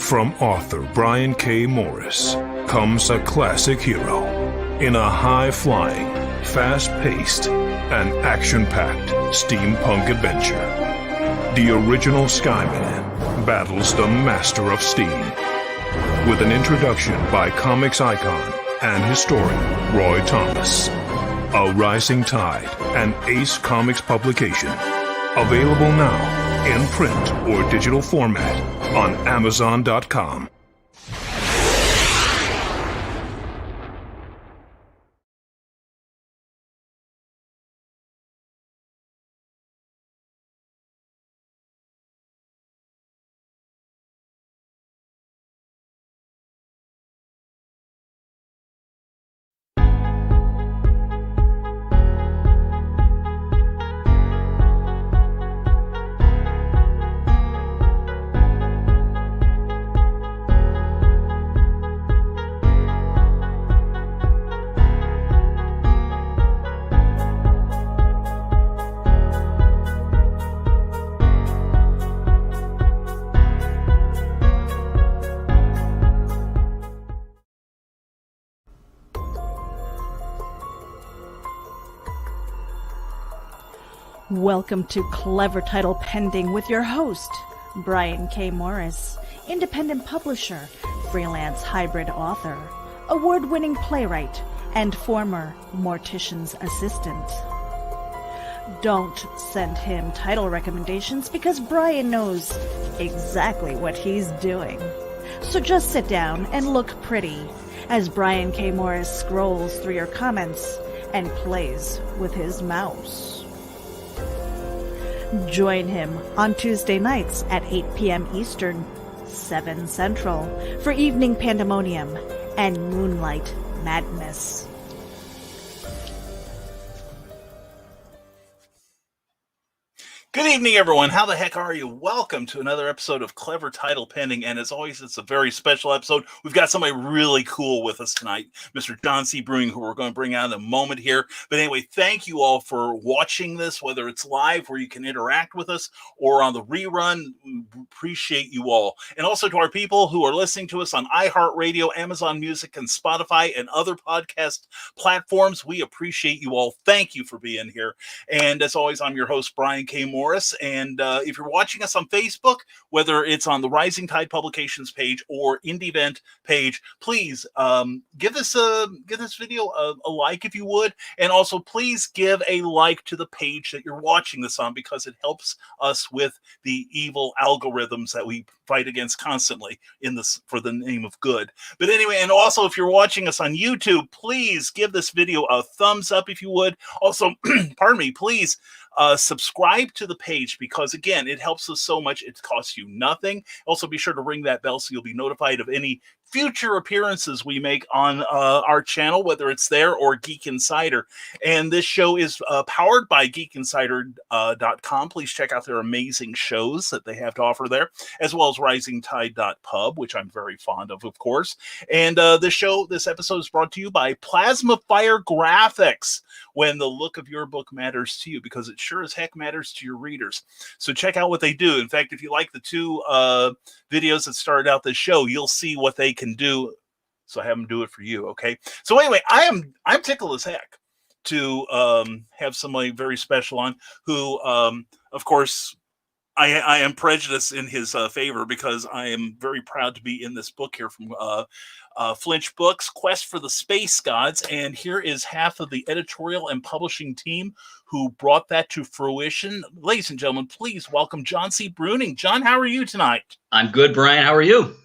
From author Brian K. Morris comes a classic hero in a high-flying, fast-paced, and action-packed steampunk adventure. The original Skyman battles the Master of Steam with an introduction by comics icon and historian Roy Thomas. A Rising Tide, an Ace Comics publication. Available now in print or digital format on Amazon.com. Welcome to Clever Title Pending with your host, Brian K. Morris, independent publisher, freelance hybrid author, award-winning playwright, and former mortician's assistant. Don't send him title recommendations because Brian knows exactly what he's doing. So just sit down and look pretty as Brian K. Morris scrolls through your comments and plays with his mouse. Join him on Tuesday nights at 8 p.m. Eastern, 7 Central, for Evening Pandemonium and Moonlight Madness. Good evening, everyone. How the heck are you? Welcome to another episode of Clever Title Pending, and as always, it's a very special episode. We've got somebody really cool with us tonight, Mr. John C. Bruening, who we're going to bring out in a moment here. But anyway, thank you all for watching this, whether it's live where you can interact with us or on the rerun. We appreciate you all. And also to our people who are listening to us on iHeartRadio, Amazon Music, and Spotify, and other podcast platforms, we appreciate you all. Thank you for being here. And as always, I'm your host, Brian K. Morris. And if you're watching us on Facebook, whether it's on the Rising Tide Publications page or Indie Event page, please give this video a like if you would, and also please give a like to the page that you're watching this on because it helps us with the evil algorithms that we fight against constantly in this for the name of good. But anyway, and also if you're watching us on YouTube, please give this video a thumbs up if you would. Also, pardon me, please subscribe to the page because, again, it helps us so much. It costs you nothing. Also, be sure to ring that bell so you'll be notified of any future appearances we make on our channel, whether it's there or Geek Insider. And this show is powered by geekinsider.com. Please check out their amazing shows that they have to offer there, as well as risingtide.pub, which I'm very fond of course. And this episode is brought to you by Plasma Fire Graphics, when the look of your book matters to you, because it sure as heck matters to your readers. So check out what they do. In fact, if you like the two videos that started out this show, you'll see what they can do. So have them do it for you, okay? So anyway, I'm tickled as heck to have somebody very special on who, of course, I am prejudiced in his favor because I am very proud to be in this book here from Flinch Books, Quest for the Space Gods. And here is half of the editorial and publishing team who brought that to fruition. Ladies and gentlemen, please welcome John C. Bruening. John, how are you tonight? I'm good, Brian. How are you?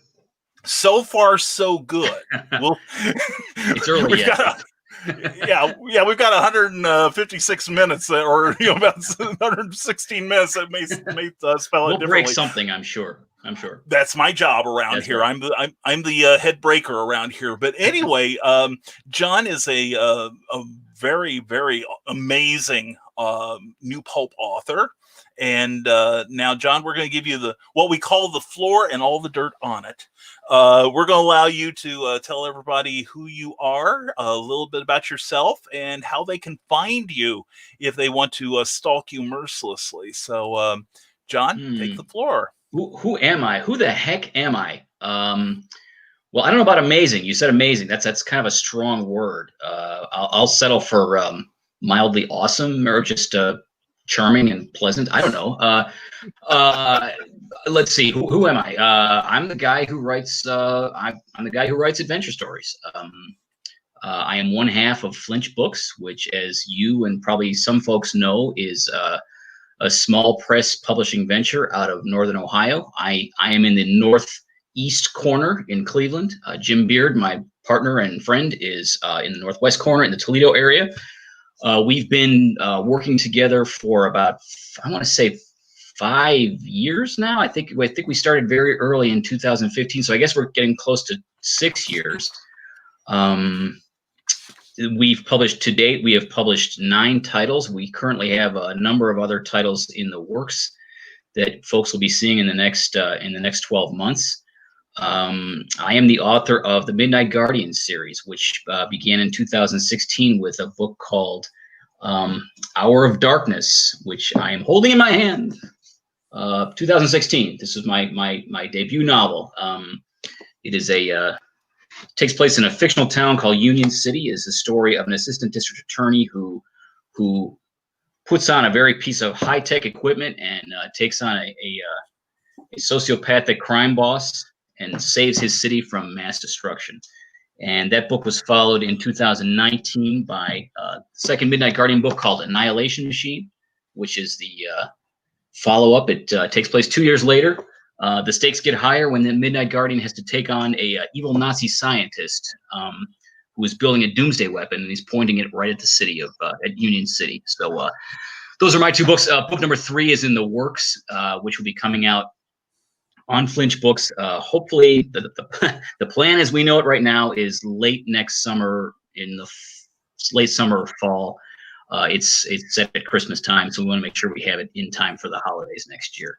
So far, so good. Well, it's early yet. We've got 156 minutes, or about 116 minutes. That may spell it differently. We'll break something, I'm sure. That's my job around here. Right. I'm the head breaker around here. But anyway, John is a very, very amazing new pulp author. And now, John, we're going to give you what we call the floor and all the dirt on it. We're going to allow you to tell everybody who you are, a little bit about yourself, and how they can find you if they want to stalk you mercilessly. So, John, take the floor. Who am I? Who the heck am I? Well, I don't know about amazing. You said amazing. That's kind of a strong word. I'll settle for mildly awesome, or just charming and pleasant. I don't know. Let's see. Who am I? I'm the guy who writes. I'm the guy who writes adventure stories. I am one half of Flinch Books, which, as you and probably some folks know, is a small press publishing venture out of Northern Ohio. I am in the northeast corner in Cleveland. Jim Beard, my partner and friend, is in the northwest corner in the Toledo area. We've been working together for about, I want to say, 5 years now. I think we started very early in 2015, so I guess we're getting close to 6 years. We've published to date. We have published 9 titles. We currently have a number of other titles in the works that folks will be seeing in the next 12 months. I am the author of the Midnight Guardian series, which began in 2016 with a book called Hour of Darkness, which I am holding in my hand. 2016. This is my debut novel. It is takes place in a fictional town called Union City. Is the story of an assistant district attorney who puts on a very piece of high-tech equipment and takes on a sociopathic crime boss and saves his city from mass destruction. And that book was followed in 2019 by the second Midnight Guardian book called Annihilation Machine, which is the follow-up. It takes place 2 years later. The stakes get higher when the Midnight Guardian has to take on a evil Nazi scientist who is building a doomsday weapon, and he's pointing it right at the city of at Union City. So those are my 2 books. Book number 3 is in the works, which will be coming out on Flinch Books. Hopefully, the plan as we know it right now is late next summer, in the late summer or fall. It's set at Christmas time, so we want to make sure we have it in time for the holidays next year.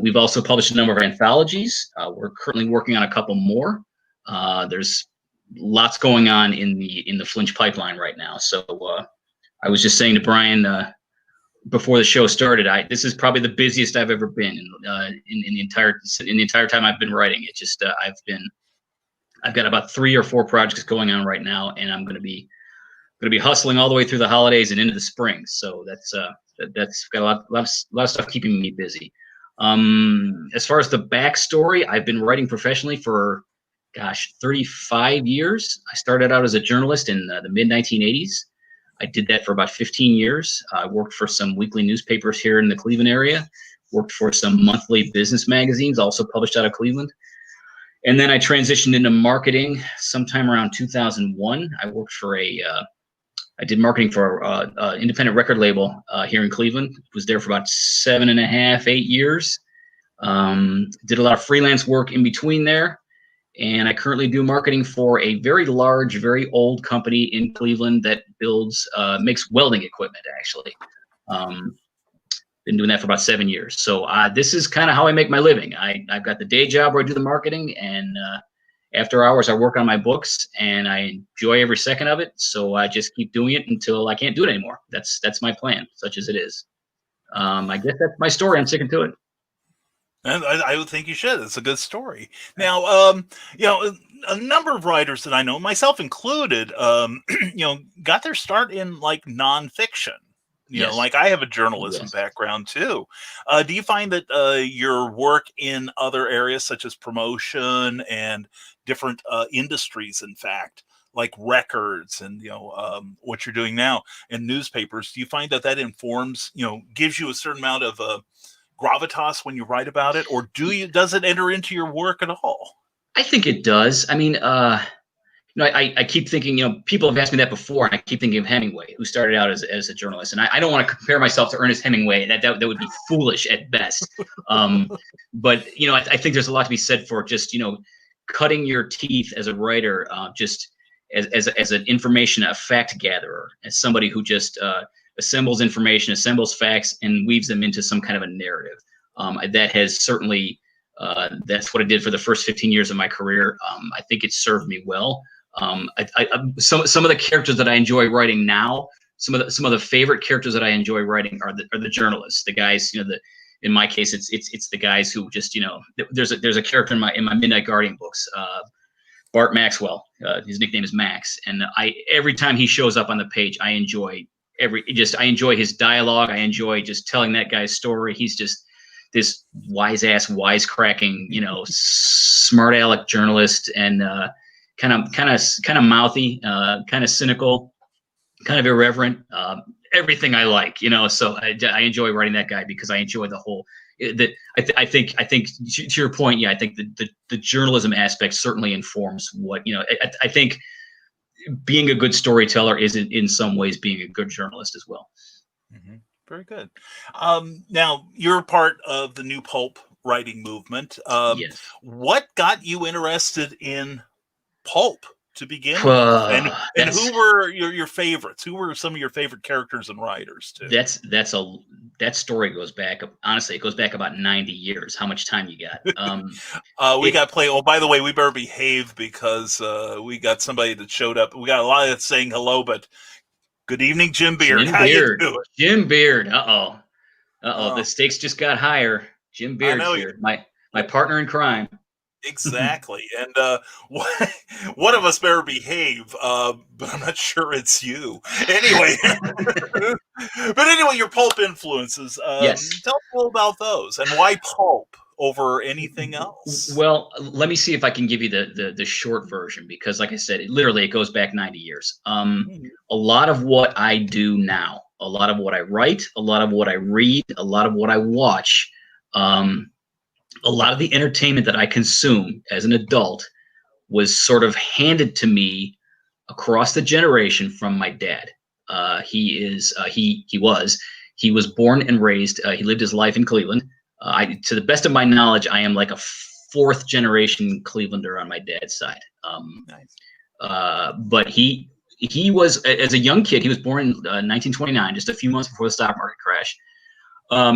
We've also published a number of anthologies. We're currently working on a couple more. There's lots going on in the Flinch pipeline right now. So I was just saying to Brian before the show started, this is probably the busiest I've ever been in the entire time I've been writing. It just I've got about 3 or 4 projects going on right now, and I'm going to be hustling all the way through the holidays and into the spring. So that's got a lot of stuff keeping me busy. As far as the backstory, I've been writing professionally for, 35 years. I started out as a journalist in the mid-1980s. I did that for about 15 years. I worked for some weekly newspapers here in the Cleveland area, worked for some monthly business magazines, also published out of Cleveland. And then I transitioned into marketing sometime around 2001. I did marketing for an independent record label here in Cleveland. Was there for about 7.5, 8 years. Did a lot of freelance work in between there. And I currently do marketing for a very large, very old company in Cleveland that makes welding equipment, actually. Been doing that for about 7 years. So this is kind of how I make my living. I've got the day job where I do the marketing, and after hours, I work on my books, and I enjoy every second of it. So I just keep doing it until I can't do it anymore. That's my plan, such as it is. I guess that's my story. I'm sticking to it. And I would think you should. It's a good story. Now, a number of writers that I know, myself included, got their start in like nonfiction. Yes. Like I have a journalism background too. Do you find that your work in other areas such as promotion and different industries, in fact, like records and what you're doing now in newspapers, do you find that informs, gives you a certain amount of gravitas when you write about it, or does it enter into your work at all? I think it does. I mean, I keep thinking, people have asked me that before, and I keep thinking of Hemingway, who started out as a journalist. And I don't want to compare myself to Ernest Hemingway. That would be foolish at best. But, I think there's a lot to be said for just, cutting your teeth as a writer, just as an information, a fact gatherer, as somebody who just assembles information, assembles facts, and weaves them into some kind of a narrative. That has certainly, that's what I did for the first 15 years of my career. I think it served me well. Some of the characters that I enjoy writing now, some of the favorite characters that I enjoy writing are the journalists, the guys, in my case, it's the guys who just, there's a character in my Midnight Guardian books, Bart Maxwell. His nickname is Max, and every time he shows up on the page, I enjoy his dialogue. I enjoy just telling that guy's story. He's just this wise ass, wisecracking, smart aleck journalist, and kind of mouthy, kind of cynical, kind of irreverent. Everything I like, So I enjoy writing that guy because I enjoy the whole. I think to your point, yeah, I think the journalism aspect certainly informs what I think being a good storyteller is in some ways being a good journalist as well. Mm-hmm. Very good. Now you're part of the new Pulp writing movement. Yes. What got you interested in Pulp to begin with? And who were your favorites? Who were some of your favorite characters and writers too? That story goes back, honestly, it goes back about 90 years. How much time you got? We got play. Oh, by the way, we better behave because we got somebody that showed up. We got a lot of saying hello, but good evening, Jim Beard. How you doing? Jim Beard. The stakes just got higher. Jim Beard here, my partner in crime. Exactly. And one of us better behave, but I'm not sure it's you. Anyway, your Pulp influences. Yes. Tell us a little about those and why Pulp over anything else. Well, let me see if I can give you the short version, because like I said, it goes back 90 years. A lot of what I do now, a lot of what I write, a lot of what I read, a lot of what I watch, a lot of the entertainment that I consume as an adult was sort of handed to me across the generation from my dad. He was born and raised. He lived his life in Cleveland. To the best of my knowledge, I am like a fourth generation Clevelander on my dad's side. Nice. But he was, as a young kid, he was born in 1929, just a few months before the stock market crash.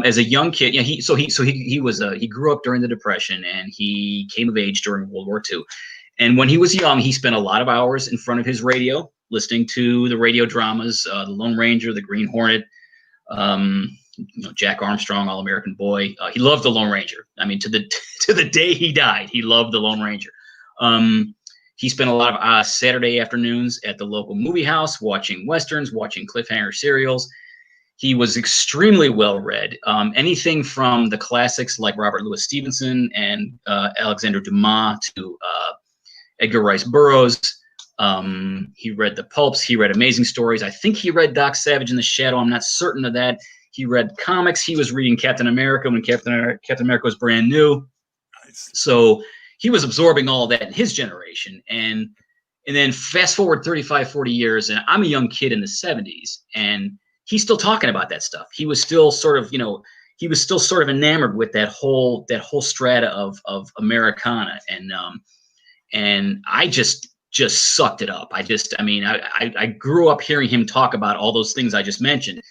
As a young kid, he grew up during the Depression, and he came of age during World War II. And when he was young, he spent a lot of hours in front of his radio, listening to the radio dramas, The Lone Ranger, The Green Hornet, Jack Armstrong, All American Boy. He loved The Lone Ranger. I mean, to the day he died, he loved The Lone Ranger. He spent a lot of Saturday afternoons at the local movie house, watching Westerns, watching cliffhanger serials. He was extremely well read. Anything from the classics like Robert Louis Stevenson and Alexander Dumas to Edgar Rice Burroughs. He read the Pulps. He read amazing stories. I think he read Doc Savage in the Shadow. I'm not certain of that. He read comics. He was reading Captain America when Captain America was brand new. Nice. So he was absorbing all of that in his generation. And then fast forward 35, 40 years, and I'm a young kid in the 70s, and he's still talking about that stuff. He was still sort of, enamored with that whole strata of Americana, and I just sucked it up. I grew up hearing him talk about all those things I just mentioned,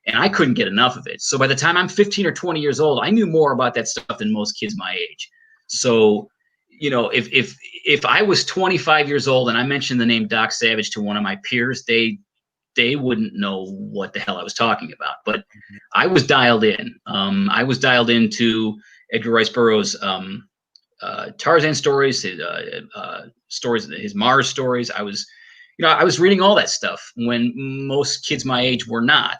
and I couldn't get enough of it. So by the time I'm 15 or 20 years old, I knew more about that stuff than most kids my age. So, if I was 25 years old and I mentioned the name Doc Savage to one of my peers, they wouldn't know what the hell I was talking about. But I was dialed in. I was dialed into Edgar Rice Burroughs' Tarzan stories, his stories, his Mars stories. I was reading all that stuff when most kids my age were not.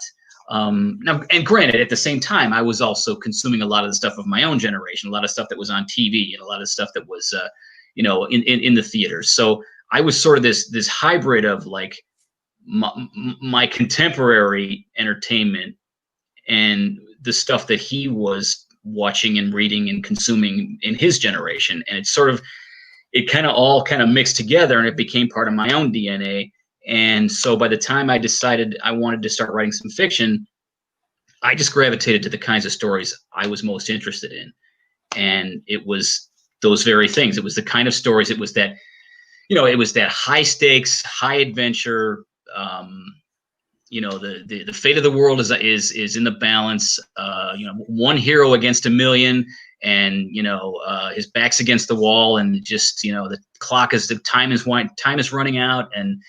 Now, and granted, at the same time, I was also consuming a lot of the stuff of my own generation, a lot of stuff that was on TV, and a lot of stuff that was, in the theaters. So I was sort of this hybrid of like my contemporary entertainment and the stuff that he was watching and reading and consuming in his generation. And it kind of all mixed together, and it became part of my own DNA. And so by the time I decided I wanted to start writing some fiction, I just gravitated to the kinds of stories I was most interested in. And it was those very things. It was the kind of stories, it was that high stakes, high adventure, the fate of the world is in the balance. One hero against a million, and his back's against the wall, and just the time is running out, and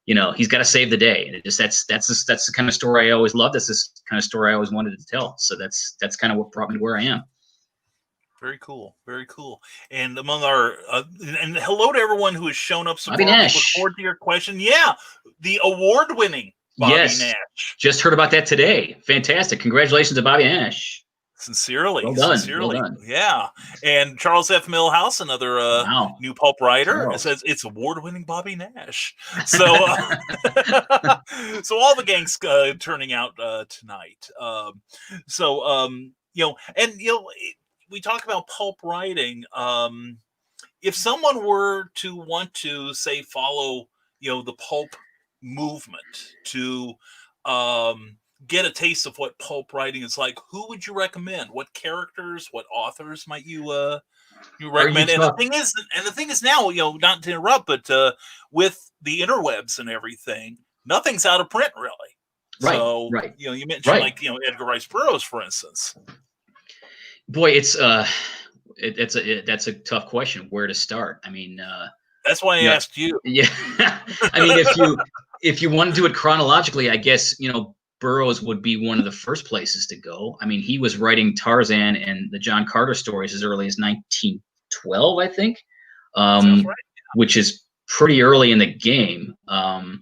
he's got to save the day. And that's the kind of story I always loved. That's this kind of story I always wanted to tell. So that's kind of what brought me to where I am. Very cool. Very cool. And among our and hello to everyone who has shown up. Bobby Nash. Look forward to your question. Yeah, the award-winning Bobby Nash. Just heard about that today. Fantastic. Congratulations to Bobby Nash. Sincerely. Well done. Sincerely. Well done. Yeah. And Charles F. Millhouse, another new pulp writer, says it's award-winning Bobby Nash. So so all the gang's turning out tonight. We talk about pulp writing. If someone were to want to, say, follow, the pulp movement to get a taste of what pulp writing is like, who would you recommend? What characters, what authors might you recommend? And the thing is now, not to interrupt, but with the interwebs and everything, nothing's out of print really. Right. So, right. You mentioned Edgar Rice Burroughs, for instance. Boy, that's a tough question. Where to start? I mean, that's why I asked you. Yeah, I mean, if you want to do it chronologically, I guess Burroughs would be one of the first places to go. I mean, he was writing Tarzan and the John Carter stories as early as 1912, I think, right. which is pretty early in the game. And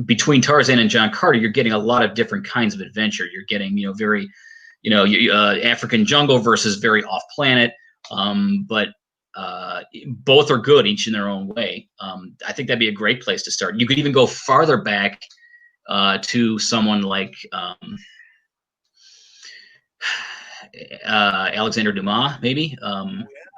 between Tarzan and John Carter, you're getting a lot of different kinds of adventure. You're getting, very, African jungle versus very off planet. But both are good, each in their own way. I think that'd be a great place to start. You could even go farther back to someone like Alexander Dumas, maybe.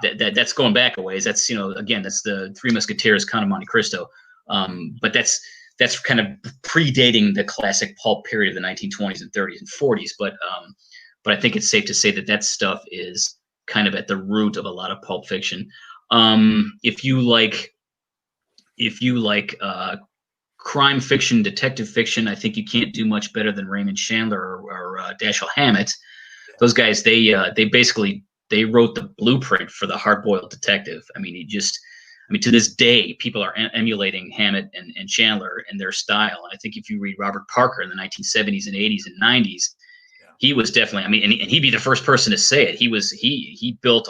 That's going back a ways. That's again, that's the Three Musketeers, Count of Monte Cristo. But that's kind of predating the classic pulp period of the 1920s and 30s and 40s. But I think it's safe to say that stuff is kind of at the root of a lot of pulp fiction. If you like crime fiction, detective fiction, I think you can't do much better than Raymond Chandler or Dashiell Hammett. Those guys, they wrote the blueprint for the hard-boiled detective. I mean, to this day, people are emulating Hammett and Chandler and their style. And I think if you read Robert Parker in the 1970s and 80s and 90s, he was definitely, and he'd be the first person to say it. He built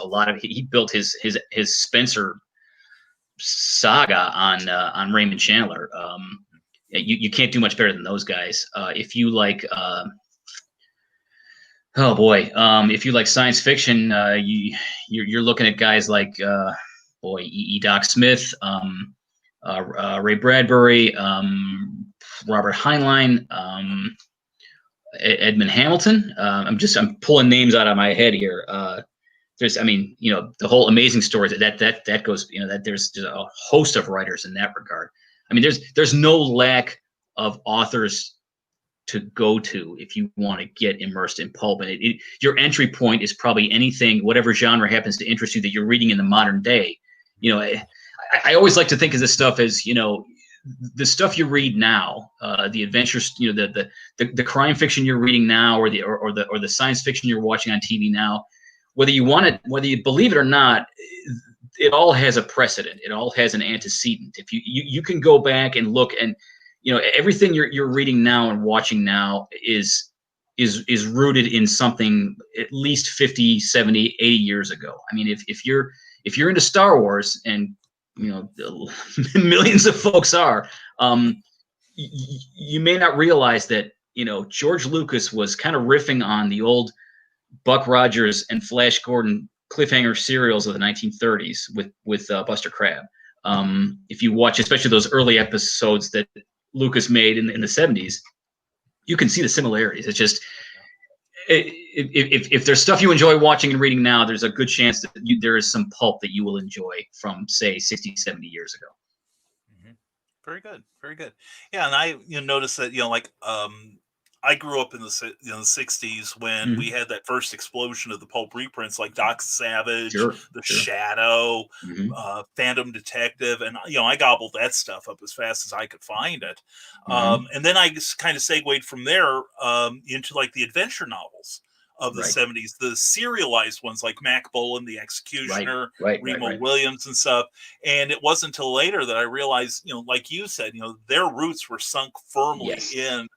his Spencer saga on Raymond Chandler. You can't do much better than those guys. If you like, if you like science fiction, you're looking at guys like E. Doc Smith, Ray Bradbury, Robert Heinlein, Edmund Hamilton. I'm pulling names out of my head here. The whole Amazing Stories that goes, there's a host of writers in that regard. I mean, there's no lack of authors to go to if you want to get immersed in pulp. And your entry point is probably anything, whatever genre happens to interest you that you're reading in the modern day. I always like to think of this stuff as, the stuff you read now, the adventures, the crime fiction you're reading now, or the science fiction you're watching on TV now, whether you believe it or not, it all has a precedent. It all has an antecedent. If you can go back and look, and everything you're reading now and watching now is rooted in something at least 50, 70, 80 years ago. I mean, if you're into Star Wars, and millions of folks are, you may not realize that George Lucas was kind of riffing on the old Buck Rogers and Flash Gordon cliffhanger serials of the 1930s with Buster Crabbe. If you watch especially those early episodes that Lucas made in the 70s, you can see the similarities. It's just, if there's stuff you enjoy watching and reading now, there's a good chance that there is some pulp that you will enjoy from, say, 60, 70 years ago. Mm-hmm. Very good. Very good. Yeah. And I noticed that, I grew up in the 60s when we had that first explosion of the pulp reprints, like Doc Savage, The Shadow, Phantom Detective. And, I gobbled that stuff up as fast as I could find it. And then I just kind of segued from there into like the adventure novels. of the Right. 70s, the serialized ones like Mac Bolan, the Executioner, Right. Remo Williams and stuff. And it wasn't until later that I realized, like you said, their roots were sunk firmly Yes. in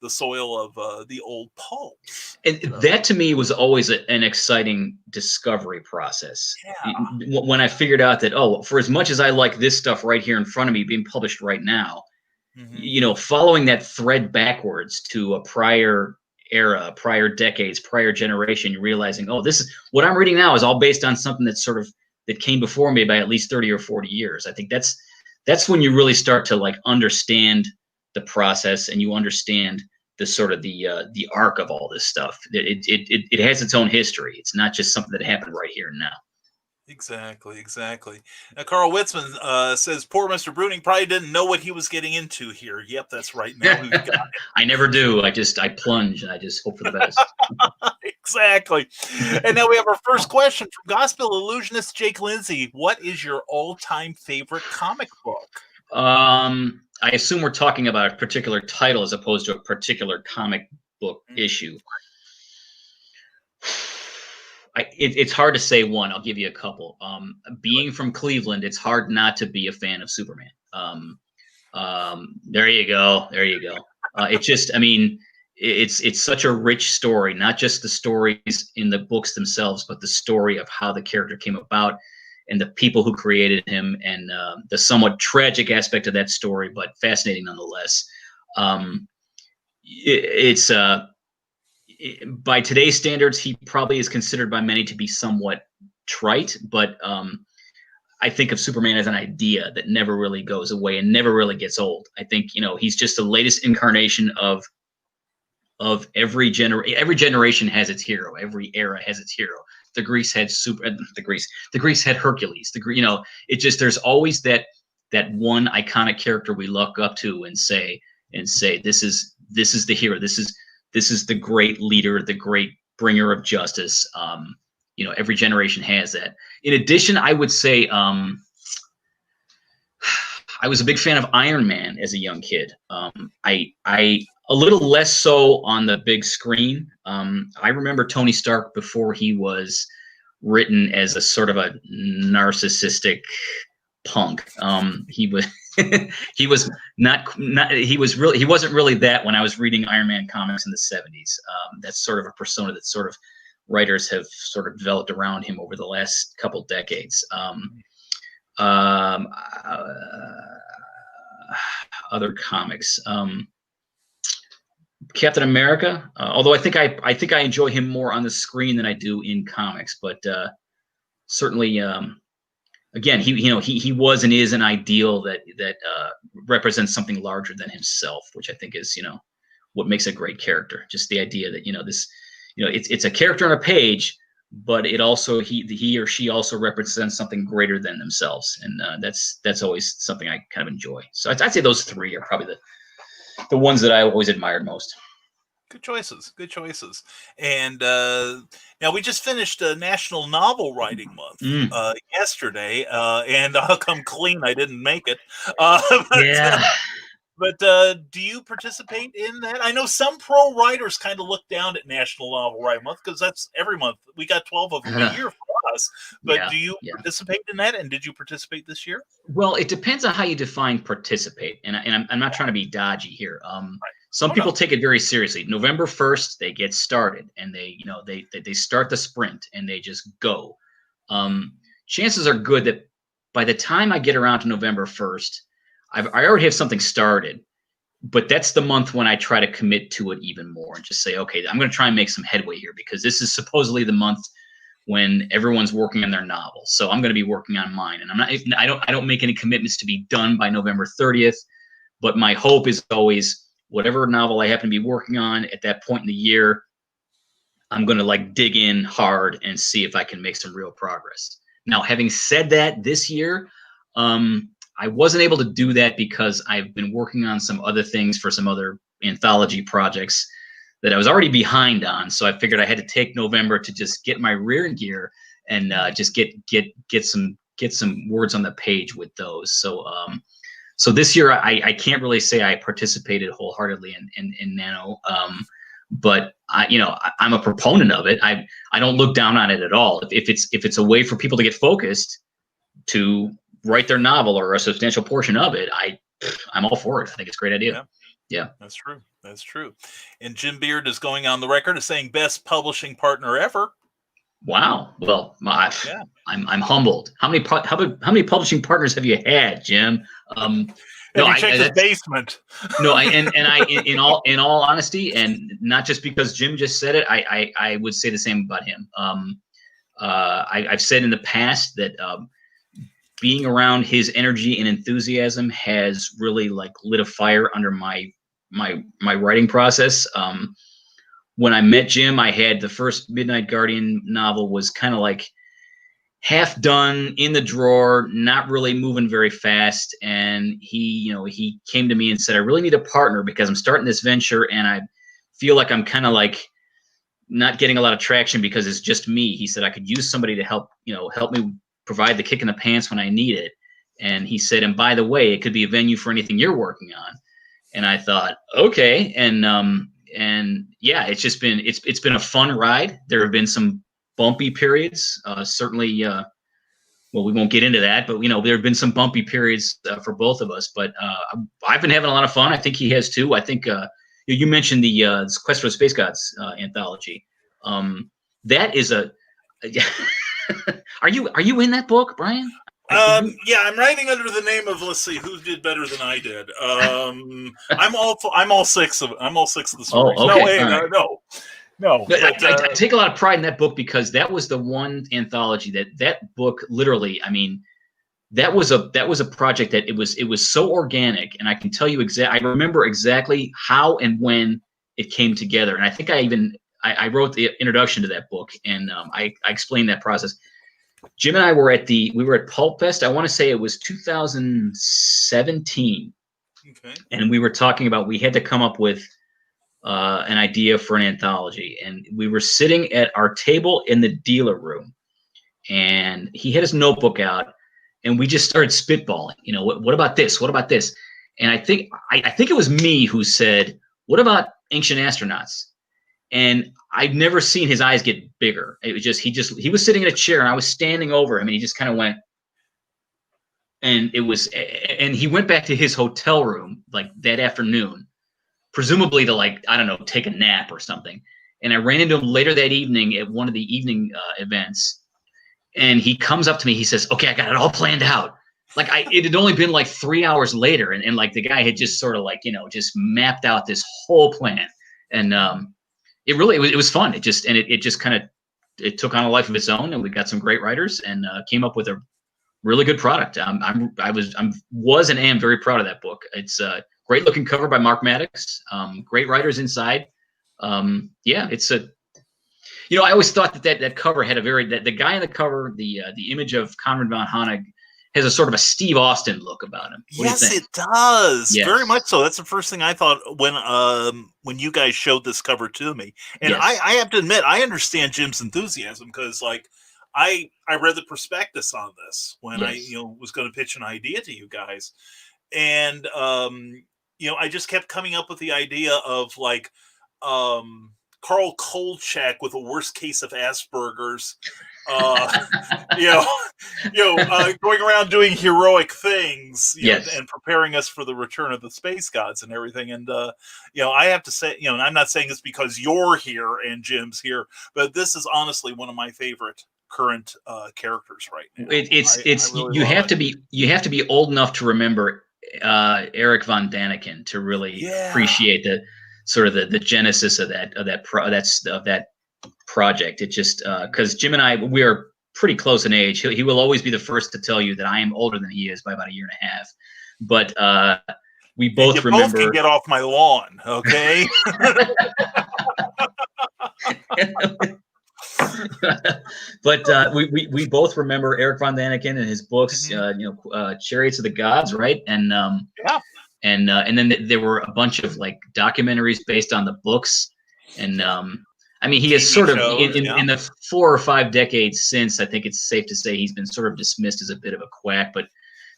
the soil of the old pulps. And that to me was always an exciting discovery process. Yeah. When I figured out that, for as much as I like this stuff right here in front of me being published right now, following that thread backwards to a prior era, prior decades, prior generation, you're realizing, this is what I'm reading now is all based on something that came before me by at least 30 or 40 years. I think that's when you really start to like understand the process, and you understand the sort of the arc of all this stuff. It has its own history. It's not just something that happened right here and now. Exactly. Now, Carl Witzman says, poor Mr. Bruening probably didn't know what he was getting into here. Yep, that's right. Now we've got it. I never do. I plunge and I just hope for the best. Exactly. And now we have our first question from Gospel Illusionist Jake Lindsay. What is your all-time favorite comic book? I assume we're talking about a particular title as opposed to a particular comic book issue. It's hard to say one. I'll give you a couple. Being from Cleveland, it's hard not to be a fan of Superman. There you go. It's such a rich story, not just the stories in the books themselves, but the story of how the character came about and the people who created him, and the somewhat tragic aspect of that story, but fascinating nonetheless. By today's standards, he probably is considered by many to be somewhat trite, but I think of Superman as an idea that never really goes away and never really gets old. I think, he's just the latest incarnation of every generation. Every generation has its hero. Every era has its hero. The Greece had the Greece had Hercules. There's always that one iconic character we look up to and say this is the hero. This is the great leader, the great bringer of justice. Every generation has that. In addition, I would say I was a big fan of Iron Man as a young kid. I a little less so on the big screen. I remember Tony Stark before he was written as a sort of a narcissistic punk. He was he wasn't really that when I was reading Iron Man comics in the 70s. That's sort of a persona that sort of writers have sort of developed around him over the last couple decades. Other comics, Captain America. Although I think I enjoy him more on the screen than I do in comics, but certainly, again, he was and is an ideal that represents something larger than himself, which I think is what makes a great character. Just the idea that it's a character on a page, but it also he or she also represents something greater than themselves, and that's always something I kind of enjoy. So I'd say those three are probably the ones that I always admired most. Good choices. And now we just finished National Novel Writing Month yesterday, and I'll come clean, I didn't make it. But do you participate in that? I know some pro writers kind of look down at National Novel Writing Month because that's every month. We got 12 of them a year for us. But do you participate in that? And did you participate this year? Well, it depends on how you define participate. And I'm not trying to be dodgy here. Some people take it very seriously. November 1st, they get started, and they start the sprint and they just go. Chances are good that by the time I get around to November 1st, I already have something started, but that's the month when I try to commit to it even more and just say, okay, I'm going to try and make some headway here because this is supposedly the month when everyone's working on their novel. So I'm going to be working on mine, and I don't make any commitments to be done by November 30th, but my hope is always whatever novel I happen to be working on at that point in the year, I'm going to dig in hard and see if I can make some real progress. Now, having said that, this year, I wasn't able to do that because I've been working on some other things for some other anthology projects that I was already behind on. So I figured I had to take November to just get my rear in gear and just get some words on the page with those. So this year I can't really say I participated wholeheartedly in Nano. but I'm a proponent of it. I don't look down on it at all. If it's a way for people to get focused to write their novel or a substantial portion of it, I'm all for it. I think it's a great idea. Yeah. That's true. That's true. And Jim Beard is going on the record as saying best publishing partner ever. Wow. Well, I'm humbled. How many publishing partners have you had, Jim? Check his basement. No, in all honesty, and not just because Jim just said it, I would say the same about him. I've said in the past that being around his energy and enthusiasm has really like lit a fire under my writing process. When I met Jim, I had the first Midnight Guardian novel was kind of like half done in the drawer, not really moving very fast. And he came to me and said, I really need a partner because I'm starting this venture and I feel like I'm kind of like not getting a lot of traction because it's just me. He said, I could use somebody to help me provide the kick in the pants when I need it. And he said, and by the way, it could be a venue for anything you're working on. And I thought, okay. And yeah, it's been a fun ride. There have been some bumpy periods, certainly. Well, we won't get into that, but there have been some bumpy periods for both of us. But I've been having a lot of fun. I think he has too. I think you mentioned the Quest for the Space Gods anthology. That is a. Are you in that book, Brian? Yeah, I'm writing under the name of, let's see, who did better than I did. I'm all six of the stories. Oh, okay. No. But, I take a lot of pride in that book because that was the one anthology that book literally. I mean, that was a project that it was so organic, and I can tell you I remember exactly how and when it came together, and I think I wrote the introduction to that book, and I explained that process. Jim and I were at Pulp Fest. I want to say it was 2017. Okay. And we were talking about, we had to come up with an idea for an anthology. And we were sitting at our table in the dealer room, and he had his notebook out, and we just started spitballing. What about this? What about this? And I think it was me who said, what about Ancient Astronauts? And I've never seen his eyes get bigger. It was just he was sitting in a chair and I was standing over him, and he just kind of went, and he went back to his hotel room like that afternoon, presumably to take a nap or something. And I ran into him later that evening at one of the evening events, and he comes up to me. He says, "Okay, I got it all planned out." It had only been like 3 hours later, and like the guy had just sort of just mapped out this whole plan, and it was fun. It just kind of took on a life of its own, and we got some great writers and came up with a really good product. I was and am very proud of that book. It's a great looking cover by Mark Maddox. Great writers inside. It's a. I always thought that cover had the guy in the cover, the image of Conrad von Honig, has a sort of a Steve Austin look about him. Yes, it does. Yes. Very much so. That's the first thing I thought when you guys showed this cover to me. And yes. I have to admit, I understand Jim's enthusiasm because, I read the prospectus on this when yes. I was going to pitch an idea to you guys, and I just kept coming up with the idea of Carl Kolchak with a worst case of Asperger's. Going around doing heroic things, yes. and preparing us for the return of the space gods and everything. And I have to say, and I'm not saying this because you're here and Jim's here, but this is honestly one of my favorite current characters right now. You have to be old enough to remember Eric von Daniken to really appreciate the sort of the genesis of that project. It just because Jim and I, we are pretty close in age. He will always be the first to tell you that I am older than he is by about a year and a half. But we both remember. Both can get off my lawn, okay? But we both remember Eric von Daniken and his books. Mm-hmm. Chariots of the Gods, right? And and then there were a bunch of documentaries based on the books, and he has sort of in the 4 or 5 decades since, I think it's safe to say he's been sort of dismissed as a bit of a quack, but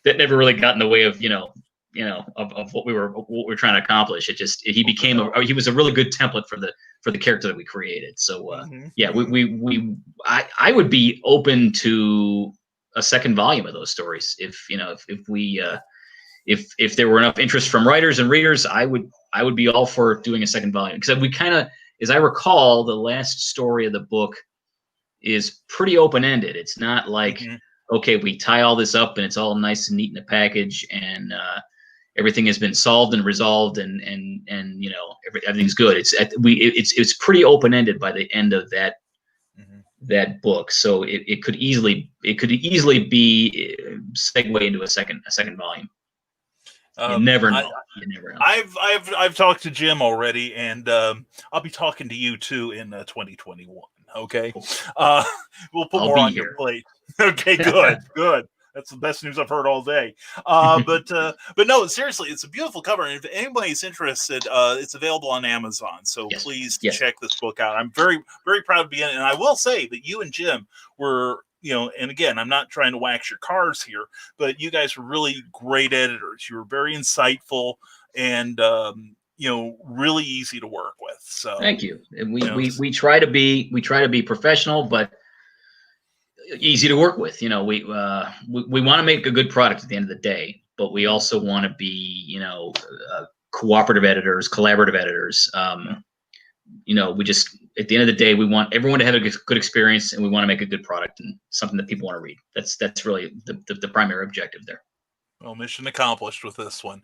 that never really got in the way of of what we were trying to accomplish. He was a really good template for the character that we created. So yeah, I would be open to a second volume of those stories if there were enough interest from writers and readers. I would be all for doing a second volume, because we kind of, as I recall, the last story of the book is pretty open-ended. It's not like, okay, we tie all this up and it's all nice and neat in a package, and everything has been solved and resolved, and everything's good. It's pretty open-ended by the end of that book. So it could easily be segue into a second volume. You never know. I've talked to Jim already, and I'll be talking to you too in 2021. Okay, we'll put more on your plate. Okay, good. That's the best news I've heard all day. But no, seriously, it's a beautiful cover, and if anybody's interested, it's available on Amazon. So please check this book out. I'm very, very proud to be in it, and I will say that you and Jim were, and again, I'm not trying to wax your cars here, but you guys were really great editors. You were very insightful and really easy to work with. So thank you. And we try to be professional, but easy to work with. We want to make a good product at the end of the day, but we also want to be cooperative editors, collaborative editors. We just, at the end of the day, we want everyone to have a good experience, and we want to make a good product and something that people want to read. That's really the primary objective there. Well, mission accomplished with this one.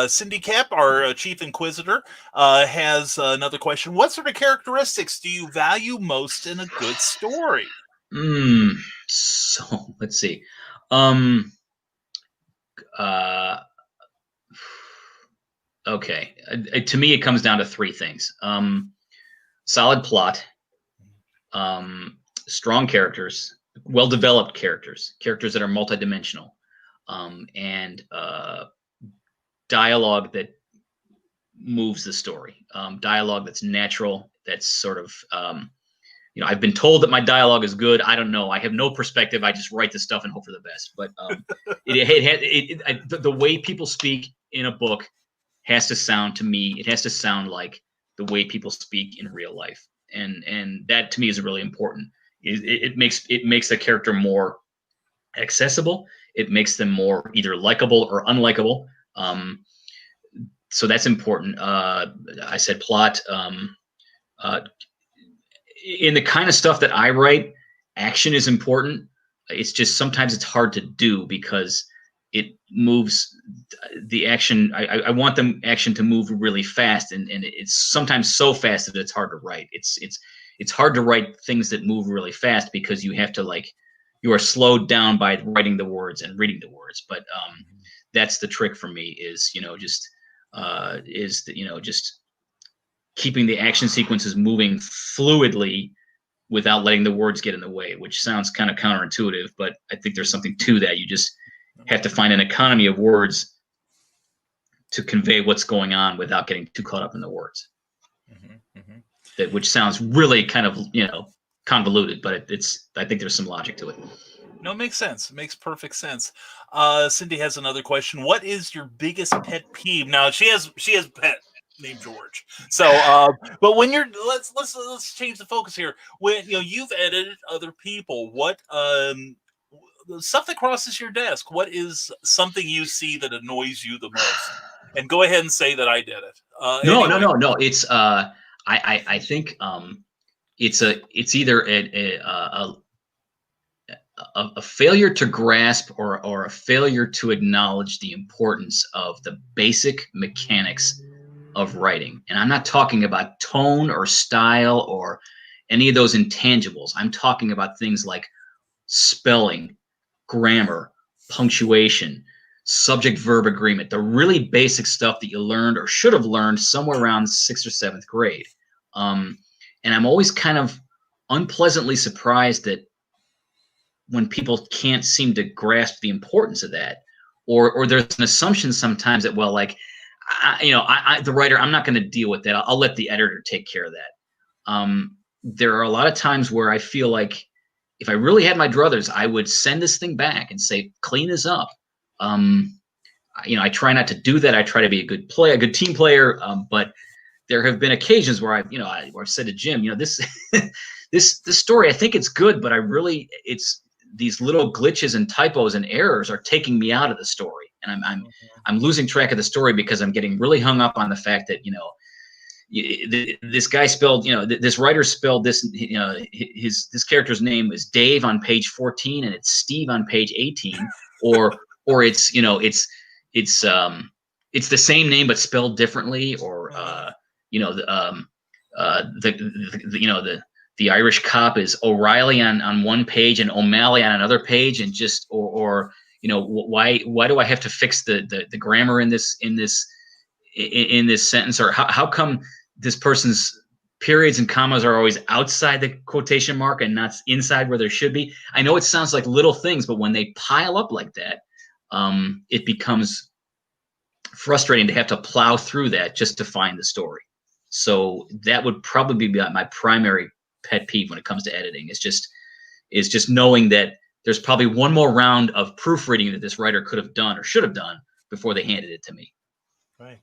Cindy Cap, our chief inquisitor, has another question. What sort of characteristics do you value most in a good story? So let's see. Okay. To me, it comes down to three things. Solid plot, strong characters, well-developed characters that are multidimensional, and dialogue that moves the story. Dialogue that's natural, that's sort of, I've been told that my dialogue is good. I don't know. I have no perspective. I just write the stuff and hope for the best. But the way people speak in a book has to sound, to me, it has to sound like the way people speak in real life. And that to me is really important. It makes the character more accessible. It makes them more either likable or unlikable. So that's important. I said plot. In the kind of stuff that I write, action is important. It's just sometimes it's hard to do because it moves the action. I want the action to move really fast, and it's sometimes so fast that it's hard to write. It's hard to write things that move really fast because you have to you are slowed down by writing the words and reading the words. But that's the trick for me is just keeping the action sequences moving fluidly without letting the words get in the way, which sounds kind of counterintuitive, but I think there's something to that. You just have to find an economy of words to convey what's going on without getting too caught up in the words. Which sounds really kind of, convoluted, but I think there's some logic to it. No, it makes sense. It makes perfect sense. Cindy has another question. What is your biggest pet peeve? Now she has a pet named George. So, but when you're let's change the focus here. When you've edited other people, what stuff that crosses your desk? What is something you see that annoys you the most? And go ahead and say that I did it. No. It's I think it's either a failure to grasp or a failure to acknowledge the importance of the basic mechanics of writing. And I'm not talking about tone or style or any of those intangibles. I'm talking about things like spelling, grammar, punctuation, subject-verb agreement, the really basic stuff that you learned or should have learned somewhere around 6th or 7th grade. And I'm always kind of unpleasantly surprised that when people can't seem to grasp the importance of that, or there's an assumption sometimes that, well, the writer, I'm not going to deal with that. I'll let the editor take care of that. There are a lot of times where I feel like if I really had my druthers, I would send this thing back and say, clean this up. I try not to do that. I try to be a good team player. But there have been occasions where I've said to Jim, this this story, I think it's good, but it's these little glitches and typos and errors are taking me out of the story, and I'm losing track of the story because I'm getting really hung up on the fact that this guy spelled, this writer spelled this, this character's name is Dave on page 14 and it's Steve on page 18, or it's the same name but spelled differently, or the Irish cop is O'Reilly on one page and O'Malley on another page, and just why do I have to fix the grammar in this sentence, or how come this person's periods and commas are always outside the quotation mark and not inside where there should be? I know it sounds like little things, but when they pile up like that, it becomes frustrating to have to plow through that just to find the story. So that would probably be my primary pet peeve when it comes to editing. Is just knowing that there's probably one more round of proofreading that this writer could have done or should have done before they handed it to me. Right.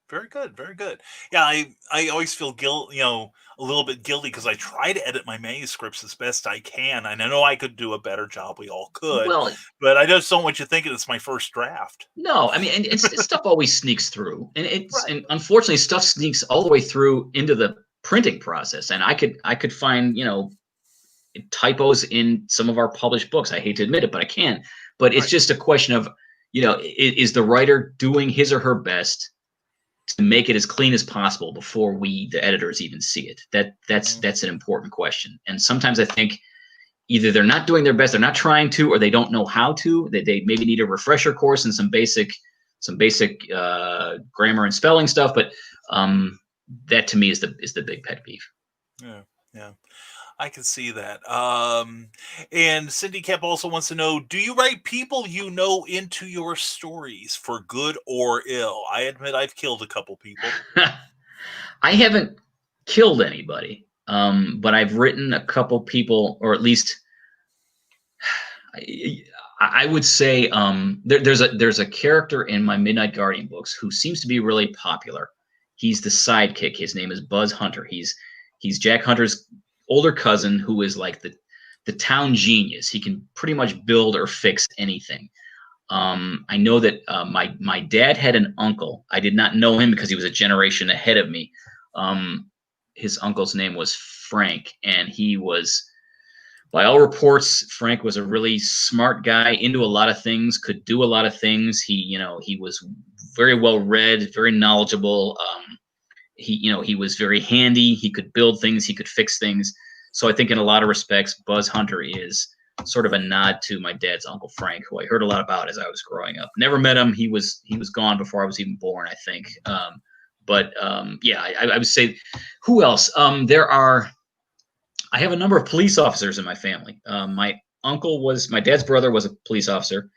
Very good. Very good. Yeah. I always feel a little bit guilty because I try to edit my manuscripts as best I can. And I know I could do a better job. We all could. Well, but I just don't want you thinking it's my first draft. No, I mean, and it's stuff always sneaks through, and and unfortunately stuff sneaks all the way through into the printing process. And I could find, typos in some of our published books. I hate to admit it, but I can. But it's just a question of, is the writer doing his or her best to make it as clean as possible before we, the editors, even see it? That's an important question. And sometimes I think either they're not doing their best, they're not trying to, or they don't know how to. They maybe need a refresher course and some basic grammar and spelling stuff. But that to me is the big pet peeve. Yeah. I can see that. And Cindy Cap also wants to know, do you write people into your stories for good or ill? I admit I've killed a couple people. I haven't killed anybody, but I've written a couple people, or at least I would say there's a character in my Midnight Guardian books who seems to be really popular. He's the sidekick. His name is Buzz Hunter. He's Jack Hunter's older cousin, who is like the town genius. He can pretty much build or fix anything. I know that my dad had an uncle. I did not know him because he was a generation ahead of me. His uncle's name was Frank, and he was, by all reports, Frank was a really smart guy, into a lot of things, could do a lot of things. He was very well read, very knowledgeable. He was very handy. He could build things. He could fix things. So I think in a lot of respects, Buzz Hunter is sort of a nod to my dad's Uncle Frank, who I heard a lot about as I was growing up. Never met him. He was gone before I was even born, I think. I would say, who else? I have a number of police officers in my family. My dad's brother was a police officer.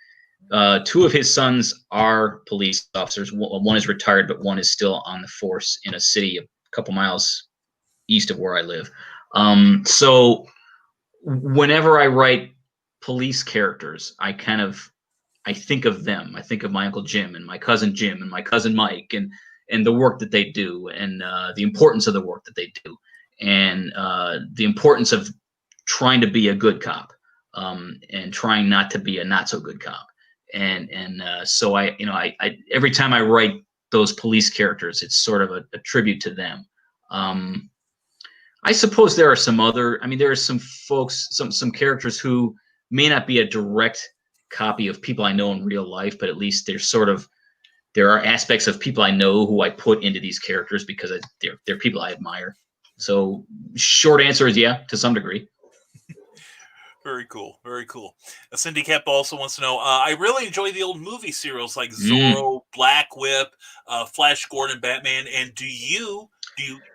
Two of his sons are police officers. One is retired, but one is still on the force in a city a couple miles east of where I live. So whenever I write police characters, I think of them. I think of my Uncle Jim and my cousin Jim and my cousin Mike and the work that they do, and the importance of the work that they do, and the importance of trying to be a good cop, and trying not to be a not so good cop. So I every time I write those police characters, it's sort of a tribute to them. I suppose there are there are some folks, some characters who may not be a direct copy of people I know in real life, but at least there are aspects of people I know who I put into these characters because they're people I admire. So short answer is yeah, to some degree. Very cool. Very cool. Cindy Cap also wants to know, I really enjoy the old movie serials like Zorro, Black Whip, Flash Gordon, Batman. And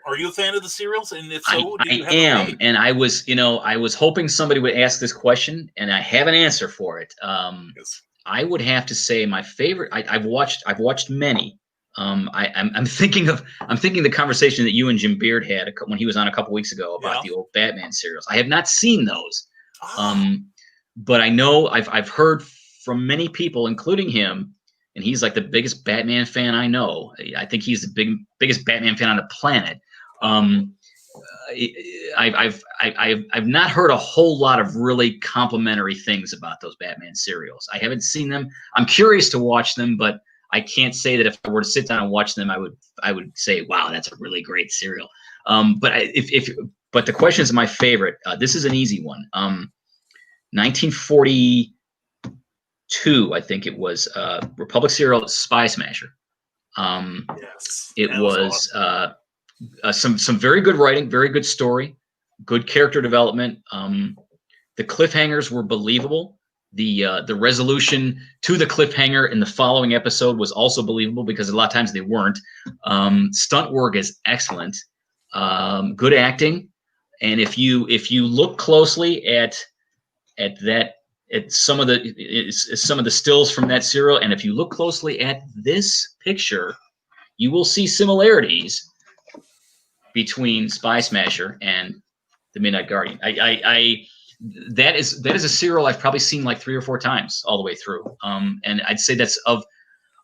are you a fan of the serials? And if so, do you have am. a and I was hoping somebody would ask this question, and I have an answer for it. Yes. I would have to say my favorite. I've watched many. I'm thinking the conversation that you and Jim Beard had when he was on a couple weeks ago about the old Batman serials. I have not seen those. But I know I've heard from many people, including him, and he's like the biggest Batman fan I know. I think he's the biggest Batman fan on the planet. I've not heard a whole lot of really complimentary things about those Batman serials. I haven't seen them. I'm curious to watch them, but I can't say that if I were to sit down and watch them, I would say, wow, that's a really great serial. But the question is my favorite. This is an easy one. 1942, I think it was, Republic serial Spy Smasher. Yes, it was awesome. Some very good writing, very good story, good character development. The cliffhangers were believable. The resolution to the cliffhanger in the following episode was also believable, because a lot of times they weren't. Stunt work is excellent. Good acting, and if you look closely at some of the stills from that serial, and if you look closely at this picture, you will see similarities between Spy Smasher and the Midnight Guardian. That is a serial I've probably seen like 3 or 4 times all the way through. And I'd say that's of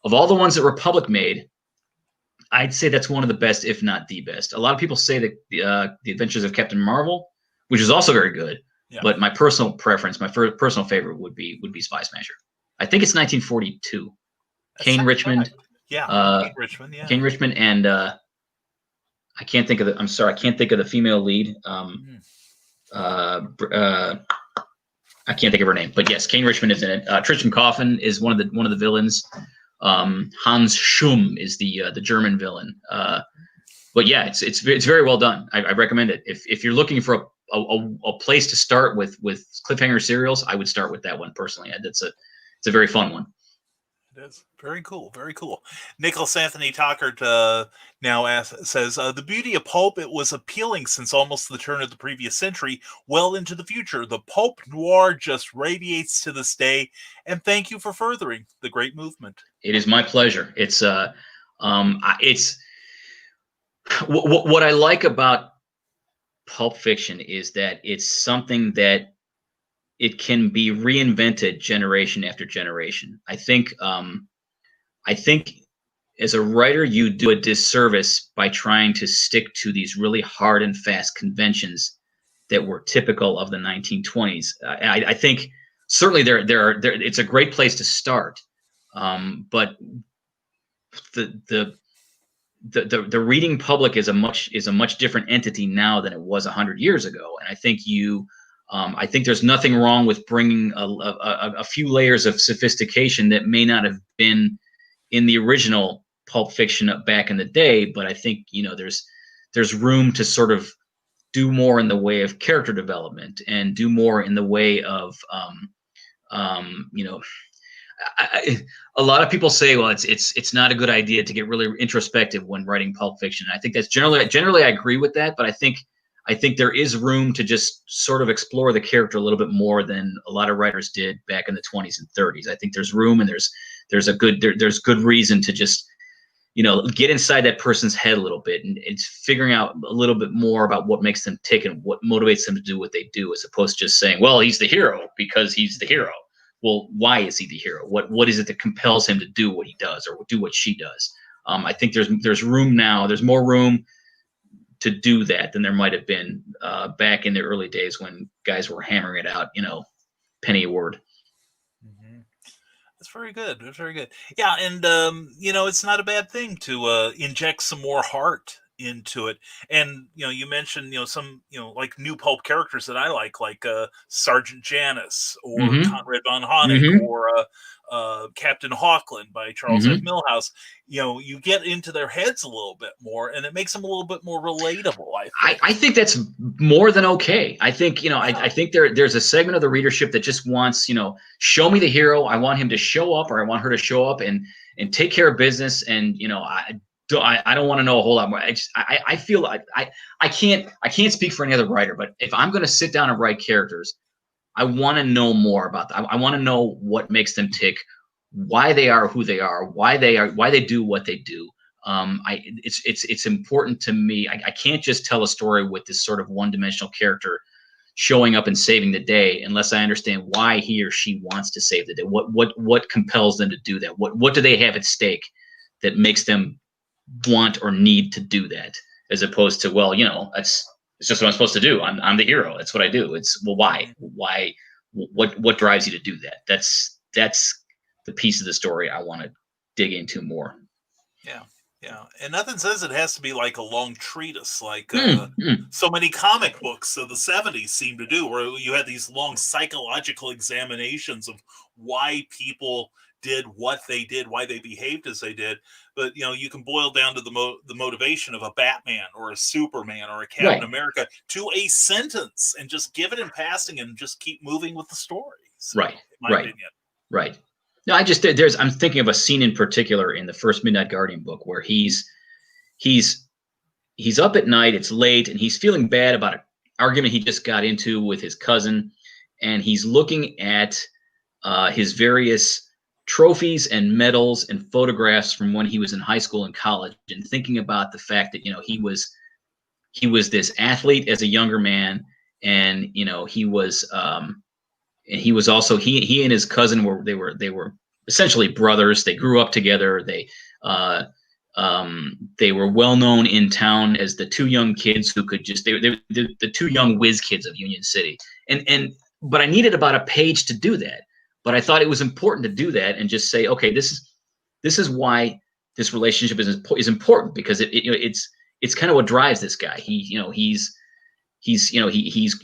all the ones that Republic made, I'd say that's one of the best, if not the best. A lot of people say that the Adventures of Captain Marvel, which is also very good, but my personal preference, my personal favorite would be Spy Smasher. I think it's 1942. Kane Richmond. Kane Richmond. Yeah. Kane Richmond and I can't think of the female lead. I can't think of her name, but yes, Kane Richmond is in it. Tristan Coffin is one of the villains. Hans Schum is the German villain. But yeah, it's very well done. I recommend it. If you're looking for a place to start with cliffhanger serials, I would start with that one personally. It's a very fun one. It is very cool, very cool. Nicholas Anthony Tockert now says, the beauty of Pulp, it was appealing since almost the turn of the previous century, well into the future. The Pulp noir just radiates to this day, and thank you for furthering the great movement. It is my pleasure. It's what I like about Pulp Fiction is that it's something that it can be reinvented generation after generation. I think as a writer, you do a disservice by trying to stick to these really hard and fast conventions that were typical of the 1920s. I think certainly it's a great place to start, but the reading public is a much different entity now than it was 100 years ago, and I think I think there's nothing wrong with bringing a few layers of sophistication that may not have been in the original Pulp Fiction back in the day, but I think there's room to sort of do more in the way of character development and do more in the way of a lot of people say, well, it's not a good idea to get really introspective when writing Pulp Fiction. I think that's generally I agree with that, but I think there is room to just sort of explore the character a little bit more than a lot of writers did back in the 20s and 30s. I think there's room, and there's good reason to just get inside that person's head a little bit, and it's figuring out a little bit more about what makes them tick and what motivates them to do what they do, as opposed to just saying, well, he's the hero because he's the hero. Well, why is he the hero? What is it that compels him to do what he does or do what she does? I think there's room now. There's more room to do that than there might have been back in the early days when guys were hammering it out, penny a word. That's very good. That's very good. Yeah, and it's not a bad thing to inject some more heart into it. And you mentioned some like new Pulp characters that I like Sergeant Janus or Conrad von Honig or Captain Hawkland by Charles F. Milhouse. You get into their heads a little bit more, and it makes them a little bit more relatable. I think that's more than okay. I think I think there's a segment of the readership that just wants show me the hero. I want him to show up, or I want her to show up and take care of business. And I don't want to know a whole lot more. I feel like I can't speak for any other writer, but if I'm going to sit down and write characters, I want to know more about them. I want to know what makes them tick, why they are who they are, why they do what they do. It's important to me. I can't just tell a story with this sort of one-dimensional character showing up and saving the day unless I understand why he or she wants to save the day. What compels them to do that? What do they have at stake that makes them want or need to do that, as opposed to, well, it's just what I'm supposed to do. I'm the hero. That's what I do. It's, well, why? What drives you to do that? That's the piece of the story I want to dig into more. Yeah. Yeah. And nothing says it has to be like a long treatise, like Mm. so many comic books of the 70s seem to do, where you had these long psychological examinations of why people did what they did, why they behaved as they did. But, you can boil down to the motivation of a Batman or a Superman or a Captain Right. America to a sentence, and just give it in passing and just keep moving with the story. So, Right. in my Right. opinion. Right. No, I'm thinking of a scene in particular in the first Midnight Guardian book where he's up at night, it's late, and he's feeling bad about an argument he just got into with his cousin, and he's looking at his various trophies and medals and photographs from when he was in high school and college, and thinking about the fact that he was this athlete as a younger man, and he was also he and his cousin were essentially brothers. They grew up together. They were well known in town as the two young kids who could just they were the two young whiz kids of Union City. But I needed about a page to do that. But I thought it was important to do that and just say, okay, this is why this relationship is important, because it's kind of what drives this guy. He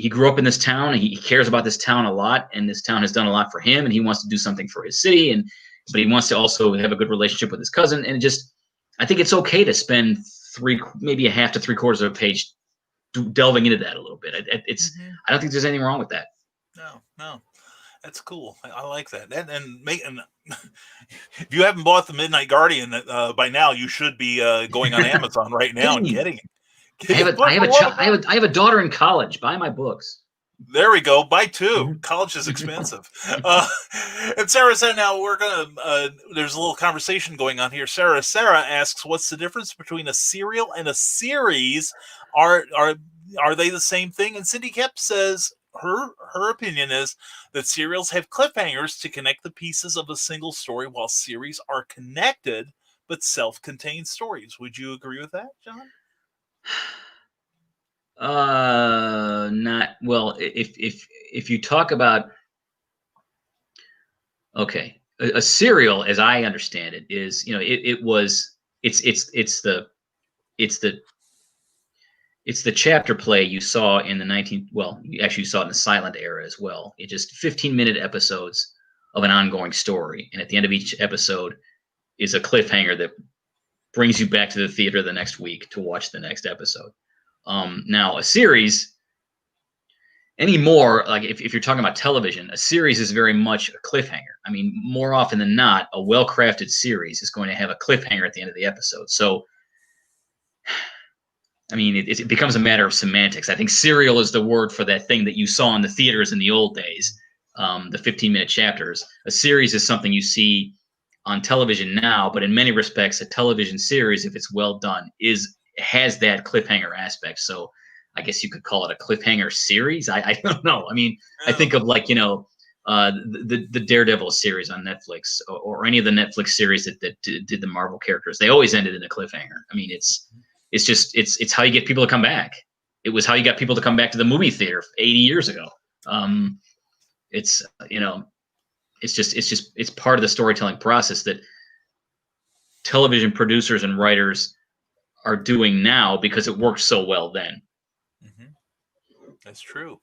grew up in this town, and he cares about this town a lot, and this town has done a lot for him, and he wants to do something for his city, but he wants to also have a good relationship with his cousin. And I think it's okay to spend maybe a half to 3/4 of a page delving into that a little bit. I don't think there's anything wrong with that. No. That's cool. I like that. And if you haven't bought the Midnight Guardian by now, you should be going on Amazon right now and getting it. I have a daughter in college. Buy my books. There we go. Buy two. Mm-hmm. College is expensive. And Sarah said, now we're gonna. There's a little conversation going on here. Sarah asks, "What's the difference between a serial and a series? Are they the same thing?" And Cindy Kep says her opinion is that serials have cliffhangers to connect the pieces of a single story, while series are connected but self-contained stories. Would you agree with that, John? Not well. If you talk about, okay, a serial, as I understand it, is it's the chapter play you saw in you actually saw it in the silent era as well. It's just 15-minute episodes of an ongoing story, and at the end of each episode is a cliffhanger that brings you back to the theater the next week to watch the next episode. Now, a series anymore, like if you're talking about television, a series is very much a cliffhanger. I mean, more often than not, a well-crafted series is going to have a cliffhanger at the end of the episode. So, I mean, it becomes a matter of semantics. I think serial is the word for that thing that you saw in the theaters in the old days, the 15-minute chapters. A series is something you see on television now, but in many respects, a television series, if it's well done, has that cliffhanger aspect. So I guess you could call it a cliffhanger series. I don't know. I mean, I think of like, the Daredevil series on Netflix, or any of the Netflix series that did the Marvel characters. They always ended in a cliffhanger. I mean, it's how you get people to come back. It was how you got people to come back to the movie theater 80 years ago. It's part of the storytelling process that television producers and writers are doing now because it worked so well then. Mm-hmm. That's true.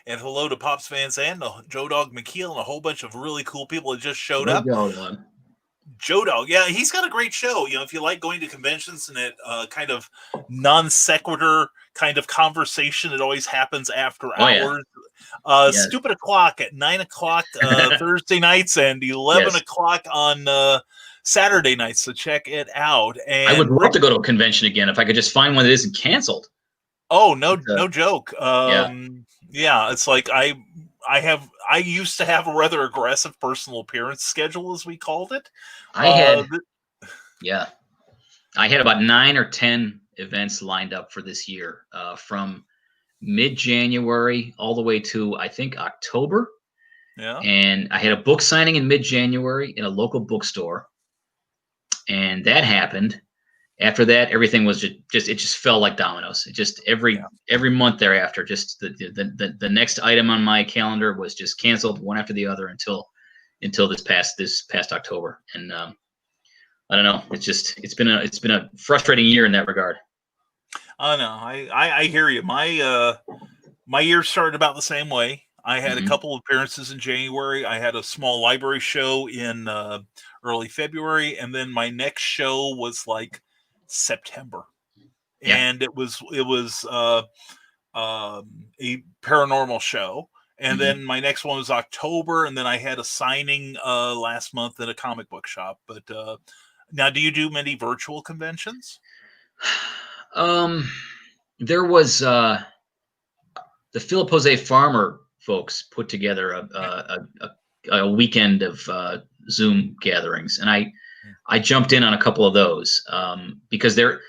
And hello to Pops Van Zandt, Joe Dog McKeel, and a whole bunch of really cool people that just showed up. Joe Dog, yeah, he's got a great show. If you like going to conventions and it kind of non sequitur kind of conversation, it always happens after hours. Yes. Stupid O'Clock at 9 o'clock Thursday nights and 11 o'clock on Saturday nights. So check it out. And I would love to go to a convention again if I could just find one that isn't canceled. Oh, no joke. Yeah, it's like I used to have a rather aggressive personal appearance schedule, as we called it. I had about 9 or 10 events lined up for this year, from mid-January all the way to, I think, October. Yeah. And I had a book signing in mid-January in a local bookstore. And that happened. After that, everything was it just fell like dominoes. It just every month thereafter, just the next item on my calendar was just canceled one after the other until this past October. And I don't know. It's been a frustrating year in that regard. I know. I hear you. My year started about the same way. I had a couple of appearances in January. I had a small library show in early February, and then my next show was like September, and it was a paranormal show. And then my next one was October, and then I had a signing last month at a comic book shop. But now, do you do many virtual conventions? There was the Philip Jose Farmer folks put together a weekend of Zoom gatherings, and I jumped in on a couple of those because they're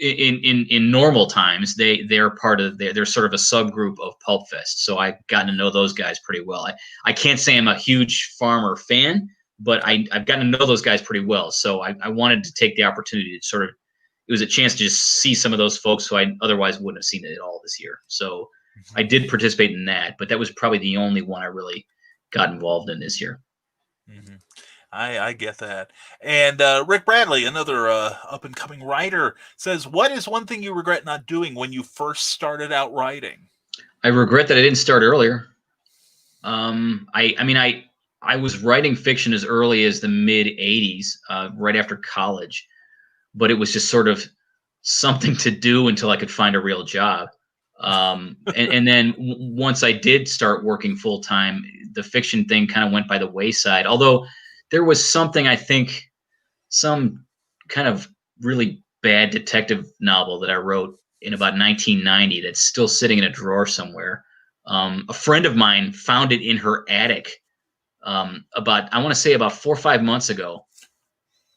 in normal times they're part of they're sort of a subgroup of Pulp Fest, so I've gotten to know those guys pretty well. I can't say I'm a huge Farmer fan, but I've gotten to know those guys pretty well, so I wanted to take the opportunity to sort of, it was a chance to just see some of those folks who I otherwise wouldn't have seen it at all this year. So I did participate in that, but that was probably the only one I really got involved in this year. I get that. And Rick Bradley, another up-and-coming writer, says, what is one thing you regret not doing when you first started out writing? I regret that I didn't start earlier. I was writing fiction as early as the mid-'80s, right after college, but it was just sort of something to do until I could find a real job. And then once I did start working full time, the fiction thing kind of went by the wayside. Although there was something, I think, some kind of really bad detective novel that I wrote in about 1990 that's still sitting in a drawer somewhere. A friend of mine found it in her attic I want to say about 4 or 5 months ago.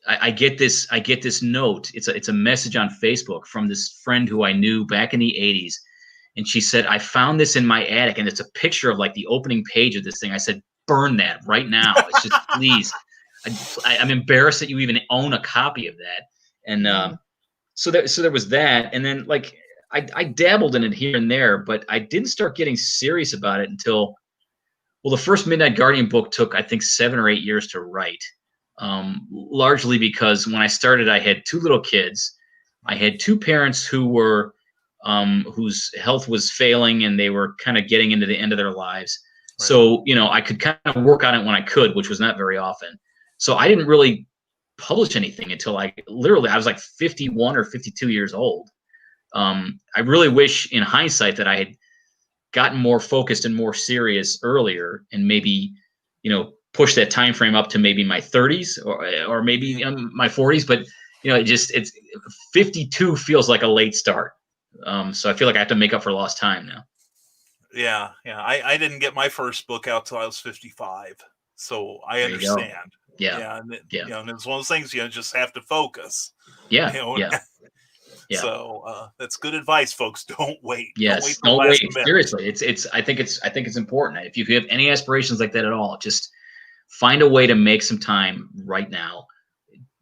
I get this note. It's a message on Facebook from this friend who I knew back in the 80s. And she said, I found this in my attic, and it's a picture of like the opening page of this thing. I said, burn that right now. It's just, please. I'm embarrassed that you even own a copy of that. And so there was that. And then like I dabbled in it here and there, but I didn't start getting serious about it until, well, the first Midnight Guardian book took, I think, 7 or 8 years to write. Largely because when I started, I had 2 little kids. I had 2 parents who were whose health was failing, and they were kind of getting into the end of their lives. Right. So, I could kind of work on it when I could, which was not very often. So I didn't really publish anything until I was like 51 or 52 years old. I really wish in hindsight that I had gotten more focused and more serious earlier, and maybe, push that time frame up to maybe my 30s or maybe my 40s. But, it's 52 feels like a late start. So I feel like I have to make up for lost time now. Yeah. I didn't get my first book out till I was 55, so I understand. Yeah. And it's one of those things you just have to focus. Yeah. Yeah. So that's good advice, folks. Don't wait. Yes. Don't wait. Seriously, I think it's important. If you have any aspirations like that at all, just find a way to make some time right now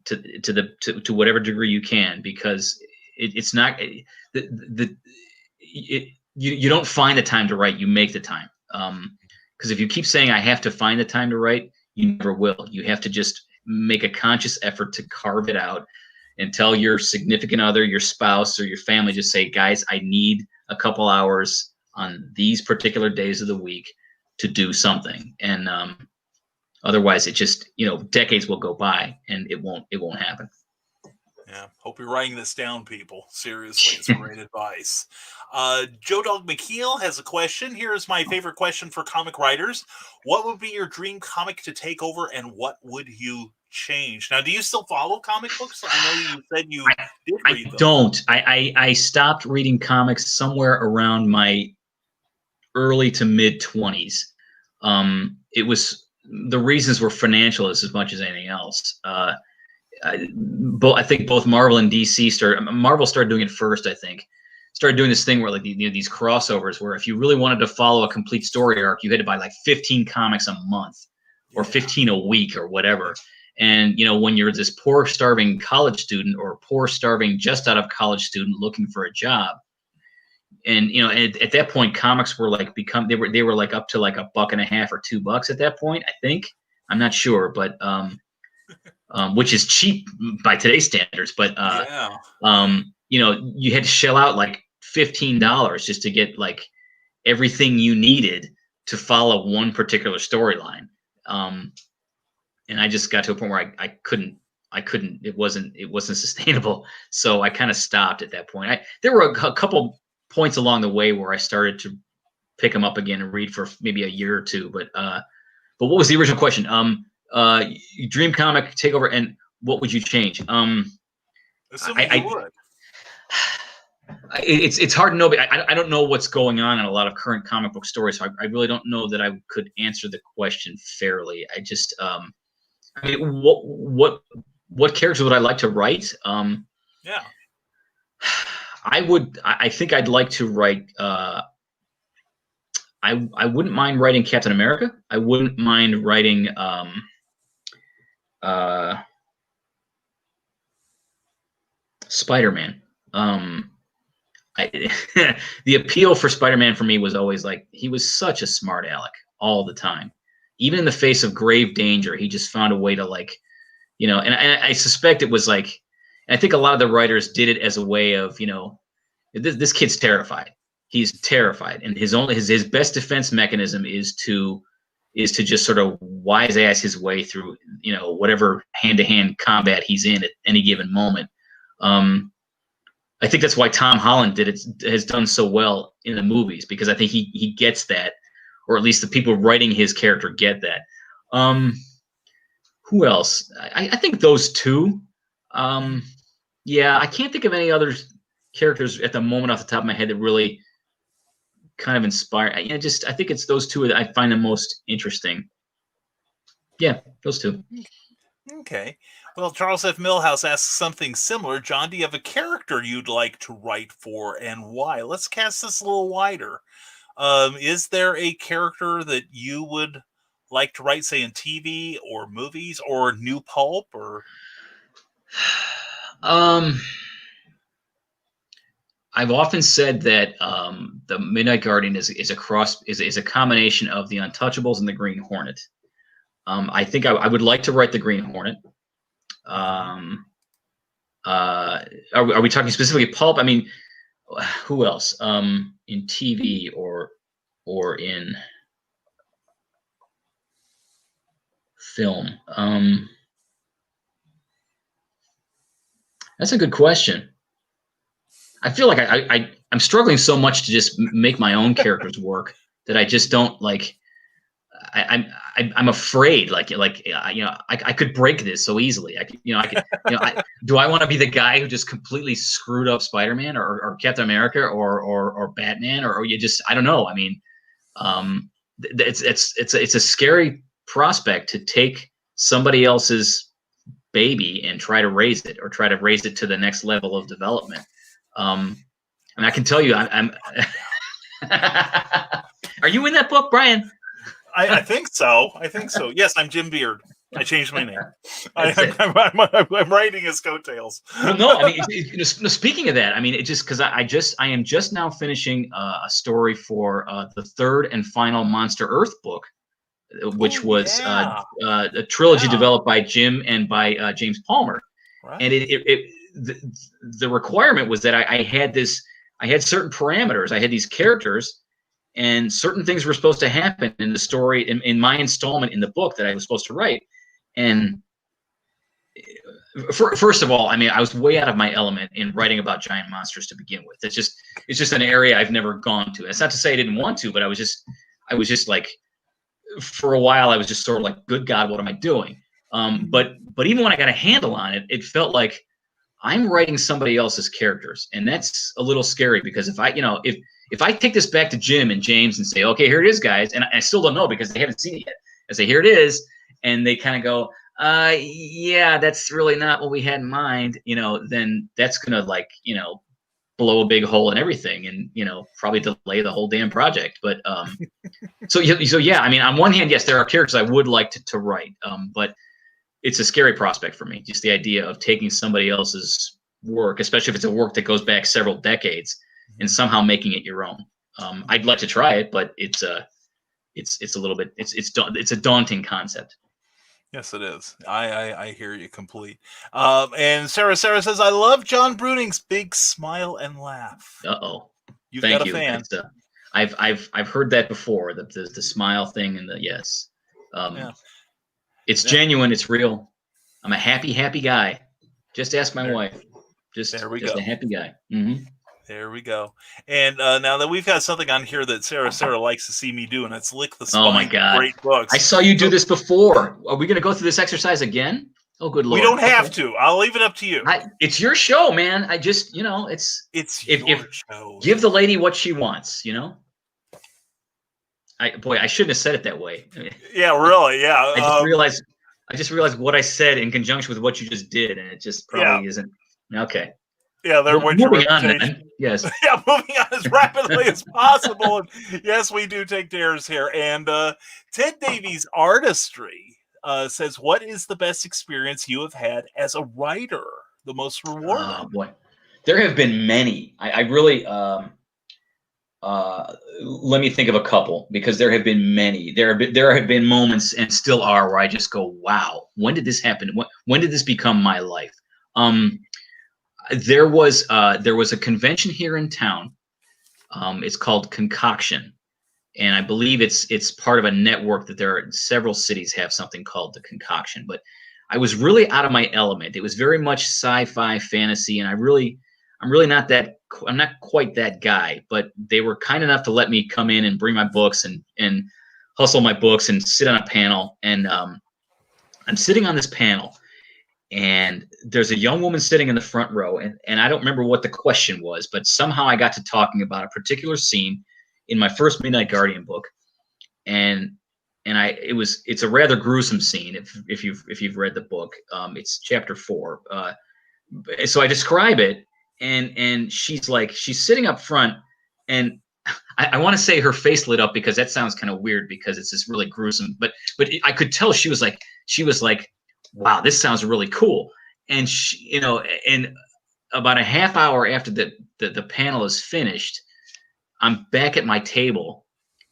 to whatever degree you can, because it's not you don't find the time to write, you make the time. Because if you keep saying I have to find the time to write, you never will. You have to just make a conscious effort to carve it out and tell your significant other, your spouse, or your family, just say, guys, I need a couple hours on these particular days of the week to do something. And otherwise it just, decades will go by and it won't happen. Yeah, hope you're writing this down, people. Seriously, it's great advice. Joe Dog McKeel has a question. Here is my favorite question for comic writers. What would be your dream comic to take over, and what would you change? Now, do you still follow comic books? I know you said you did read them. I don't. I stopped reading comics somewhere around my early to mid 20s. It was, the reasons were financial as much as anything else. I think both Marvel and DC Marvel started doing it first, I think. started doing this thing where like these crossovers where if you really wanted to follow a complete story arc, you had to buy like 15 comics a month or 15 a week or whatever. And, when you're this poor starving college student or poor starving just out of college student looking for a job, and at that point comics were like they were like up to like $1.50 or $2 at that point, I think. I'm not sure, but which is cheap by today's standards, but you had to shell out like $15 just to get like everything you needed to follow one particular storyline. And I just got to a point where I couldn't, it wasn't sustainable. So I kind of stopped at that point. There were a couple points along the way where I started to pick them up again and read for maybe a year or two. But what was the original question? Dream comic takeover, and what would you change? Assuming you would. It's hard to know, but I don't know what's going on in a lot of current comic book stories. So I really don't know that I could answer the question fairly. I just what characters would I like to write? I think I'd like to write. I wouldn't mind writing Captain America. I wouldn't mind writing Spider-Man. The appeal for Spider-Man for me was always like he was such a smart aleck all the time. Even in the face of grave danger, he just found a way to like, and I suspect it was like, and I think a lot of the writers did it as a way of, this kid's terrified. He's terrified, and his best defense mechanism is to just sort of wise ass his way through, whatever hand-to-hand combat he's in at any given moment. I think that's why Tom Holland has done so well in the movies, because I think he gets that, or at least the people writing his character get that. Who else? I think those two. I can't think of any other characters at the moment off the top of my head that really kind of inspire. I think it's those two that I find the most interesting. Yeah, those two. Okay. Well, Charles F. Millhouse asks something similar. John, do you have a character you'd like to write for, and why? Let's cast this a little wider. Is there a character that you would like to write, say, in TV or movies or new pulp? Or I've often said that the Midnight Guardian is a combination of the Untouchables and the Green Hornet. I think I would like to write the Green Hornet. Are we talking specifically pulp? I mean, who else? In TV or in film? That's a good question. I feel like I'm struggling so much to just make my own characters work that I just don't like. I'm afraid, I could break this so easily. Do I want to be the guy who just completely screwed up Spider-Man or Captain America or Batman or you just, I don't know. I mean, it's a scary prospect to take somebody else's baby and try to raise it to the next level of development. And I can tell you, I'm are you in that book, Brian? I think so. Yes, I'm Jim Beard. I changed my name. I'm writing his coattails. No, I mean, speaking of that, I mean, it just because I am just now finishing a story for the third and final Monster Earth book, which was a trilogy developed by Jim and by James Palmer. Right. And the requirement was that I had certain parameters. I had these characters. And certain things were supposed to happen in the story, in my installment in the book that I was supposed to write. And first of all, I mean, I was way out of my element in writing about giant monsters to begin with. It's just an area I've never gone to. It's not to say I didn't want to, but I was just like, for a while, I was just sort of like, good God, what am I doing? But even when I got a handle on it, it felt like I'm writing somebody else's characters, and that's a little scary because if I take this back to Jim and James and say, okay, here it is, guys, and I still don't know because they haven't seen it yet. I say, here it is, and they kind of go, yeah, that's really not what we had in mind, then that's gonna blow a big hole in everything and, probably delay the whole damn project. But so yeah, I mean, on one hand, yes, there are characters I would like to write, but it's a scary prospect for me. Just the idea of taking somebody else's work, especially if it's a work that goes back several decades, and somehow making it your own. I'd like to try it, but it's a little bit, it's a daunting concept. Yes, it is. I hear you complete. And Sarah says, I love John Bruening's big smile and laugh. Uh-oh. You've Thank got a you. fan. I've heard that before. The smile thing and yes. Yeah. It's genuine. It's real. I'm a happy guy. Just ask my wife. Just a happy guy. Mm-hmm. There we go. And now that we've got something on here that Sarah likes to see me do, and it's lick the spine. Oh my God! Great books. I saw you do this before. Are we going to go through this exercise again? Oh, good Lord! We don't have to. I'll leave it up to you. It's your show, man. I just, it's your show. Give the lady what she wants. I shouldn't have said it that way. Yeah, really. Yeah. I just realized what I said in conjunction with what you just did, and it just probably isn't okay. Yeah, they're moving on then. Yes. Yeah, moving on as rapidly as possible. And yes, we do take dares here. And Ted Davies Artistry says, what is the best experience you have had as a writer? The most rewarding? Oh, boy. There have been many. I really, let me think of a couple, because there have been many. There have been moments, and still are, where I just go, wow, when did this happen? When did this become my life? There was a convention here in town. It's called Concoction, and I believe it's part of a network that there are several cities have something called the Concoction. But I was really out of my element. It was very much sci-fi fantasy, and I'm not quite that guy. But they were kind enough to let me come in and bring my books and hustle my books and sit on a panel. And I'm sitting on this panel. And there's a young woman sitting in the front row, and I don't remember what the question was, but somehow I got to talking about a particular scene in my first Midnight Guardian book, and it's a rather gruesome scene if you've read the book. It's chapter 4. So I describe it, and she's sitting up front, and I want to say her face lit up, because that sounds kind of weird because it's this really gruesome, but I could tell she was like. Wow, this sounds really cool. And and about a half hour after the panel is finished, I'm back at my table,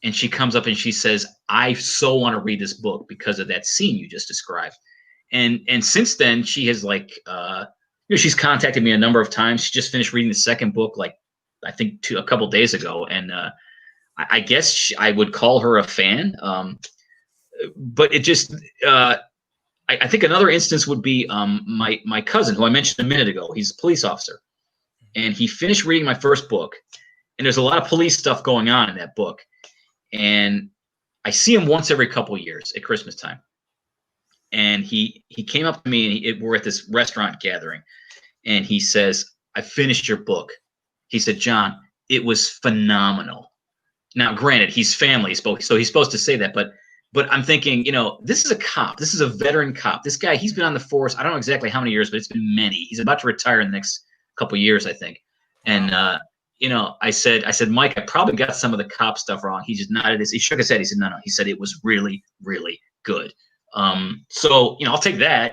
and she comes up and she says, I so want to read this book because of that scene you just described. And since then, she has she's contacted me a number of times. She just finished reading the second book, I think a couple days ago. And I guess I would call her a fan. But it just, I think another instance would be my cousin, who I mentioned a minute ago. He's a police officer, and he finished reading my first book, and there's a lot of police stuff going on in that book. And I see him once every couple of years at Christmas time, and he came up to me, and we're at this restaurant gathering, and he says, I finished your book. He said, John, it was phenomenal. Now, granted, he's family, so he's supposed to say that, but I'm thinking, this is a cop. This is a veteran cop. This guy, he's been on the force. I don't know exactly how many years, but it's been many. He's about to retire in the next couple of years, I think. And, I said, Mike, I probably got some of the cop stuff wrong. He just nodded he shook his head. He said, no. He said, it was really, really good. So, I'll take that.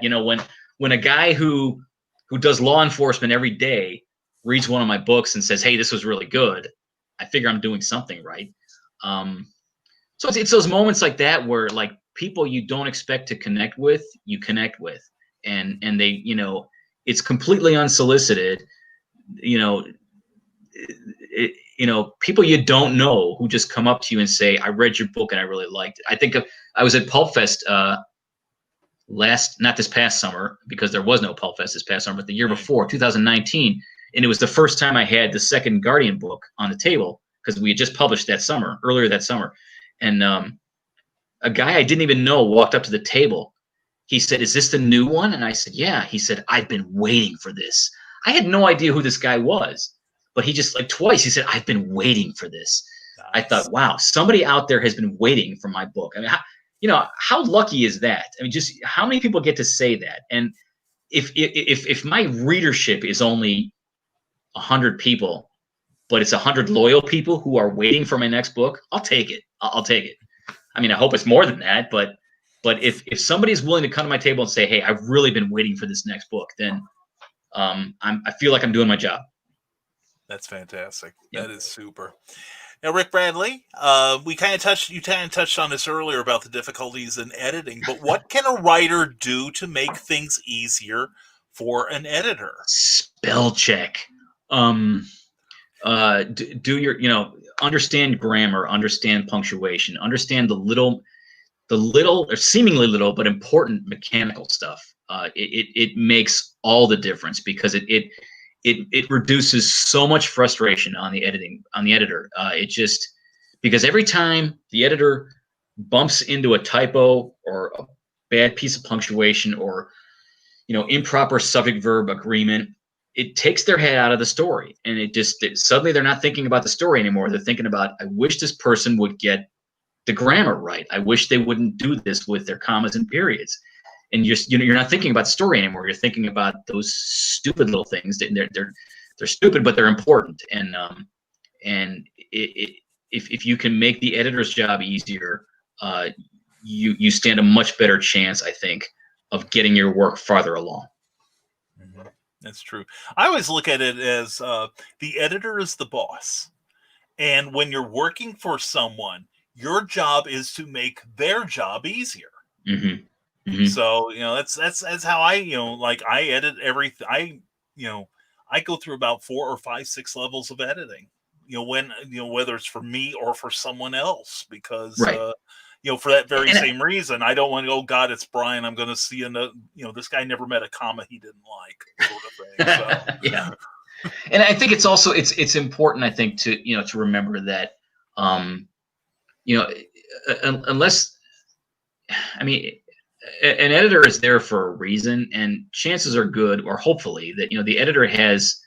When a guy who does law enforcement every day reads one of my books and says, hey, this was really good, I figure I'm doing something right. So it's those moments like that where people you don't expect to connect with, you connect with, and they, it's completely unsolicited, people you don't know who just come up to you and say, I read your book and I really liked it. I was at Pulp Fest not this past summer, because there was no Pulp Fest this past summer, but the year before, 2019, and it was the first time I had the second Guardian book on the table, because we had just published earlier that summer. And a guy I didn't even know walked up to the table. He said, is this the new one? And I said, yeah. He said, I've been waiting for this. I had no idea who this guy was, but he just twice, he said, I've been waiting for this. Nice. I thought, wow, somebody out there has been waiting for my book. I mean, how lucky is that? I mean, just how many people get to say that? And if my readership is only 100 people, but it's 100 loyal people who are waiting for my next book, I'll take it. I'll take it. I mean, I hope it's more than that, but if somebody's willing to come to my table and say, hey, I've really been waiting for this next book, then I feel like I'm doing my job. That's fantastic. Yep. That is super. Now, Rick Bradley, you kind of touched on this earlier about the difficulties in editing, but what can a writer do to make things easier for an editor? Spell check. Do your, understand grammar, understand punctuation, understand the little or seemingly little but important mechanical stuff. It makes all the difference, because it reduces so much frustration on the editor. Because every time the editor bumps into a typo or a bad piece of punctuation or improper subject verb agreement, it takes their head out of the story, and suddenly they're not thinking about the story anymore. They're thinking about, I wish this person would get the grammar right. I wish they wouldn't do this with their commas and periods. And you're not thinking about the story anymore. You're thinking about those stupid little things. They're stupid, but they're important. And if you can make the editor's job easier, you stand a much better chance, I think, of getting your work farther along. Mm-hmm. That's true. I always look at it as the editor is the boss, and when you're working for someone, your job is to make their job easier. Mm-hmm. Mm-hmm. So that's how I I edit everything. I go through about 4 or 5, 6 levels of editing. Whether it's for me or for someone else, because right. For that very same reason, I don't want to go, oh God, it's Brian, I'm going to see this guy never met a comma he didn't like, sort of thing. So. Yeah. And I think it's also it's important, I think, to remember that unless, I mean, an editor is there for a reason, and chances are good, or hopefully, that the editor has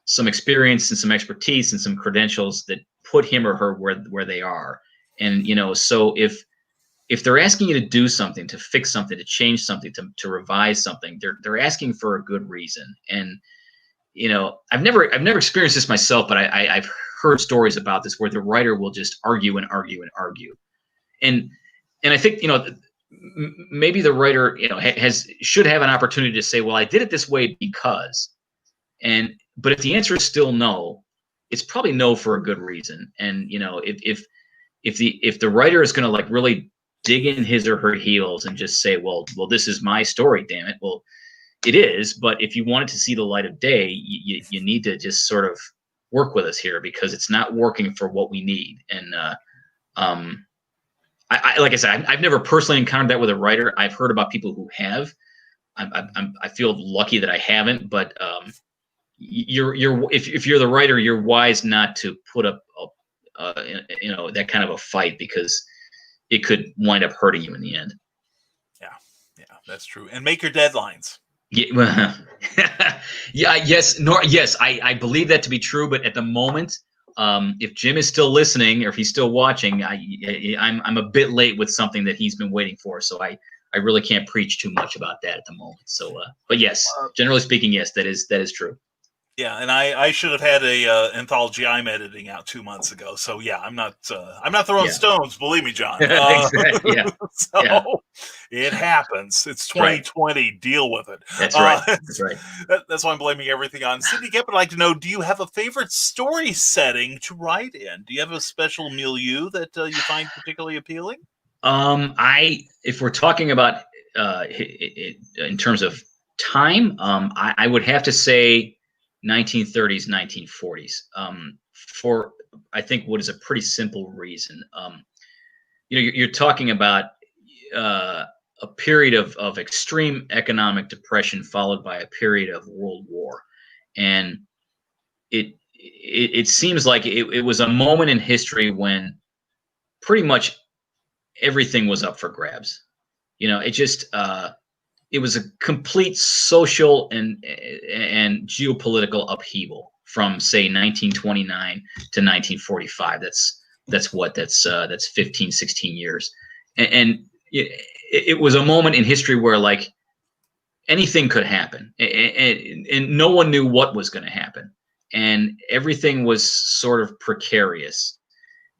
some experience and some expertise and some credentials that put him or her where they are. And so if they're asking you to do something, to fix something, to change something, to revise something, they're asking for a good reason. And I've never experienced this myself, but I've heard stories about this where the writer will just argue and argue and argue. And I think maybe the writer should have an opportunity to say, well, I did it this way because. But if the answer is still no, it's probably no for a good reason. And if the writer is going to really dig in his or her heels and just say, well, this is my story, damn it. Well, it is, but if you want it to see the light of day, you need to just sort of work with us here, because it's not working for what we need. And I like I said, I've never personally encountered that with a writer. I've heard about people who have. I feel lucky that I haven't, but if you're the writer, you're wise not to put up that kind of a fight, because it could wind up hurting you in the end. Yeah, that's true. And make your deadlines. Yeah, yes, I believe that to be true. But at the moment, if Jim is still listening, or if he's still watching, I'm a bit late with something that he's been waiting for. So I really can't preach too much about that at the moment. So, but yes, generally speaking, yes, that is true. Yeah, and I should have had a anthology I'm editing out 2 months ago. So yeah, I'm not throwing stones, believe me, John. Exactly. Yeah. So it happens. It's 2020. Right. Deal with it. That's right. That's right. That's why I'm blaming everything on Cindy Gipp. I'd like to know: do you have a favorite story setting to write in? Do you have a special milieu that you find particularly appealing? If we're talking about in terms of time, I would have to say 1930s, 1940s, for I think what is a pretty simple reason. You're talking about a period of extreme economic depression followed by a period of World War, and it seems like it was a moment in history when pretty much everything was up for grabs. It was a complete social and geopolitical upheaval from, say, 1929 to 1945. That's 15, 16 years. And it was a moment in history where anything could happen, and no one knew what was going to happen. and everything was sort of precarious.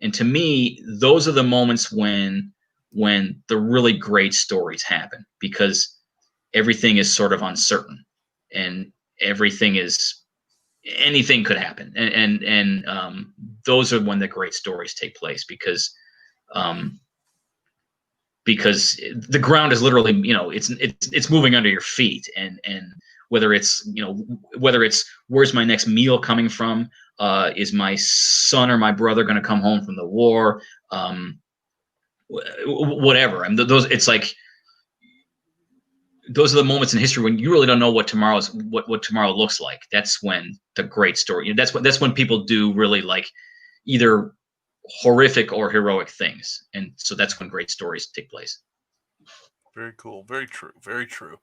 And to me, those are the moments when the really great stories happen, because everything is sort of uncertain, and anything could happen. And those are when the great stories take place, because the ground is literally, it's moving under your feet, and whether it's where's my next meal coming from, is my son or my brother going to come home from the war, whatever. And those are the moments in history when you really don't know what tomorrow looks like. That's when the great story, that's when people do really like either horrific or heroic things. And so that's when great stories take place. Very cool. Very true. Very true.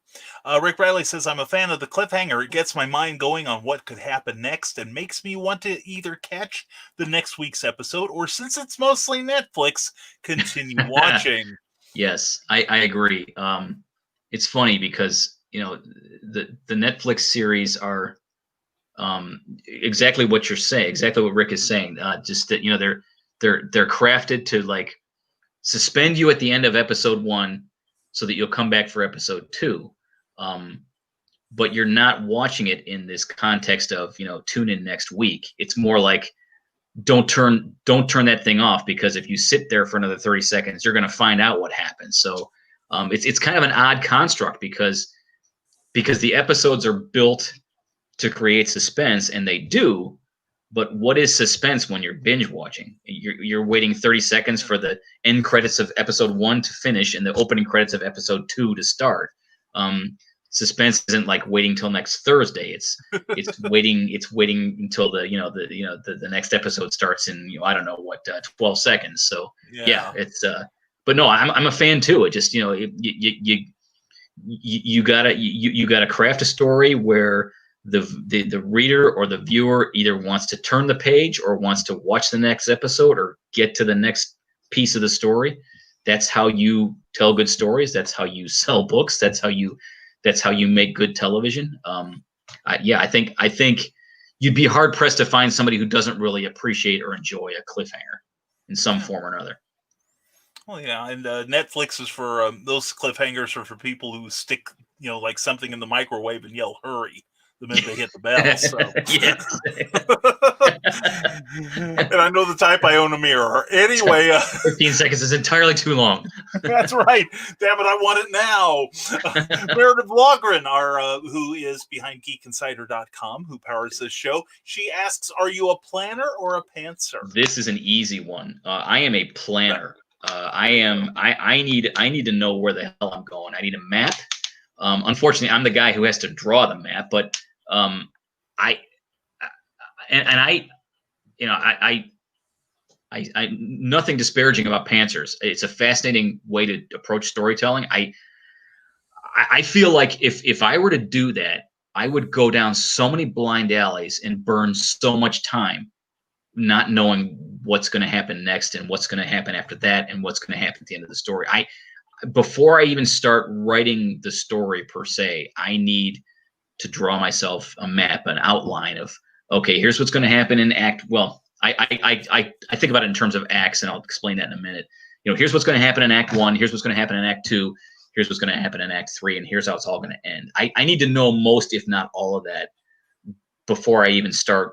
Rick Riley says, I'm a fan of the cliffhanger. It gets my mind going on what could happen next and makes me want to either catch the next week's episode or, since it's mostly Netflix, continue watching. Yes, I agree. It's funny because, the Netflix series are exactly what you're saying, exactly what Rick is saying. Just that, they're crafted to like suspend you at the end of episode 1 so that you'll come back for episode 2. But you're not watching it in this context of, tune in next week. It's more like, don't turn that thing off, because if you sit there for another 30 seconds, you're going to find out what happens. So it's kind of an odd construct, because the episodes are built to create suspense, and they do. But what is suspense when you're binge watching? You're waiting 30 seconds for the end credits of episode 1 to finish and the opening credits of episode 2 to start. Suspense isn't like waiting till next Thursday. It's waiting until the next episode starts in, I don't know what, 12 seconds. So yeah, it's but no, I'm a fan too. It just, you gotta craft a story where the reader or the viewer either wants to turn the page or wants to watch the next episode or get to the next piece of the story. That's how you tell good stories. That's how you sell books. That's how you make good television. I think you'd be hard pressed to find somebody who doesn't really appreciate or enjoy a cliffhanger in some form or another. Well, yeah, and Netflix is for those cliffhangers are for people who stick, like something in the microwave and yell "hurry" the minute they hit the bell. So. And I know the type. I own a mirror. Anyway, 15 seconds is entirely too long. That's right. Damn it, I want it now. Meredith Logren, who is behind geekinsider.com, who powers this show, she asks, are you a planner or a pantser? This is an easy one. I am a planner. I need to know where the hell I'm going. I need a map. Unfortunately, I'm the guy who has to draw the map, but I nothing disparaging about pantsers. It's a fascinating way to approach storytelling. I feel like if I were to do that, I would go down so many blind alleys and burn so much time not knowing what's going to happen next and what's going to happen after that and what's going to happen at the end of the story. Before I even start writing the story per se, I need to draw myself a map, an outline of, okay, here's what's going to happen in act. Well, I think about it in terms of acts, and I'll explain that in a minute. Here's what's going to happen in act 1. Here's what's going to happen in act 2. Here's what's going to happen in act 3. And here's how it's all going to end. I need to know most, if not all of that, before I even start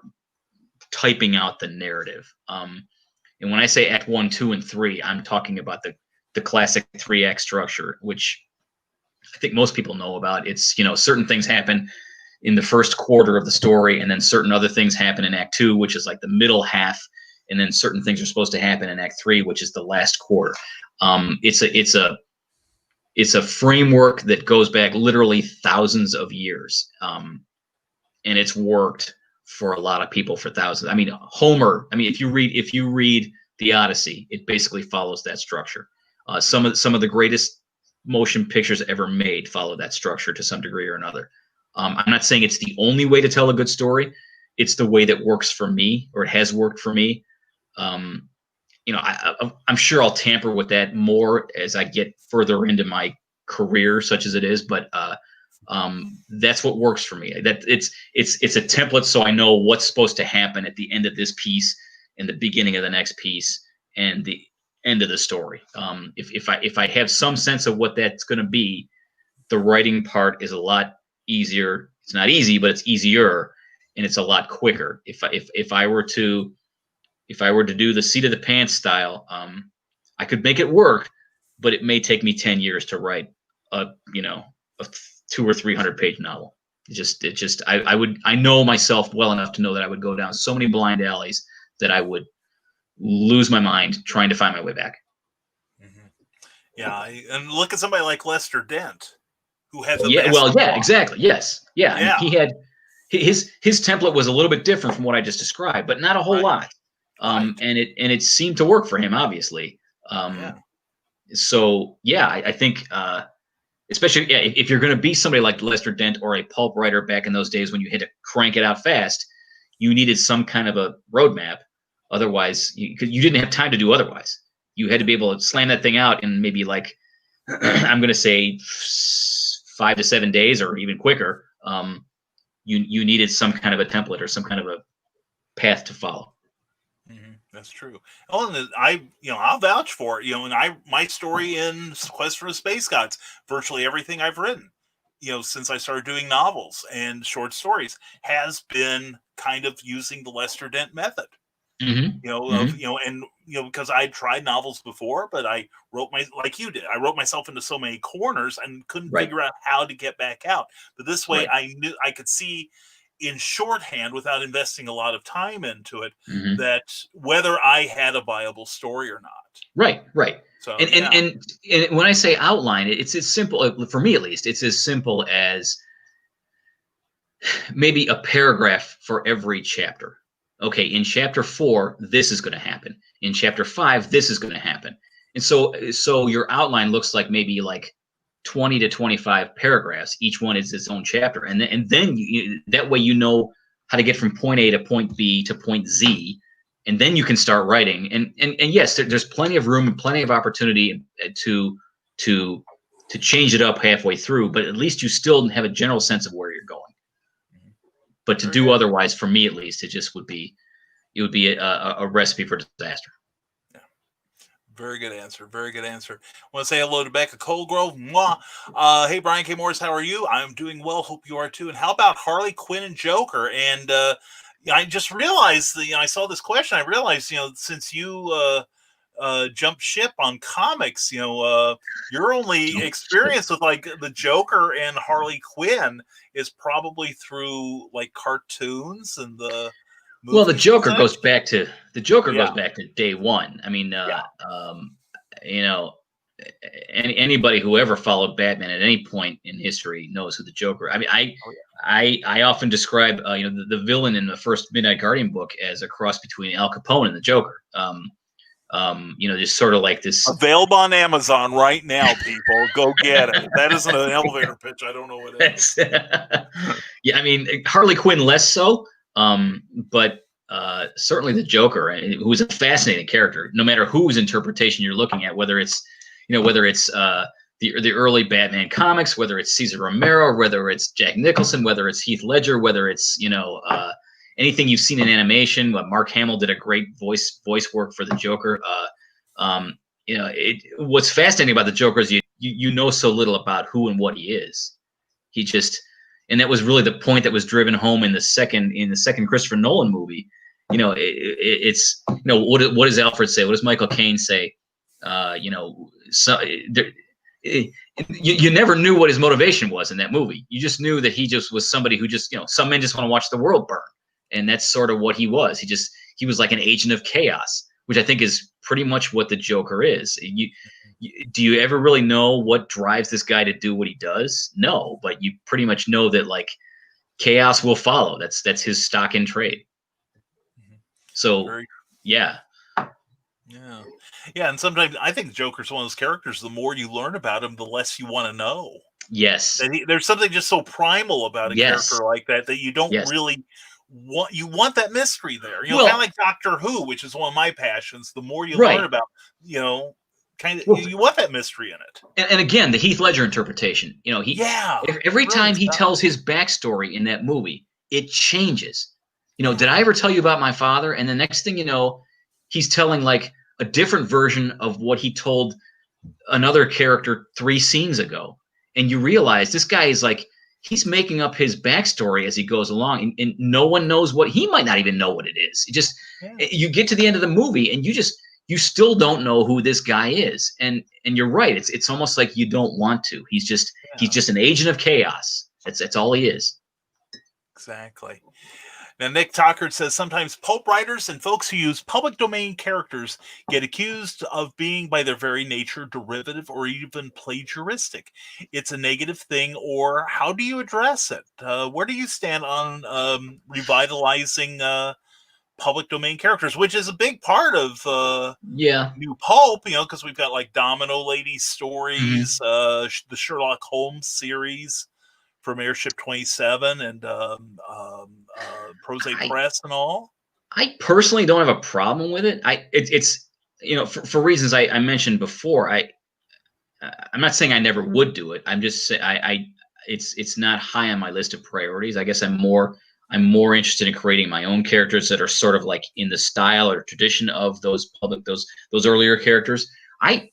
typing out the narrative. And when I say act 1, 2, and 3, I'm talking about the classic 3-act structure, which I think most people know about. It's, certain things happen in the first quarter of the story, and then certain other things happen in act 2, which is like the middle half, and then certain things are supposed to happen in act 3, which is the last quarter. It's a framework that goes back literally thousands of years, and it's worked for a lot of people for thousands. I mean, Homer. I mean, if you read the Odyssey, it basically follows that structure. Some of the greatest motion pictures ever made follow that structure to some degree or another. I'm not saying it's the only way to tell a good story. It's the way that works for me, or it has worked for me. I'm sure I'll tamper with that more as I get further into my career, such as it is. But That's what works for me. That it's a template, so I know what's supposed to happen at the end of this piece, and the beginning of the next piece, and the end of the story. If I have some sense of what that's going to be, the writing part is a lot easier. It's not easy, but it's easier, and it's a lot quicker. If I were to do the seat of the pants style, I could make it work, but it may take me 10 years to write a 200 or 300 page novel. I know myself well enough to know that I would go down so many blind alleys that I would lose my mind trying to find my way back. Mm-hmm. Yeah, and look at somebody like Lester Dent, who has exactly, yes, yeah. I mean, he had his template was a little bit different from what I just described, but not a whole lot. And it seemed to work for him, obviously. So yeah, I think especially if you're going to be somebody like Lester Dent or a pulp writer back in those days when you had to crank it out fast, you needed some kind of a roadmap. Otherwise, you didn't have time to do otherwise. You had to be able to slam that thing out in maybe like I'm going to say 5 to 7 days or even quicker. You needed some kind of a template or some kind of a path to follow. Mm-hmm. That's true. Oh, and I'll vouch for it. And my story in Quest for the Space Gods, virtually everything I've written, since I started doing novels and short stories, has been kind of using the Lester Dent method. Mm-hmm. Because I tried novels before, but I wrote like you did. I wrote myself into so many corners and couldn't figure out how to get back out. But this way, I knew I could see in shorthand without investing a lot of time into it that whether I had a viable story or not. Right. So, and when I say outline, it's as simple, for me at least, it's as simple as maybe a paragraph for every chapter. Okay, in chapter 4, this is going to happen. In chapter 5, this is going to happen. And so your outline looks like maybe like 20 to 25 paragraphs. Each one is its own chapter. And then that way you know how to get from point A to point B to point Z. And then you can start writing. And yes, there's plenty of room and plenty of opportunity to change it up halfway through, but at least you still have a general sense of where you're going. But to do otherwise, for me at least, it would be a recipe for disaster. Yeah. Very good answer. Very good answer. I want to say hello to Becca Colgrove. Mwah. Hey, Brian K. Morris, how are you? I'm doing well. Hope you are too. And how about Harley Quinn and Joker? And I just realized that I saw this question. I realized since you jumped ship on comics, your only experience with like the Joker and Harley Quinn is probably through like cartoons and the movies. Well, the Joker goes back to day one. I mean, anybody who ever followed Batman at any point in history knows who the Joker. I mean, I often describe the villain in the first Midnight Guardian book as a cross between Al Capone and the Joker. Just sort of like this. Available on Amazon right now, people. Go get it. That isn't an elevator pitch. I don't know what it is. Yeah, I mean, Harley Quinn less so, but certainly the Joker, who is a fascinating character, no matter whose interpretation you're looking at, whether it's the early Batman comics, whether it's Cesar Romero, whether it's Jack Nicholson, whether it's Heath Ledger, whether it's anything you've seen in animation. Mark Hamill did a great voice work for the Joker. What's fascinating about the Joker is you know so little about who and what he is. And that was really the point that was driven home in the second Christopher Nolan movie. What does Alfred say? What does Michael Caine say? You never knew what his motivation was in that movie. You just knew that he just was somebody who just, some men just want to watch the world burn. And that's sort of what he was. He was like an agent of chaos, which I think is pretty much what the Joker is. Do you ever really know what drives this guy to do what he does? No, but you pretty much know that like chaos will follow. That's his stock in trade. So yeah. And sometimes I think the Joker's one of those characters. The more you learn about him, the less you want to know. Yes, there's something just so primal about a character like that you don't really want. You want that mystery there. Kind of like Doctor Who, which is one of my passions. The more you learn about, kind of you want that mystery in it. And again, the Heath Ledger interpretation. Every time he tells his backstory in that movie, it changes. Did I ever tell you about my father? And the next thing you know, he's telling like a different version of what he told another character 3 scenes ago. And you realize this guy is like, he's making up his backstory as he goes along, and no one knows he might not even know what it is. You get to the end of the movie and you still don't know who this guy is. And you're right. It's almost like you don't want to. He's just an agent of chaos. That's all he is. Exactly. Now, Nick Tockard says sometimes pulp writers and folks who use public domain characters get accused of being, by their very nature, derivative or even plagiaristic. It's a negative thing, or how do you address it? Where do you stand on revitalizing public domain characters, which is a big part of new pulp, because we've got like Domino Lady stories, the Sherlock Holmes series from Airship 27 and Prose Press and all. I personally don't have a problem with it. It's for reasons I mentioned before. I'm not saying I never would do it. I'm just saying it's not high on my list of priorities. I guess I'm more interested in creating my own characters that are sort of like in the style or tradition of those earlier characters. I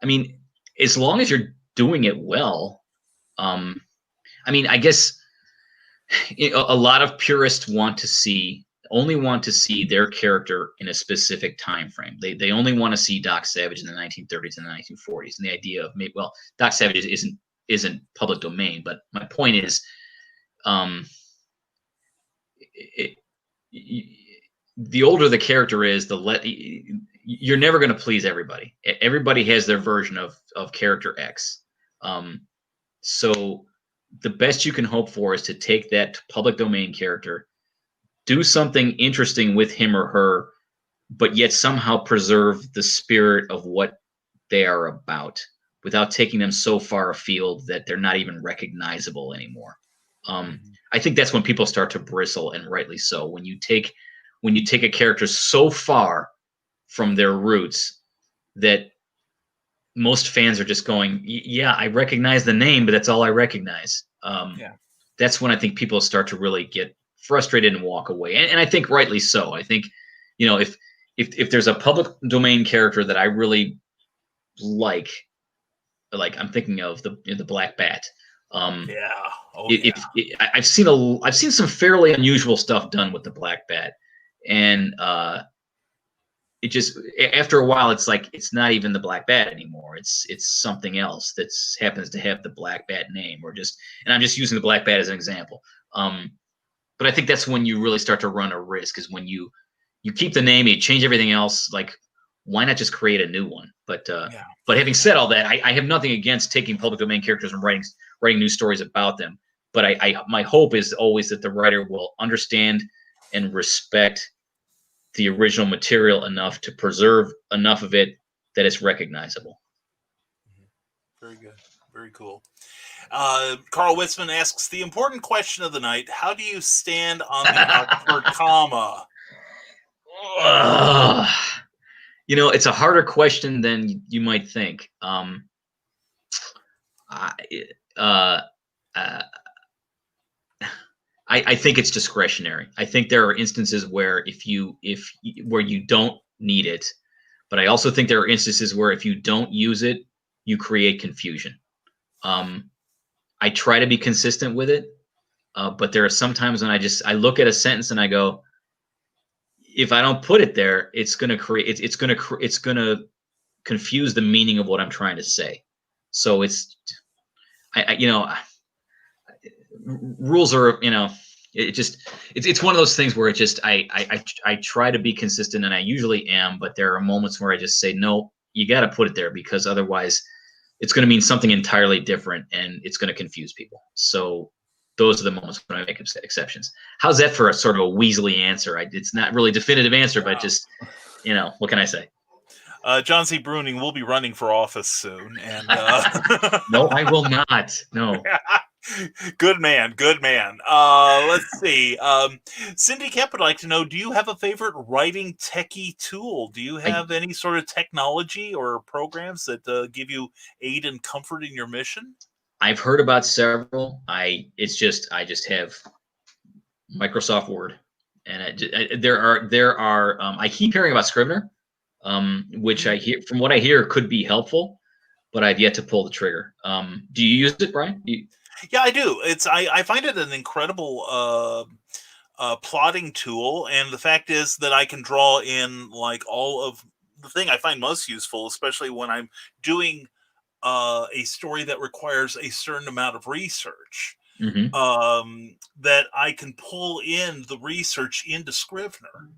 mean, as long as you're doing it well, I guess a lot of purists only want to see their character in a specific time frame. They only want to see Doc Savage in the 1930s and the 1940s, and the idea of Doc Savage isn't public domain. But my point is, the older the character is, you're never going to please everybody. Everybody has their version of character X. So the best you can hope for is to take that public domain character, do something interesting with him or her, but yet somehow preserve the spirit of what they are about without taking them so far afield that they're not even recognizable anymore. I think that's when people start to bristle, and rightly so. When you take a character so far from their roots that most fans are just going, yeah, I recognize the name, but that's all I recognize. That's when I think people start to really get frustrated and walk away. And I think rightly so. I think, if there's a public domain character that I really like I'm thinking of the Black Bat. I've seen some fairly unusual stuff done with the Black Bat, and it just, after a while, it's like it's not even the Black Bat anymore. It's something else that happens to have the Black Bat name, and I'm just using the Black Bat as an example. But I think that's when you really start to run a risk, is when you keep the name, you change everything else. Like, why not just create a new one? But having said all that, I have nothing against taking public domain characters and writing new stories about them. But my hope is always that the writer will understand and respect the original material enough to preserve enough of it that it's recognizable. Very good. Very cool. Carl Witzman asks the important question of the night: how do you stand on the Oxford comma? It's a harder question than you might think. I think it's discretionary. I think there are instances where where you don't need it, but I also think there are instances where if you don't use it, you create confusion. I try to be consistent with it, but there are some times when I look at a sentence and I go, if I don't put it there, it's going to confuse the meaning of what I'm trying to say. So rules are, it's one of those things where I try to be consistent, and I usually am, but there are moments where I just say, no, you got to put it there, because otherwise it's going to mean something entirely different and it's going to confuse people. So those are the moments when I make exceptions. How's that for a sort of a Weasley answer? It's not really a definitive answer, but just, what can I say? John C. Bruening will be running for office soon, and no, I will not. No. Good man, good man. Let's see. Cindy Kemp would like to know, do you have a favorite writing techie tool? Do you I have any sort of technology or programs that give you aid and comfort in your mission? I've heard about several. I just have Microsoft Word, and there are I keep hearing about Scrivener, which I hear from what I hear could be helpful, but I've yet to pull the trigger. Do you use it, Brian? Yeah, I do. I find it an incredible plotting tool, and the fact is that I can draw in like all of the thing I find most useful, especially when I'm doing a story that requires a certain amount of research. Hmm. That I can pull in the research into Scrivener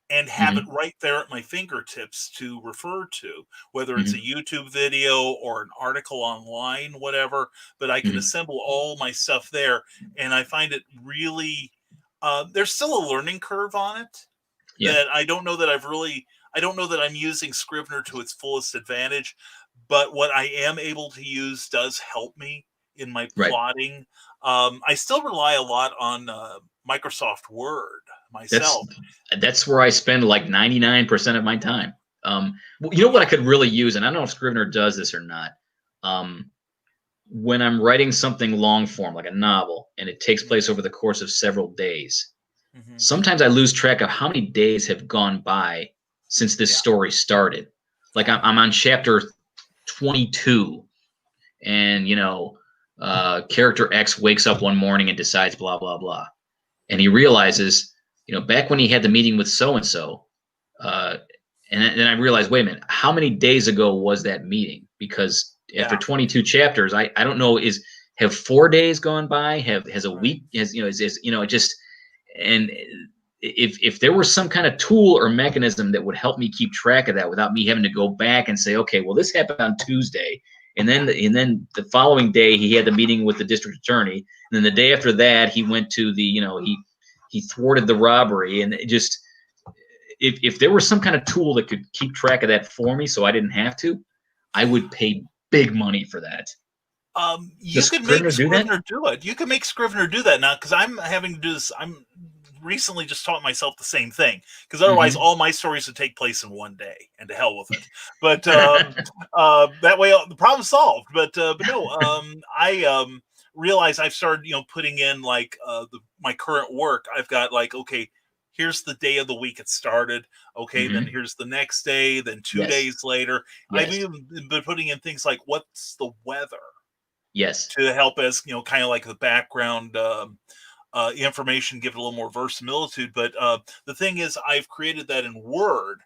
and have it Hmm. right there at my fingertips to refer to, whether it's a Hmm. YouTube video or an article online, whatever. But I can Hmm. assemble all my stuff there, and I find it really. There's still a learning curve on it Yeah. that I don't know that I'm using Scrivener to its fullest advantage, but what I am able to use does help me in my Right. plotting. I still rely a lot on Microsoft Word That's myself. that's where I spend like 99% of my time. You know what I Yeah. could really use, and I don't know if Scrivener does this or not. When I'm writing something long form, like a novel, and it takes place over the course of several days, Mm-hmm. sometimes I lose track of how many days have gone by since this Yeah. story started. Like I'm on chapter 22, and character X wakes up one morning and decides blah blah blah, and he realizes, back when he had the meeting with so and so, and then I realized, wait a minute, how many days ago was that meeting? Because after Yeah. 22 chapters, I don't know, have 4 days gone by? Has a Right. week, it just, and if there was some kind of tool or mechanism that would help me keep track of that without me having to go back and say, okay, well, this happened on Tuesday, and then Yeah. the following day he had the meeting with the district attorney, and then the day after that he went to he thwarted the robbery, and it just, if there was some kind of tool that could keep track of that for me so I didn't have to, I would pay big money for that. You Does could make Scrivener do that? Scrivener do it. You can make Scrivener do that now, because I'm having to do this. I'm recently just taught myself the same thing, because otherwise Hmm. all my stories would take place in one day, and to hell with it. But that way the problem's solved. But no, I realize I've started putting in like my current work. I've got like, okay, here's the day of the week it started. Okay, then Hmm. here's the next day. Then two Yes. days later, I've Yes. even been putting in things like, what's the weather, Yes. to help as kind of like the background information, give it a little more verisimilitude. But the thing is, I've created that in Word.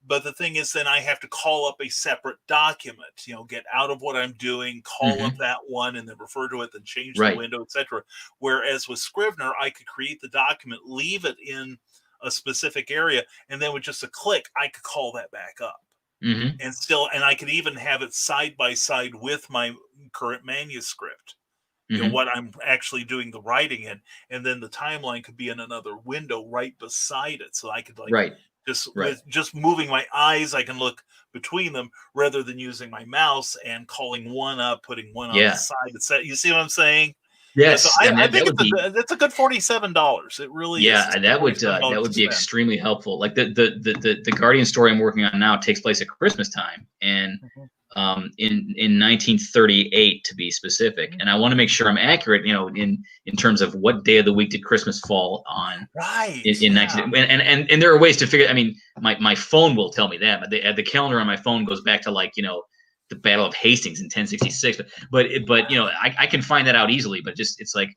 But the thing is, then I have to call up a separate document, get out of what I'm doing, call up Hmm. that one, and then refer to it, then change the Right. window, etc. Whereas with Scrivener, I could create the document, leave it in a specific area, and then with just a click, I could call that back up. Hmm. And I could even have it side by side with my current manuscript, Hmm. what I'm actually doing the writing in, and then the timeline could be in another window right beside it, so I could like Right. just Right. with just moving my eyes, I can look between them rather than using my mouse and calling one up, putting one on the Yeah. side. You see what I'm saying? So Yes. And I that think would be, it's a good $47. It really is. yeah, It's that $47 to would be spend. extremely helpful. Like the Guardian story I'm working on now takes place at Christmas time, and Mhm. in 1938 to be specific. And I want to make sure I'm accurate, in terms of what day of the week did Christmas fall on Right. in Yeah. 19. And there are ways to figure. I mean, my phone will tell me that, but the calendar on my phone goes back to like the Battle of Hastings in 1066. But I can find that out easily. But just it's like,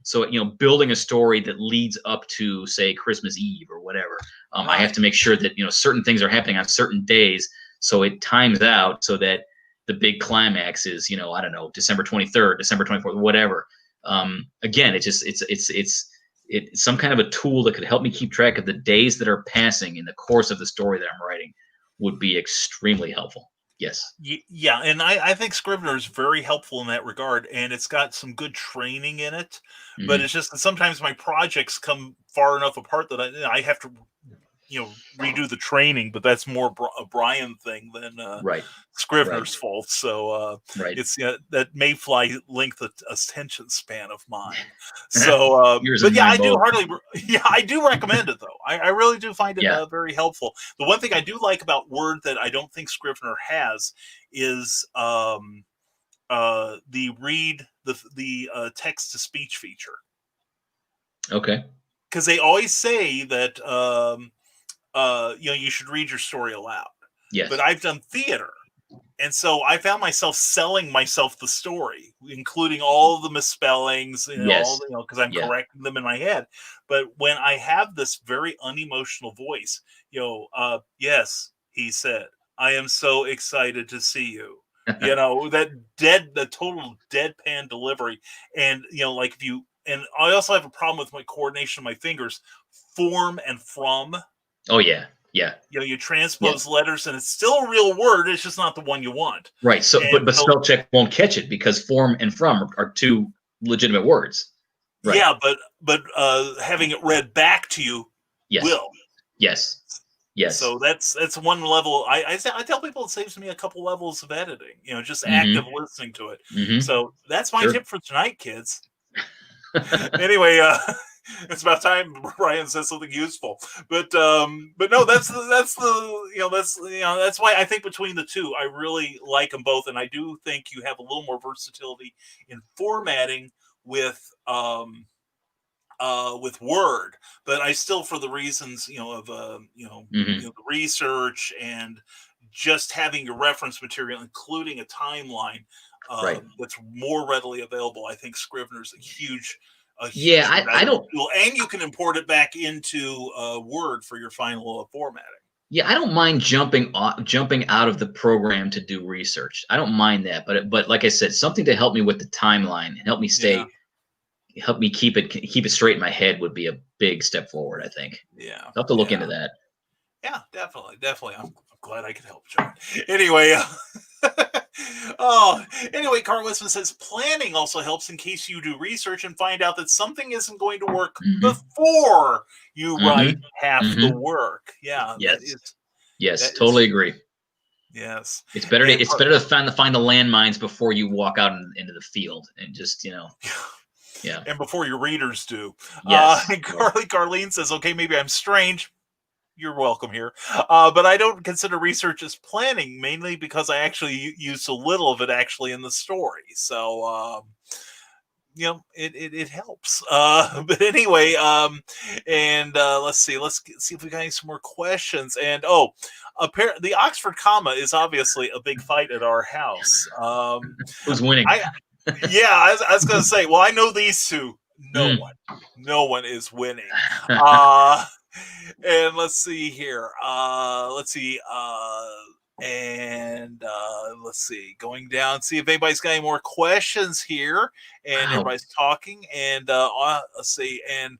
so building a story that leads up to say Christmas Eve or whatever. I have Right. to make sure that certain things are happening on certain days, so it times out so that the big climax is I don't know, December 23rd, December 24th, whatever. Again, it's some kind of a tool that could help me keep track of the days that are passing in the course of the story that I'm writing would be extremely helpful. Yes. Yeah, and I think Scrivener is very helpful in that regard, and it's got some good training in it. But Hmm. it's just that sometimes my projects come far enough apart that I have to redo the training, but that's more a Brian thing than Right. Scrivener's fault. So Right. it's that mayfly length attention span of mine. So, Yours but and yeah, mine I do both. I do recommend it though. I really do find it Yeah. very helpful. The one thing I do like about Word that I don't think Scrivener has is the text to speech feature. Okay. Because they always say that you should read your story aloud. Yes. But I've done theater, and so I found myself selling myself the story, including all of the misspellings, Yes. because I'm correcting them in my head. But when I have this very unemotional voice, yes, he said, I am so excited to see you. The total deadpan delivery, and and I also have a problem with my coordination of my fingers, form and from. Oh yeah. Yeah. You transpose letters and it's still a real word. It's just not the one you want. Right. So, but spell check won't catch it because form and from are two legitimate words. Right. Yeah, but having it read back to you will. Yes. Yes. So that's one level. I tell people it saves me a couple levels of editing. Just active listening to it. So that's my tip for tonight, kids. Anyway, it's about time Brian says something useful. But no, that's why I think between the two, I really like them both, and I do think you have a little more versatility in formatting with Word. But I still, for the reasons of the research and just having your reference material, including a timeline that's more readily available, I think Scrivener's a huge. I don't. And you can import it back into Word for your final formatting. Yeah, I don't mind jumping out of the program to do research. I don't mind that, but like I said, something to help me with the timeline and help me help me keep it straight in my head would be a big step forward, I think. Yeah, I'll have to look into that. Yeah, definitely. I'm glad I could help, John. Anyway. Anyway, Carl Wisman says planning also helps in case you do research and find out that something isn't going to work before you write half the work. Yeah. Yes. Totally agree. Yes. It's better to find the landmines before you walk out into the field and just, yeah. And before your readers do. Yes. And Carlene says, okay, maybe I'm strange. You're welcome here. But I don't consider research as planning, mainly because I actually use so little of it actually in the story. So, it helps. But anyway, and let's see if we got some more questions. And apparently the Oxford comma is obviously a big fight at our house. Who's winning? I was going to say, well, I know these two. No one is winning. And let's see here. Let's see. Going down, see if anybody's got any more questions here. And everybody's talking. And let's see. And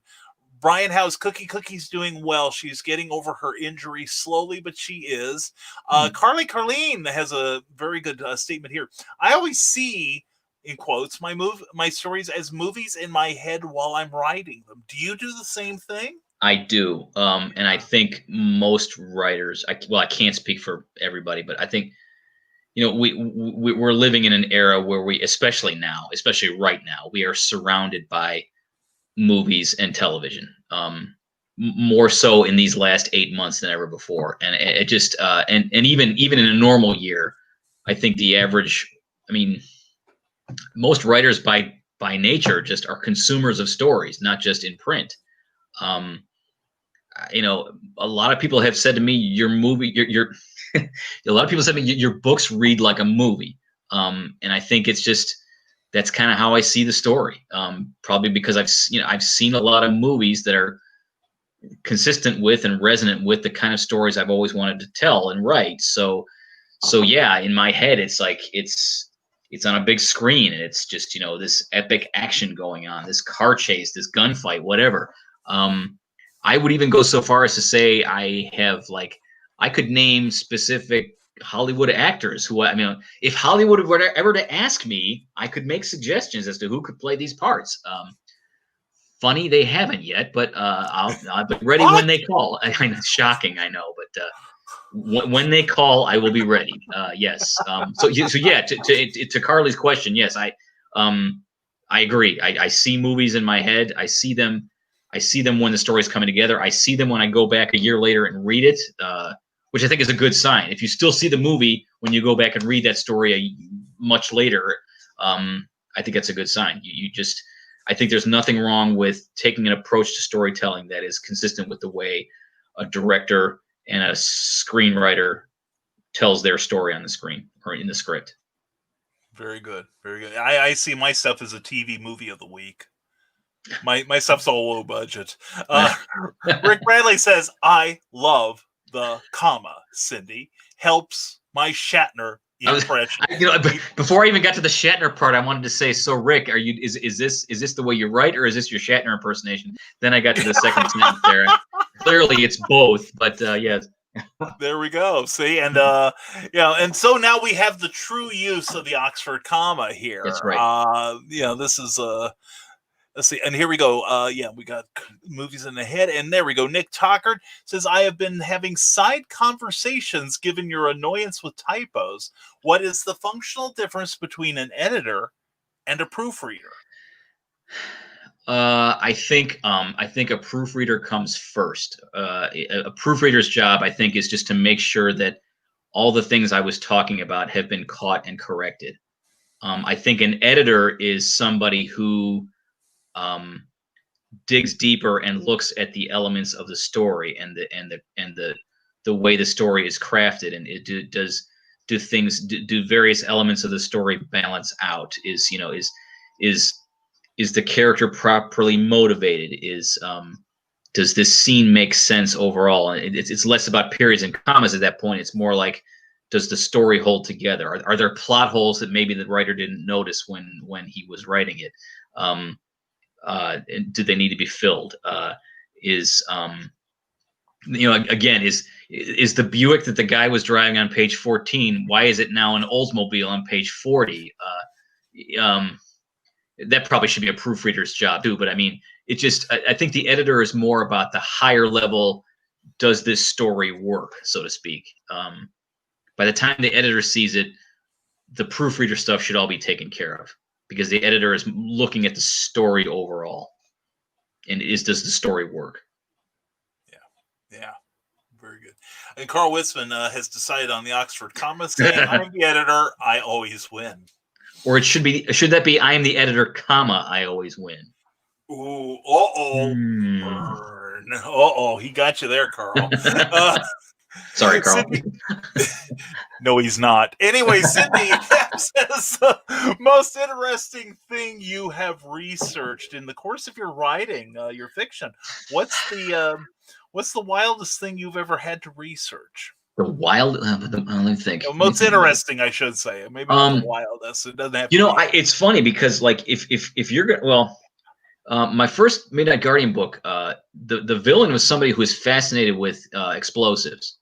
Brian, how's Cookie's doing well? She's getting over her injury slowly, but she is. Carlene has a very good statement here. I always see, in quotes, my stories as movies in my head while I'm writing them. Do you do the same thing? I do. And I think most writers, I can't speak for everybody, but I think, we're living in an era where especially right now, we are surrounded by movies and television, more so in these last 8 months than ever before. And it just, and even in a normal year, I think the average, most writers by nature just are consumers of stories, not just in print. A lot of people have said to me, your a lot of people said to me, your books read like a movie. And I think it's just, that's kind of how I see the story. Probably because I've seen a lot of movies that are consistent with and resonant with the kind of stories I've always wanted to tell and write. So yeah, in my head, it's like, it's on a big screen and it's just, this epic action going on, this car chase, this gunfight, whatever. I would even go so far as to say I could name specific Hollywood actors who, if Hollywood were ever to ask me, I could make suggestions as to who could play these parts. funny, they haven't yet, but I'll be ready when they call. I know it's shocking, I know, but when they call, I will be ready. Yes. So yeah. To Carly's question, yes, I agree. I see movies in my head. I see them. I see them when the story's coming together. I see them when I go back a year later and read it, which I think is a good sign. If you still see the movie when you go back and read that story much later, I think that's a good sign. I think there's nothing wrong with taking an approach to storytelling that is consistent with the way a director and a screenwriter tells their story on the screen or in the script. Very good. Very good. I see my stuff as a TV movie of the week. My stuff's all low budget. Rick Bradley says, I love the comma, Cindy. Helps my Shatner impression. Before I even got to the Shatner part, I wanted to say, so Rick, is this the way you write, or is this your Shatner impersonation? Then I got to the second sentence there. Clearly it's both, but yes. There we go. See, and and so now we have the true use of the Oxford comma here. That's right. This is let's see, and here we go. We got movies in the head, and there we go. Nick Tockard says, I have been having side conversations given your annoyance with typos. What is the functional difference between an editor and a proofreader? I think a proofreader comes first. A proofreader's job, I think, is just to make sure that all the things I was talking about have been caught and corrected. I think an editor is somebody who digs deeper and looks at the elements of the story and the way the story is crafted, and do various elements of the story balance out? Is the character properly motivated? Does this scene make sense overall? And it's less about periods and commas at that point. It's more like, does the story hold together? Are there plot holes that maybe the writer didn't notice when he was writing it? And do they need to be filled? Again, is the Buick that the guy was driving on page 14, why is it now an Oldsmobile on page 40? That probably should be a proofreader's job too, but I mean, I think the editor is more about the higher level, does this story work, so to speak. By the time the editor sees it, the proofreader stuff should all be taken care of, because the editor is looking at the story overall. And does the story work? Yeah. Very good. And Carl Witzman has decided on the Oxford comma, saying, I'm the editor, I always win. Or should that be, I am the editor, comma, I always win? Ooh, burn. He got you there, Carl. Sorry, Carl. No, he's not. Anyway, Cindy says, most interesting thing you have researched in the course of your writing, your fiction. What's the wildest thing you've ever had to research? Let me think. Most interesting, I should say. Maybe not the wildest. It doesn't have to be. It's funny because, like, if you're going, my first Midnight Guardian book, the villain was somebody who was fascinated with explosives,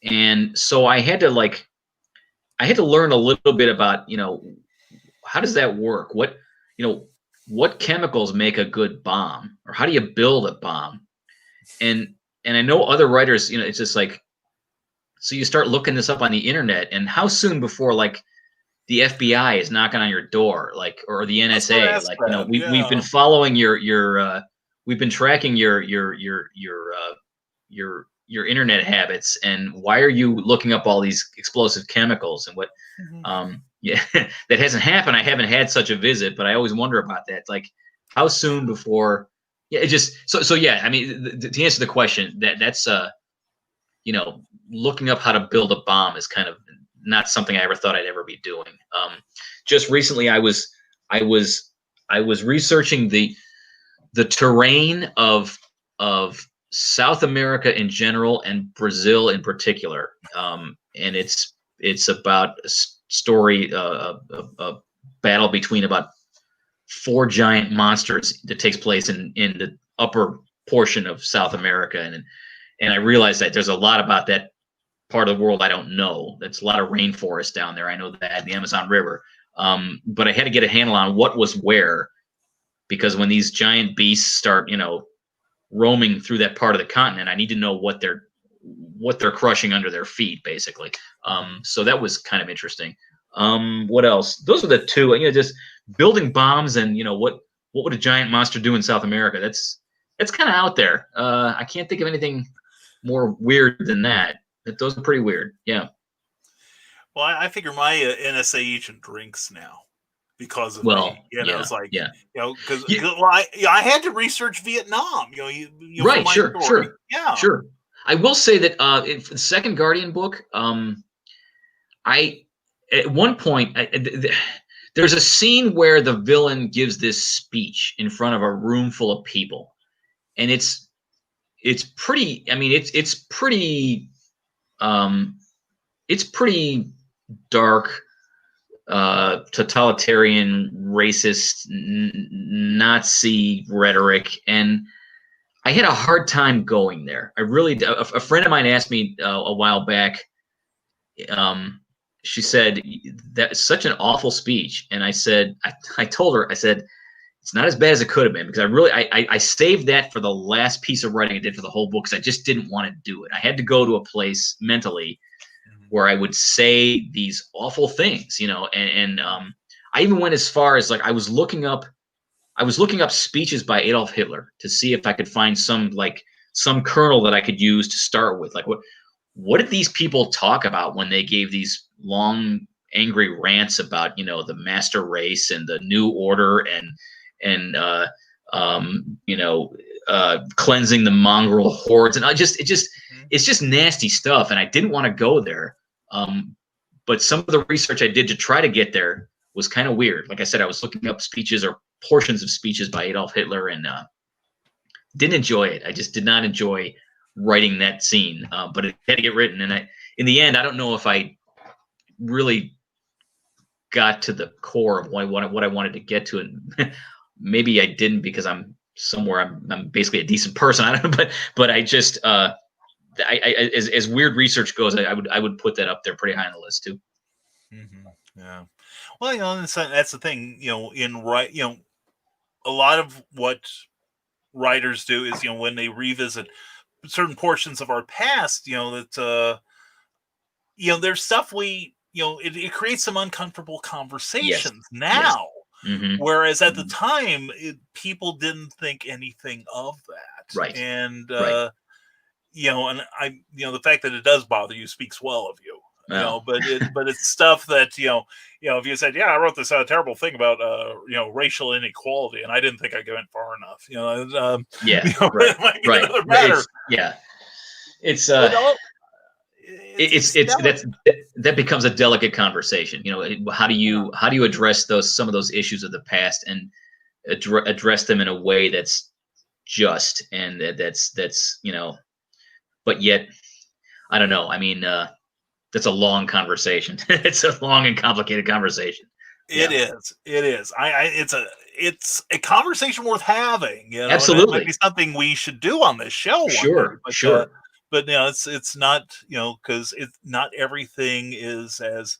and so I had to learn a little bit about, how does that work? What chemicals make a good bomb, or how do you build a bomb? And I know other writers, it's just like, so you start looking this up on the internet, and how soon before, like, the FBI is knocking on your door, like, or the NSA, like, we've been following we've been tracking your internet habits, and why are you looking up all these explosive chemicals and what? That hasn't happened. I haven't had such a visit, but I always wonder about that. Like, how soon before? Yeah, it just so yeah. I mean, to answer the question, that's looking up how to build a bomb is kind of not something I ever thought I'd ever be doing. Just recently, I was researching the terrain of South America in general and Brazil in particular, and it's about a story, a battle between about 4 giant monsters that takes place in the upper portion of South America, and I realized that there's a lot about that part of the world I don't know. That's a lot of rainforest down there. I know that, the Amazon River. But I had to get a handle on what was where. because when these giant beasts start, roaming through that part of the continent, I need to know what they're crushing under their feet, basically. So that was kind of interesting. What else? Those are the two. Just building bombs, and what would a giant monster do in South America? That's kind of out there. I can't think of anything more weird than that. Those are pretty weird. Yeah. Well, I figure my NSA agent drinks now because of Well, me. yeah, It's like, yeah. because Yeah. I had to research Vietnam. For Right. my Sure. story. Sure. Yeah. Sure. I will say that the second Guardian book, I at one point there's a scene where the villain gives this speech in front of a room full of people, and it's pretty. I mean, it's pretty dark, totalitarian, racist, Nazi rhetoric, and I had a hard time going there. I really, a friend of mine asked me a while back. She said, that's such an awful speech, and I said, I told her, I said, it's not as bad as it could have been, because I saved that for the last piece of writing I did for the whole book, because I just didn't want to do it. I had to go to a place mentally where I would say these awful things, and I even went as far as, like, I was looking up speeches by Adolf Hitler to see if I could find some kernel that I could use to start with. Like, what did these people talk about when they gave these long, angry rants about, the master race and the new order and cleansing the mongrel hordes, and it's just nasty stuff, and I didn't want to go there. But some of the research I did to try to get there was kind of weird. Like I said, I was looking up speeches or portions of speeches by Adolf Hitler, and didn't enjoy it. I just did not enjoy writing that scene, but it had to get written. And in the end, I don't know if I really got to the core of what I wanted to get to, and maybe I didn't, because I'm basically a decent person. I don't know, but I just as weird research goes, I would put that up there pretty high on the list too. Mm-hmm. Yeah. Well, that's the thing. A lot of what writers do is, when they revisit certain portions of our past, that there's stuff it creates some uncomfortable conversations now. Yes. Mm-hmm. Whereas at the time, people didn't think anything of that. Right. And right. And the fact that it does bother you speaks well of you. Well. But it's stuff that if you said, I wrote this terrible thing about racial inequality, and I didn't think I went far enough. Right. Matter. It's that becomes a delicate conversation. How do you address some of those issues of the past and address them in a way that's just, and that's but yet, I don't know. I mean, that's a long conversation. It's a long and complicated conversation. It is. It's a conversation worth having. Absolutely, and it might be something we should do on this show. Sure, sure. But it's not, because not everything is as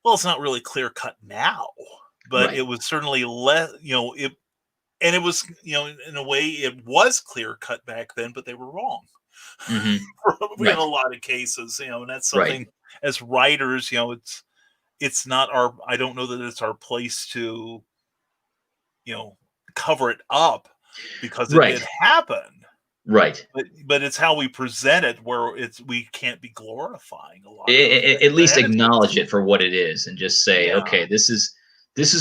well. It's not really clear cut now, but right. It was certainly less. And it was, in a way, it was clear cut back then, but they were wrong. Mm-hmm. In a lot of cases, and that's something as writers, it's not our. I don't know that it's our place to, cover it up, because it did happen. Right. But it's how we present it, where we can't be glorifying a lot. At least acknowledge it for what it is, and just say, okay, this is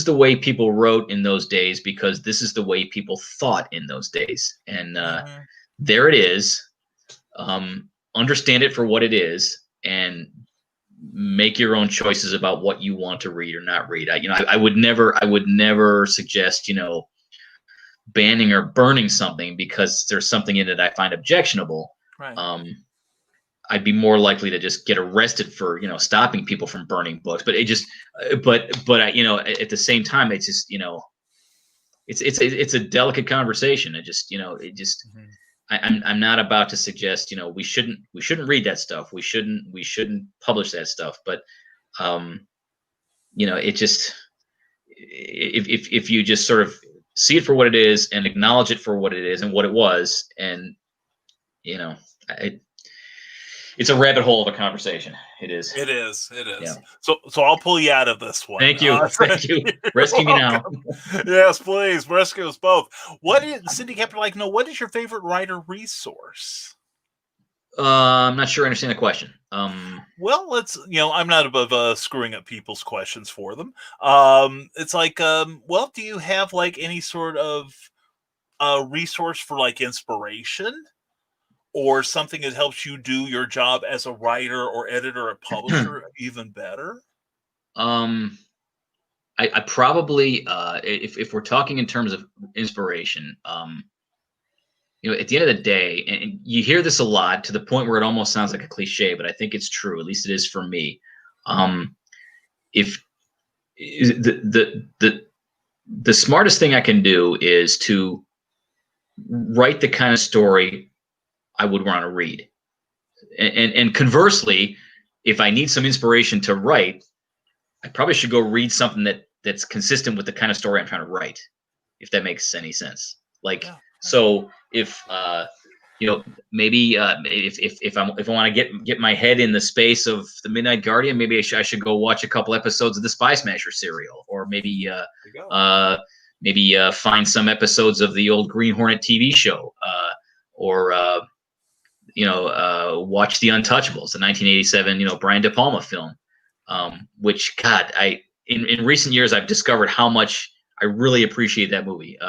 the way people wrote in those days, because this is the way people thought in those days, and there it is. Understand it for what it is, and make your own choices about what you want to read or not read. I would never suggest, banning or burning something because there's something in it I find objectionable. Right. I'd be more likely to just get arrested for, stopping people from burning books. But at the same time, it's just, it's a delicate conversation. I'm not about to suggest, we shouldn't read that stuff. We shouldn't publish that stuff. But, it just, if you just sort of see it for what it is and acknowledge it for what it is and what it was. And, you know, it's a rabbit hole of a conversation. It is. It is. It is. Yeah. So I'll pull you out of this one. Thank you. Thank you. Rescue me now. Yes, please. Rescue us both. Cindy Captain like, no, what is your favorite writer resource? I'm not sure I understand the question. Well, I'm not above screwing up people's questions for them. It's like, well, do you have like any sort of resource for like inspiration or something that helps you do your job as a writer or editor or publisher even better? I probably, if we're talking in terms of inspiration, at the end of the day, and you hear this a lot to the point where it almost sounds like a cliche, but I think it's true. At least it is for me. If the smartest thing I can do is to write the kind of story I would want to read, and conversely, if I need some inspiration to write, I probably should go read something that's consistent with the kind of story I'm trying to write, if that makes any sense. Like. Yeah. So if maybe if I want to get my head in the space of the Midnight Guardian, maybe I should go watch a couple episodes of the Spy Smasher serial, or maybe find some episodes of the old Green Hornet TV show, or watch The Untouchables, the 1987 Brian De Palma film, which God, in recent years I've discovered how much I really appreciate that movie.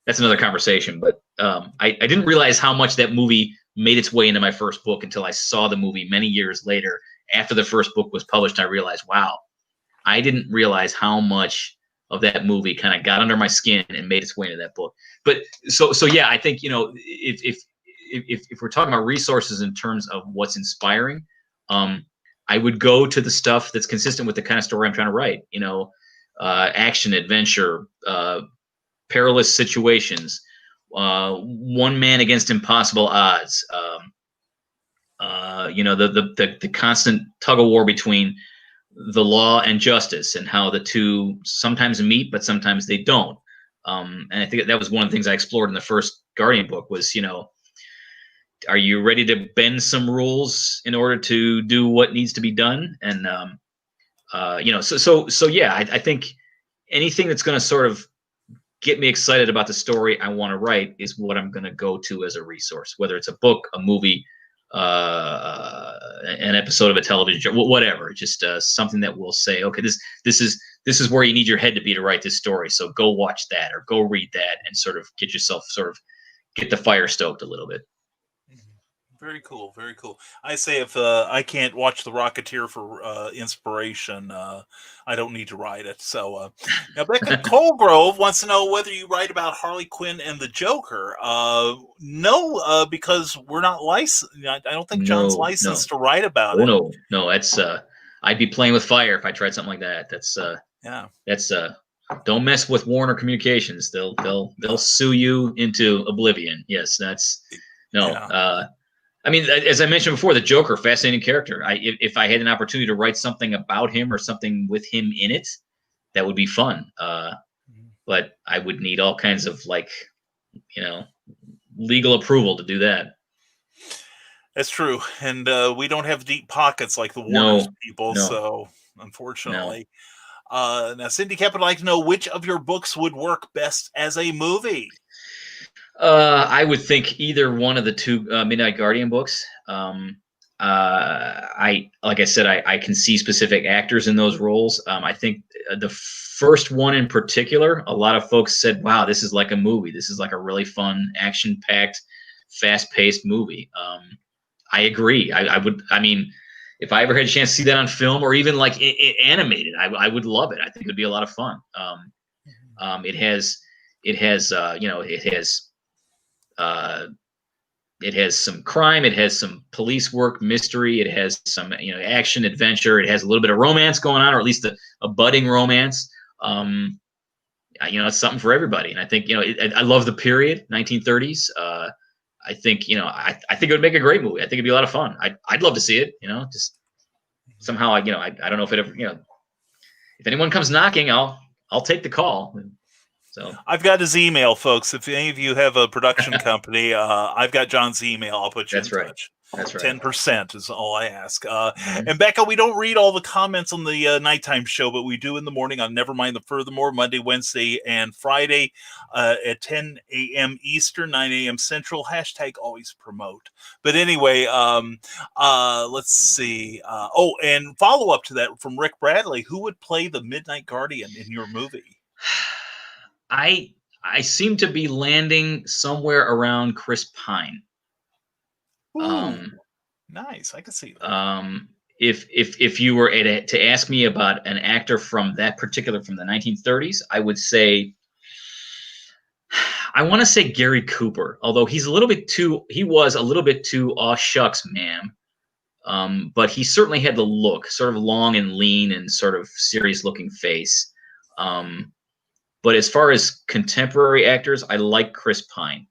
That's another conversation, but I didn't realize how much that movie made its way into my first book until I saw the movie many years later after the first book was published. I realized, wow, I didn't realize how much of that movie kind of got under my skin and made its way into that book. But so yeah, I think if we're talking about resources in terms of what's inspiring, I would go to the stuff that's consistent with the kind of story I'm trying to write. Action, adventure, perilous situations, one man against impossible odds. The constant tug of war between the law and justice, and how the two sometimes meet, but sometimes they don't. And I think that was one of the things I explored in the first Guardian book was, are you ready to bend some rules in order to do what needs to be done? And, so yeah, I think anything that's going to sort of get me excited about the story I want to write is what I'm going to go to as a resource, whether it's a book, a movie, an episode of a television show, whatever. Just something that will say, okay, this is where you need your head to be to write this story. So go watch that or go read that and sort of get yourself get the fire stoked a little bit. Very cool, very cool. I say if I can't watch The Rocketeer for inspiration, I don't need to write it. So now Becca Colgrove wants to know whether you write about Harley Quinn and the Joker. No, because we're not licensed. I don't think John's licensed to write about it. No, that's I'd be playing with fire if I tried something like that. That's That's don't mess with Warner Communications. They'll sue you into oblivion. Yes, that's no. Yeah. I mean, as I mentioned before, the Joker, fascinating character. If I had an opportunity to write something about him or something with him in it, that would be fun. But I would need all kinds of legal approval to do that. That's true, and we don't have deep pockets like the Warner people, so unfortunately. Now, Cindy Cap would like to know which of your books would work best as a movie. I would think either one of the two Midnight Guardian books. Like I said, I can see specific actors in those roles. I think the first one in particular, a lot of folks said, wow, this is like a movie. This is like a really fun, action-packed, fast-paced movie. I agree. I mean, if I ever had a chance to see that on film or even like animated, I would love it. I think it would be a lot of fun. It has some crime, it has some police work, mystery, it has some action, adventure, it has a little bit of romance going on, or at least a budding romance. It's something for everybody. And I think I love the period, 1930s. I think I think it would make a great movie. I think it'd be a lot of fun. I'd love to see it. Just somehow I don't know if it ever if anyone comes knocking, I'll take the call. So I've got his email, folks. If any of you have a production company, I've got John's email. I'll put you in touch. That's right. 10% is all I ask. And Becca, we don't read all the comments on the nighttime show, but we do in the morning on Nevermind the Furthermore, Monday, Wednesday, and Friday at 10 a.m. Eastern, 9 a.m. Central. Hashtag always promote. But anyway, let's see. And follow up to that from Rick Bradley. Who would play the Midnight Guardian in your movie? I seem to be landing somewhere around Chris Pine. Nice. I can see that. If you were to ask me about an actor from that particular from the 1930s, I would say I want to say Gary Cooper, although he was a little bit too aw shucks, ma'am. But he certainly had the look, sort of long and lean and sort of serious looking face. But as far as contemporary actors, I like Chris Pine.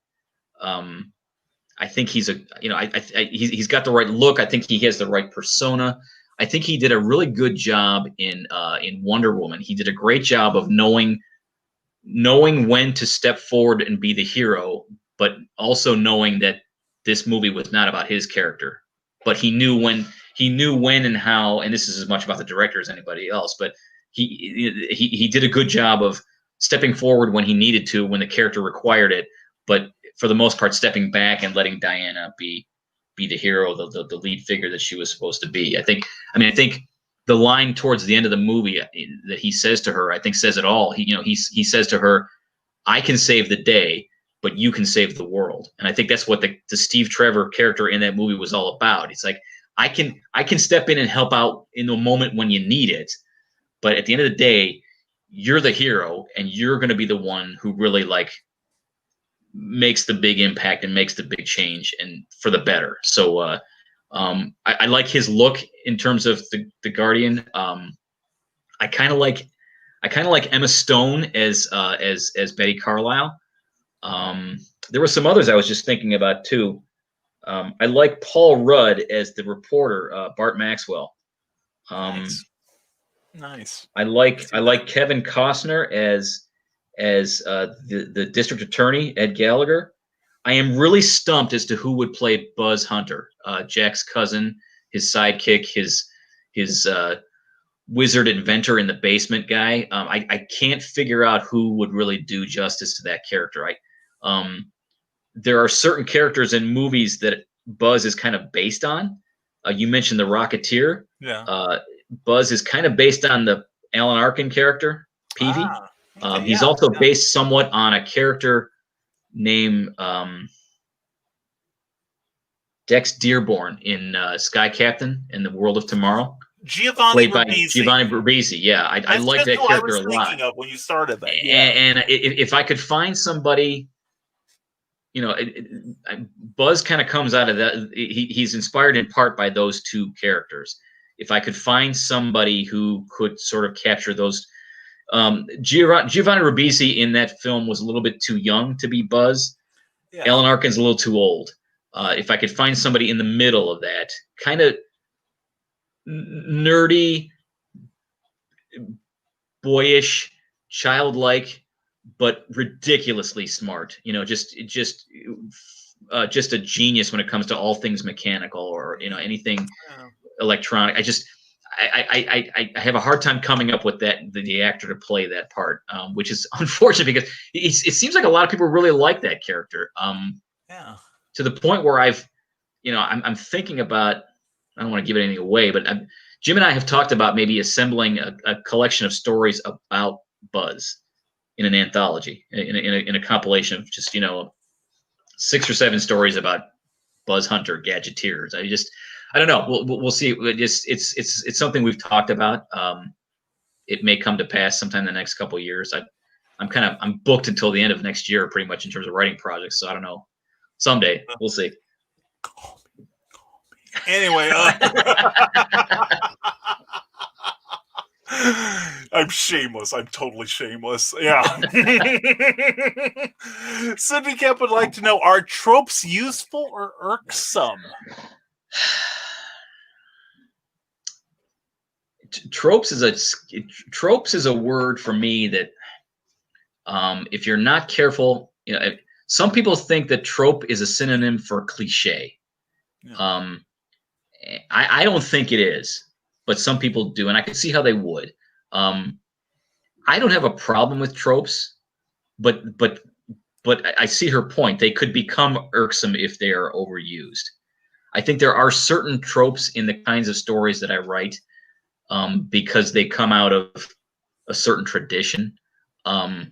I think he's he's got the right look. I think he has the right persona. I think he did a really good job in Wonder Woman. He did a great job of knowing when to step forward and be the hero, but also knowing that this movie was not about his character. But he knew when and how. And this is as much about the director as anybody else. But he did a good job of stepping forward when he needed to, when the character required it. But for the most part, stepping back and letting Diana be the hero, the lead figure that she was supposed to be. I think the line towards the end of the movie that he says to her, I think says it all. He says to her, "I can save the day, but you can save the world." And I think that's what the Steve Trevor character in that movie was all about. It's like, I can step in and help out in the moment when you need it, but at the end of the day, you're the hero, and you're going to be the one who really makes the big impact and makes the big change, and for the better. So I like his look in terms of the Guardian. I kind of like Emma Stone as Betty Carlisle. There were some others I was just thinking about too. I like Paul Rudd as the reporter, Bart Maxwell. Nice. I like Kevin Costner as the district attorney, Ed Gallagher. I am really stumped as to who would play Buzz Hunter, Jack's cousin, his sidekick, his wizard inventor in the basement guy. I can't figure out who would really do justice to that character. There are certain characters in movies that Buzz is kind of based on. You mentioned the Rocketeer. Yeah. Buzz is kind of based on the Alan Arkin character, Peavy. He's also based somewhat on a character named Dex Dearborn in Sky Captain in the World of Tomorrow. Giovanni played by Giovanni Ribisi. Yeah, I like that character a lot. Of when you started that. Yeah. And if I could find somebody, Buzz kind of comes out of that. He's inspired in part by those two characters. If I could find somebody who could sort of capture those. Giovanni Ribisi in that film was a little bit too young to be Buzz. Yeah. Alan Arkin's a little too old. If I could find somebody in the middle of that, kind of nerdy, boyish, childlike, but ridiculously smart. Just a genius when it comes to all things mechanical or anything electronic. I have a hard time coming up with the actor to play that part, which is unfortunate because it seems like a lot of people really like that character. To the point where I'm thinking about, I don't want to give anything away, but Jim and I have talked about maybe assembling a collection of stories about Buzz in an anthology, in a compilation of just 6 or 7 stories about Buzz Hunter, gadgeteers. I don't know. We'll see. It's something we've talked about. It may come to pass sometime in the next couple of years. I'm booked until the end of next year, pretty much in terms of writing projects. So I don't know. Someday we'll see. Call me. Anyway, I'm shameless. I'm totally shameless. Yeah. Sidney Kemp would like to know: are tropes useful or irksome? Tropes is a word for me that If you're not careful, some people think that trope is a synonym for cliche. Yeah. I don't think it is, but some people do, and I can see how they would. I don't have a problem with tropes, but I see her point. They could become irksome if they are overused. I think there are certain tropes in the kinds of stories that I write, because they come out of a certain tradition, and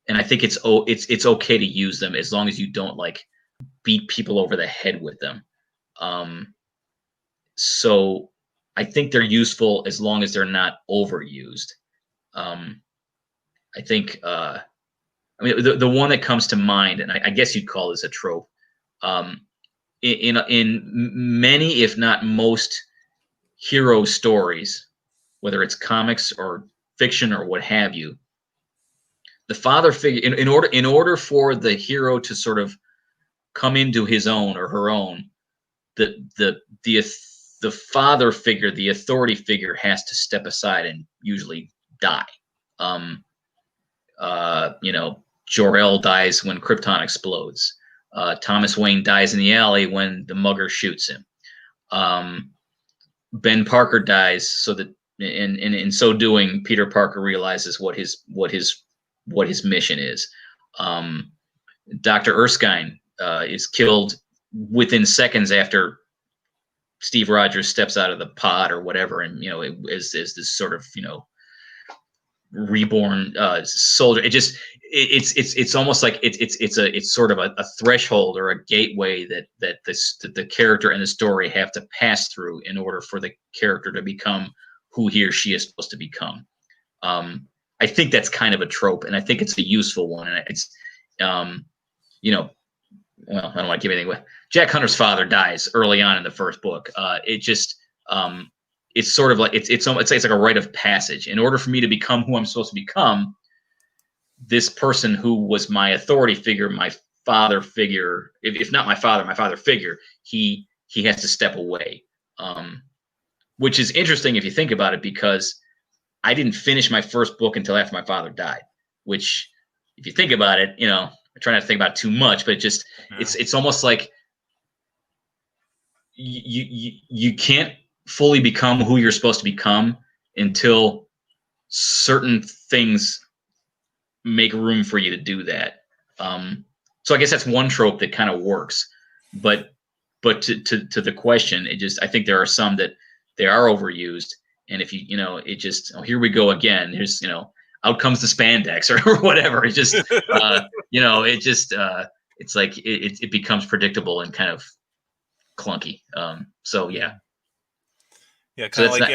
I think it's okay to use them as long as you don't like beat people over the head with them. So I think they're useful as long as they're not overused. I think, I mean, the one that comes to mind, and I guess you'd call this a trope, in many, if not most, hero stories, whether it's comics or fiction or what have you, the father figure, in order for the hero to sort of come into his own or her own, the father figure, the authority figure, has to step aside and usually die. Jor-El dies when Krypton explodes. Thomas Wayne dies in the alley when the mugger shoots him. Ben Parker dies so that in so doing, Peter Parker realizes what his mission is. Dr. Erskine is killed within seconds after Steve Rogers steps out of the pod or whatever, and as this sort of reborn soldier. It's almost like it's sort of a threshold or a gateway that the character and the story have to pass through in order for the character to become who he or she is supposed to become. I think that's kind of a trope, and I think it's a useful one. And it's well, I don't want to give anything away. Jack Hunter's father dies early on in the first book. It's sort of like it's like a rite of passage. In order for me to become who I'm supposed to become, this person who was my authority figure, my father figure, if not my father figure, he has to step away. Which is interesting if you think about it, because I didn't finish my first book until after my father died. Which, if you think about it, I try not to think about it too much, but it's almost like you can't fully become who you're supposed to become until certain things make room for you to do that. So I guess that's one trope that kind of works, but to the question, I think there are some that they are overused, and if here we go again. There's out comes the spandex or whatever. It just it's like it becomes predictable and kind of clunky. So yeah. Yeah, kind of like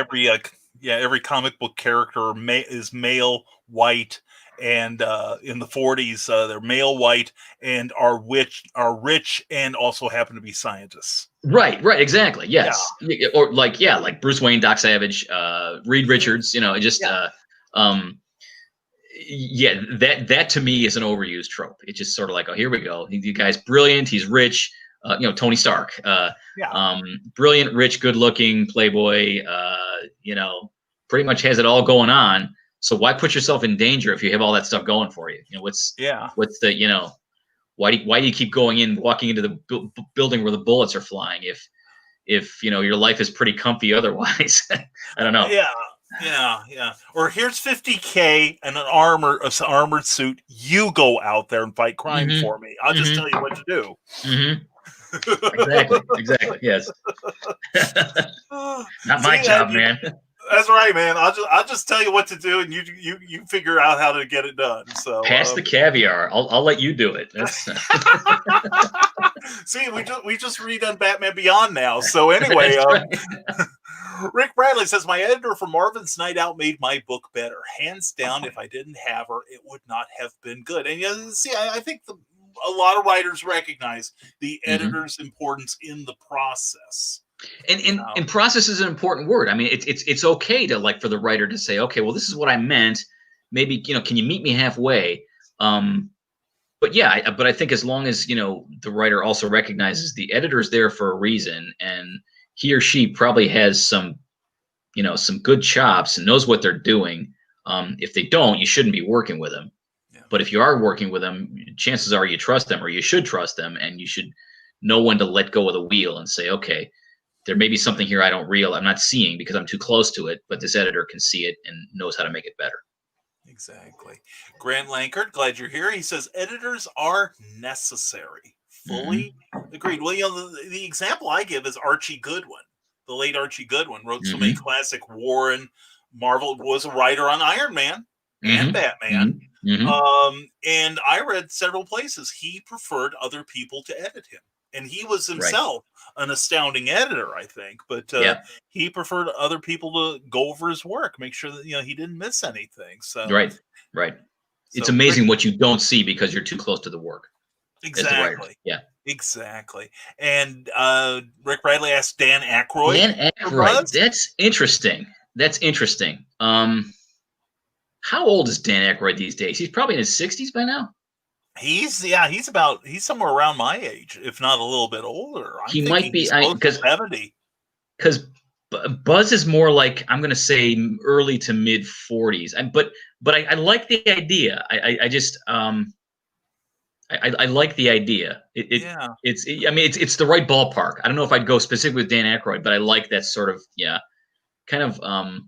every comic book character is male, white, and in the 40s they're male, white, and are rich, and also happen to be scientists. Right, exactly. Yes, yeah. Or like Bruce Wayne, Doc Savage, Reed Richards. That to me is an overused trope. It's just sort of like, oh, here we go. The guy's brilliant. He's rich. Tony Stark. Brilliant, rich, good-looking playboy. Pretty much has it all going on. So why put yourself in danger if you have all that stuff going for you? What's the why do you keep walking into the building where the bullets are flying if your life is pretty comfy otherwise? I don't know. Yeah. Or here's $50K and an armored suit. You go out there and fight crime for me. I'll just tell you what to do. Exactly. Yes. Not my job, man. That's right, man. I'll just tell you what to do, and you figure out how to get it done. So pass the caviar. I'll let you do it. See, we just redone Batman Beyond now. So anyway, Rick Bradley says, my editor for Marvin's Night Out made my book better. Hands down, if I didn't have her, it would not have been good. And see, I think a lot of writers recognize the editor's importance in the process. And process is an important word. I mean, it's okay to for the writer to say, okay, well, this is what I meant. Maybe, can you meet me halfway? But I think as long as, the writer also recognizes the editor's there for a reason, and he or she probably has some good chops and knows what they're doing. If they don't, you shouldn't be working with them. But if you are working with them, chances are you trust them, or you should trust them, and you should know when to let go of the wheel and say, okay, there may be something here I'm not seeing because I'm too close to it, but this editor can see it and knows how to make it better. Exactly. Grant Lankard, glad you're here. He says editors are necessary. Fully agreed. Well, the example I give is Archie Goodwin. The late Archie Goodwin wrote so many classic Warren, Marvel, was a writer on Iron Man and Batman. And I read several places he preferred other people to edit him. And he was himself an astounding editor, I think. But he preferred other people to go over his work, make sure that he didn't miss anything. So right. It's amazing what you don't see because you're too close to the work. Exactly. Yeah. Exactly. And Rick Bradley asked Dan Aykroyd. Dan Aykroyd. That's interesting. How old is Dan Aykroyd these days? He's probably in his 60s by now. He's somewhere around my age, if not a little bit older. He might be because 70. Because Buzz is more like, I'm going to say early to mid 40s. But I like the idea. I just I like the idea. It's the right ballpark. I don't know if I'd go specifically with Dan Aykroyd, but I like that sort of kind of a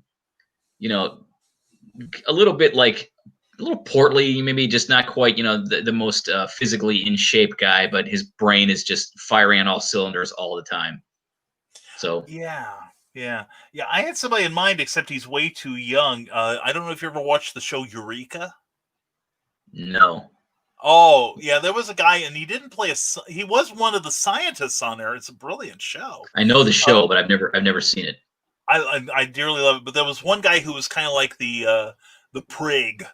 little bit like a little portly, maybe just not quite the most physically in shape guy, but his brain is just firing on all cylinders all the time. So yeah. I had somebody in mind, except he's way too young. I don't know if you ever watched the show Eureka. No. Oh, yeah, there was a guy, and he didn't play he was one of the scientists on there. It's a brilliant show. I know the show, but I've never seen it. I dearly love it, but there was one guy who was kind of like the prig.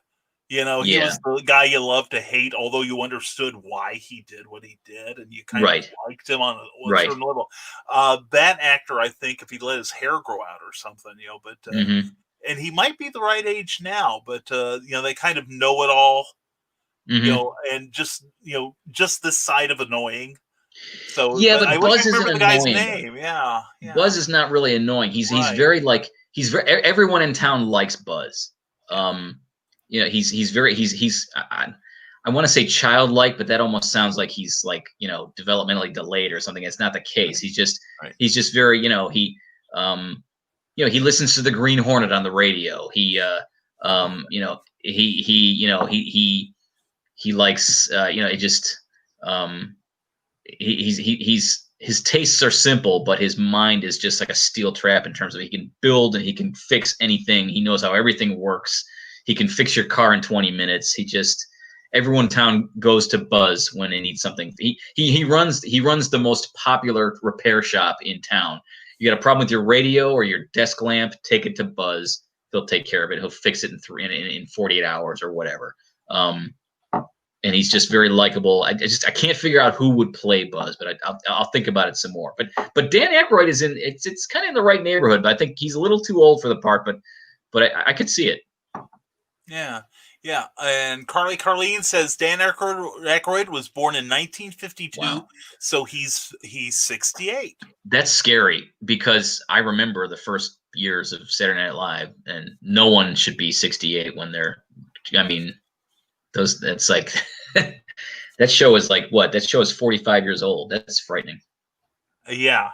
He was the guy you love to hate, although you understood why he did what he did, and you kind of liked him on a certain level. That actor, I think, if he let his hair grow out or something, but and he might be the right age now, but they kind of know it all. And just this side of annoying. So but I Buzz isn't the annoying. Guy's name. Yeah. Buzz is not really annoying. He's very like everyone in town likes Buzz. He's I want to say childlike, but that almost sounds like he's like developmentally delayed or something. It's not the case. He's just very he listens to the Green Hornet on the radio. He likes his tastes are simple, but his mind is just like a steel trap in terms of he can build and he can fix anything. He knows how everything works. He can fix your car in 20 minutes. Everyone in town goes to Buzz when they need something. He runs the most popular repair shop in town. You got a problem with your radio or your desk lamp, take it to Buzz. He'll take care of it. He'll fix it in 48 hours or whatever. And he's just very likable. I can't figure out who would play Buzz, but I'll think about it some more. But Dan Aykroyd is it's kind of in the right neighborhood. But I think he's a little too old for the part. But I could see it. Yeah. And Carleen says Dan Aykroyd was born in 1952, so he's 68. That's scary because I remember the first years of Saturday Night Live, and no one should be 68 when they're. I mean. That's like that show is like what? That show is 45 years old. That's frightening. Yeah.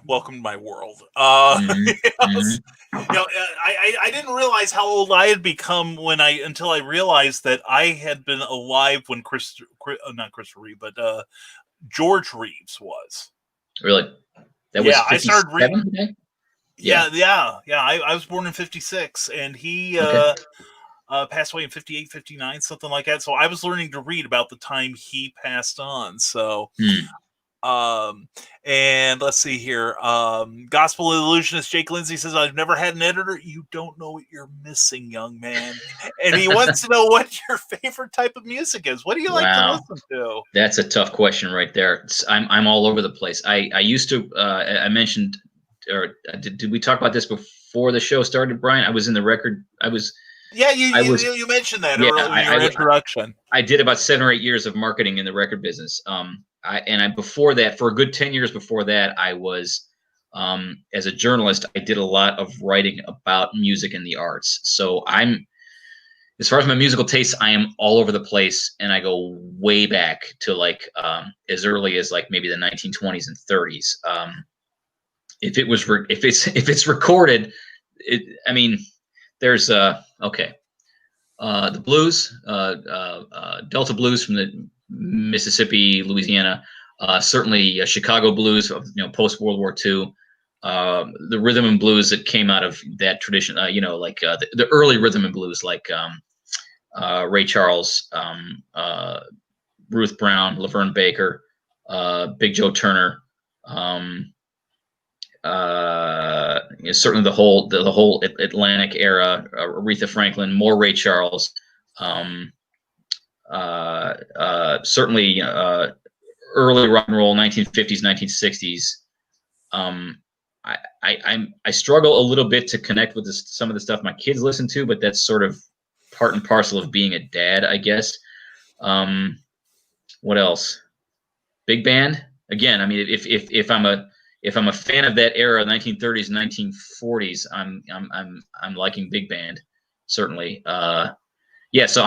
Welcome to my world. I didn't realize how old I had become until I realized that I had been alive when not Christopher Reeve, but George Reeves was. Really? That was 57? I started reading. Okay. Yeah. I was born in 56, and he. Passed away in 58, 59, something like that. So I was learning to read about the time he passed on. So, and let's see here. Gospel Illusionist Jake Lindsay says, I've never had an editor. You don't know what you're missing, young man. And he wants to know what your favorite type of music is. What do you like to listen to? That's a tough question right there. I'm all over the place. I used to, I mentioned, or did we talk about this before the show started, Brian? I was in the record. Yeah, you mentioned that earlier in your introduction. I did about 7 or 8 years of marketing in the record business. Before that, for a good 10 years before that, I was, as a journalist, I did a lot of writing about music and the arts. So as far as my musical tastes, I am all over the place, and I go way back to like as early as like maybe the 1920s and 30s. If it's recorded, I mean, there's okay. The blues, Delta blues from the Mississippi, Louisiana, certainly Chicago blues, post World War II. The rhythm and blues that came out of that tradition, like the early rhythm and blues, like Ray Charles, Ruth Brown, Laverne Baker, Big Joe Turner. Certainly the whole Atlantic era, Aretha Franklin, more Ray Charles, certainly early rock and roll, 1950s, 1960s. I struggle a little bit to connect with some of the stuff my kids listen to, but that's sort of part and parcel of being a dad, I guess. What else? Big band again. I mean, if I'm a fan of that era, 1930s, 1940s, I'm liking big band, certainly. Yeah. So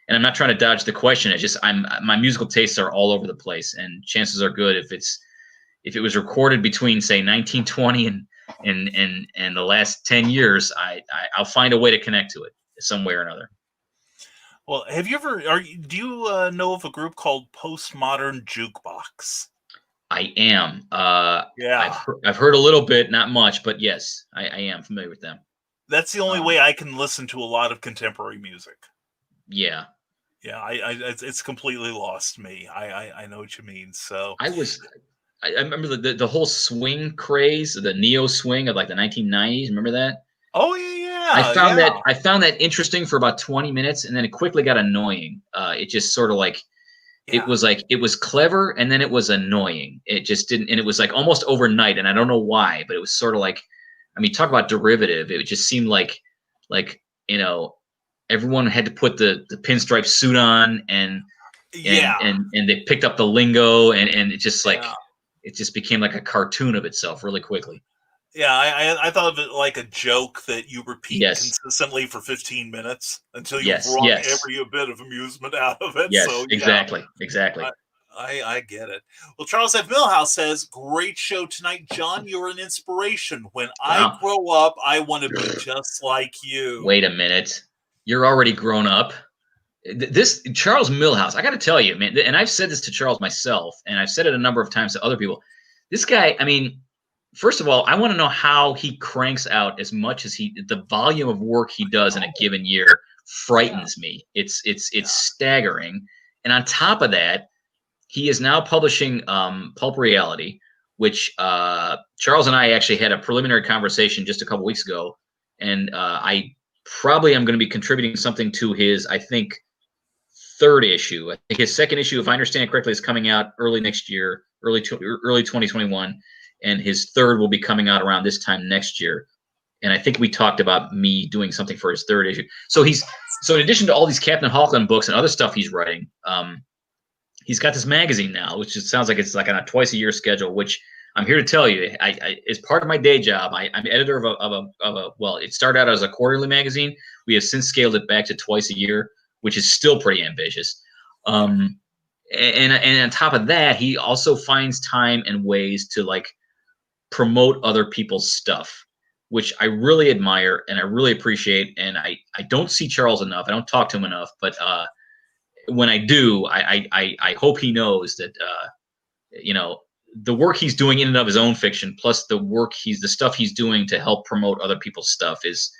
and I'm not trying to dodge the question. It's just my musical tastes are all over the place, and chances are good if it was recorded between say 1920 and the last 10 years, I'll find a way to connect to it some way or another. Well, have you ever? Do you know of a group called Postmodern Jukebox? I am. Yeah. I've heard a little bit, not much, but yes, I am familiar with them. That's the only way I can listen to a lot of contemporary music. Yeah. Yeah, it's completely lost me. I know what you mean. So I remember the whole swing craze, the neo swing of like the 1990s. Remember that? Oh yeah. I found that interesting for about 20 minutes, and then it quickly got annoying. It just sort of like. Yeah. It was clever, and then it was annoying. It just didn't, and it was like almost overnight, and I don't know why, but it was sort of like, I mean, talk about derivative. It just seemed like everyone had to put the pinstripe suit on, and they picked up the lingo, and it just it just became like a cartoon of itself really quickly. Yeah, I thought of it like a joke that you repeat consistently for 15 minutes until you've wrung every bit of amusement out of it. Yes, so, exactly. I get it. Well, Charles F. Millhouse says, great show tonight. John, you're an inspiration. When I grow up, I want to be just like you. Wait a minute. You're already grown up. This Charles Millhouse, I got to tell you, man, and I've said this to Charles myself, and I've said it a number of times to other people. This guy, I mean, first of all, I want to know how he cranks out as much as the volume of work he does in a given year frightens me. It's staggering. And on top of that, he is now publishing Pulp Reality, which Charles and I actually had a preliminary conversation just a couple weeks ago. And I probably am going to be contributing something to his, I think, third issue. I think his second issue, if I understand it correctly, is coming out early next year, early 2021. And his third will be coming out around this time next year. And I think we talked about me doing something for his third issue. So in addition to all these Captain Hawkland books and other stuff he's writing, he's got this magazine now, which just sounds like it's like on a twice-a-year schedule, which I'm here to tell you, I as part of my day job, I'm editor of a well, it started out as a quarterly magazine. We have since scaled it back to twice a year, which is still pretty ambitious. And on top of that, he also finds time and ways to like promote other people's stuff, which I really admire and I really appreciate. And I don't see Charles enough. I don't talk to him enough, but when I do, I hope he knows that the work he's doing in and of his own fiction, plus the stuff he's doing to help promote other people's stuff is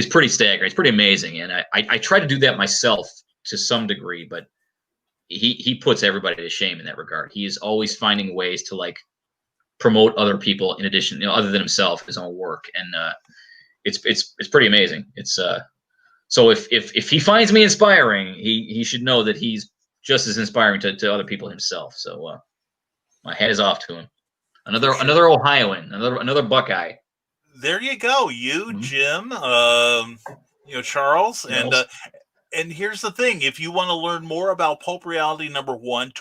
pretty staggering. It's pretty amazing. And I try to do that myself to some degree, but he puts everybody to shame in that regard. He is always finding ways to like promote other people in addition, other than himself, his own work. And it's pretty amazing. It's so if he finds me inspiring, he should know that he's just as inspiring to other people himself. So my hat is off to him. Another Ohioan, another Buckeye. There you go. You, Jim, Charles, and here's the thing. If you want to learn more about Pulp Reality #1,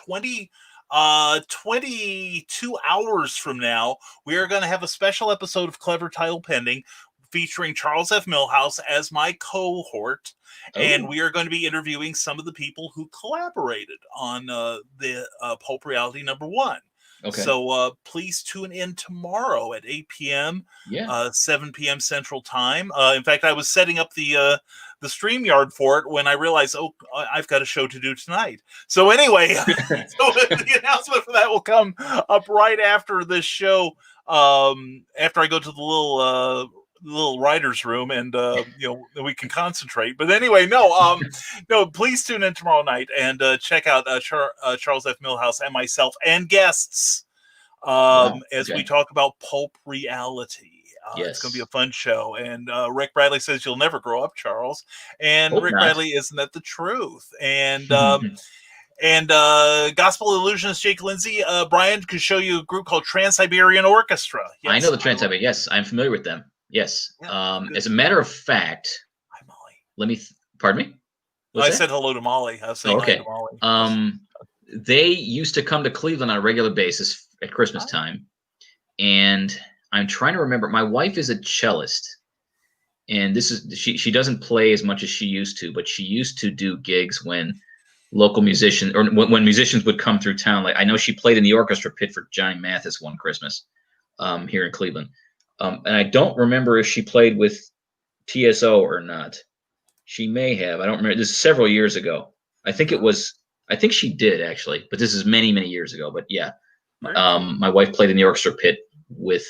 22 hours from now, we are going to have a special episode of Clever Title Pending featuring Charles F. Millhouse as my cohort. And Oh. we are going to be interviewing some of the people who collaborated on the Pulp Reality #1. Okay. So please tune in tomorrow at 8 p.m., Yeah. 7 p.m. Central Time. In fact, I was setting up the StreamYard for it when I realized, I've got a show to do tonight. So anyway, so the announcement for that will come up right after this show. After I go to the little writer's room and we can concentrate. But anyway, no, please tune in tomorrow night and check out Charles F. Millhouse and myself and guests as we talk about Pulp Reality. It's going to be a fun show. And Rick Bradley says you'll never grow up, Charles. And Hope Rick not. Bradley, isn't that the truth? And Gospel Illusionist Jake Lindsay, Brian could show you a group called Trans-Siberian Orchestra. Yes, I know the Trans-Siberian. Yes, I'm familiar with them. Yes. Yeah, as a matter of fact, hi, Molly. Let me. Pardon me. I said hello to Molly. I was saying hi to Molly. They used to come to Cleveland on a regular basis at Christmas time, and I'm trying to remember. My wife is a cellist, and she doesn't play as much as she used to, but she used to do gigs when local musicians or when musicians would come through town. Like I know she played in the orchestra pit for Johnny Mathis one Christmas here in Cleveland. And I don't remember if she played with TSO or not. She may have. I don't remember. This is several years ago. I think she did actually, but this is many, many years ago. But yeah, my wife played in the orchestra pit with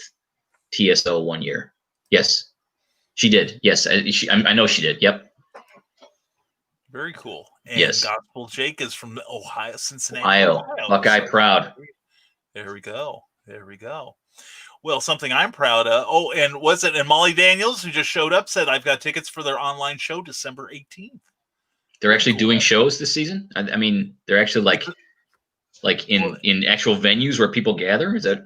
TSO one year. Yes, she did. Yes, I know she did. Yep. Very cool. And yes. Gospel Jake is from Cincinnati, Ohio. Buckeye proud. There we go. Well, something I'm proud of. Oh, and and Molly Daniels, who just showed up, said I've got tickets for their online show December 18th. They're actually doing shows this season. I mean, they're actually like in actual venues where people gather. Is that?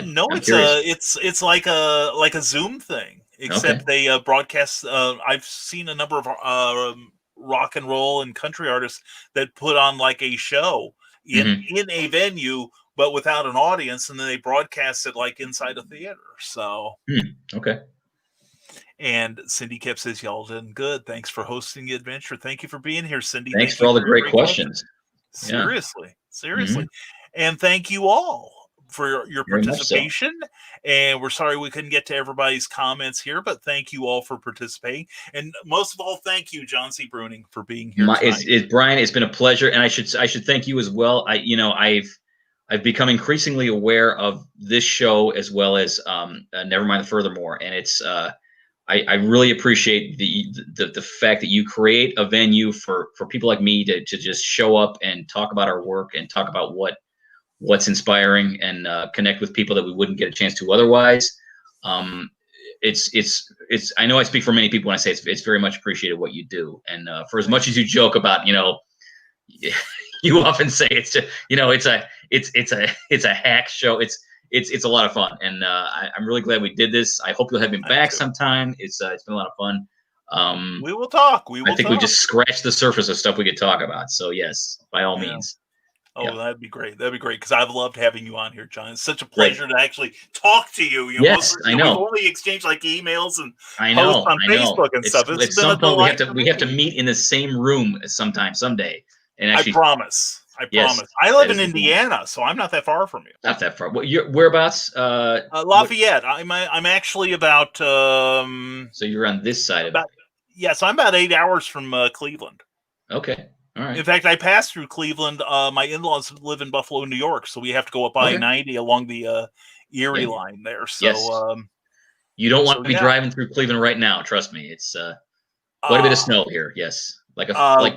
No, it's like a Zoom thing, except they broadcast. I've seen a number of rock and roll and country artists that put on like a show in a venue, but without an audience, and then they broadcast it like inside a theater. So okay. And Cindy Kip says, y'all done good. Thanks for hosting the adventure. Thank you for being here, Cindy. Thanks for all the great questions. Seriously. And thank you all for your participation. So. And we're sorry we couldn't get to everybody's comments here, but thank you all for participating. And most of all, thank you, John C. Bruening, for being here. Brian, it's been a pleasure. And I should thank you as well. I've become increasingly aware of this show as well as Never Mind the Furthermore. And it's I really appreciate the fact that you create a venue for people like me to just show up and talk about our work and talk about what's inspiring and connect with people that we wouldn't get a chance to otherwise. It's I know I speak for many people when I say it's very much appreciated what you do. And for as much as you joke about, you often say it's just, it's a hack show. It's a lot of fun, and I'm really glad we did this. I hope you'll have me back sometime. It's been a lot of fun. We will talk. I think we just scratched the surface of stuff we could talk about. So yes, by all means. Oh, that'd be great. That'd be great because I've loved having you on here, John. It's such a pleasure to actually talk to you. Yes, I know. We've only exchanged like emails and posts on Facebook and stuff. At some point, we have to meet in the same room someday. And actually, I promise. I live in Indiana, so I'm not that far from you. Not that far. Whereabouts? Lafayette. I'm actually about. So you're on this side of it. So I'm about 8 hours from Cleveland. Okay. All right. In fact, I passed through Cleveland. My in-laws live in Buffalo, New York, so we have to go up I-90 along the Erie line there. So you don't want to be driving through Cleveland right now. Trust me, it's quite a bit of snow here. Yes, like a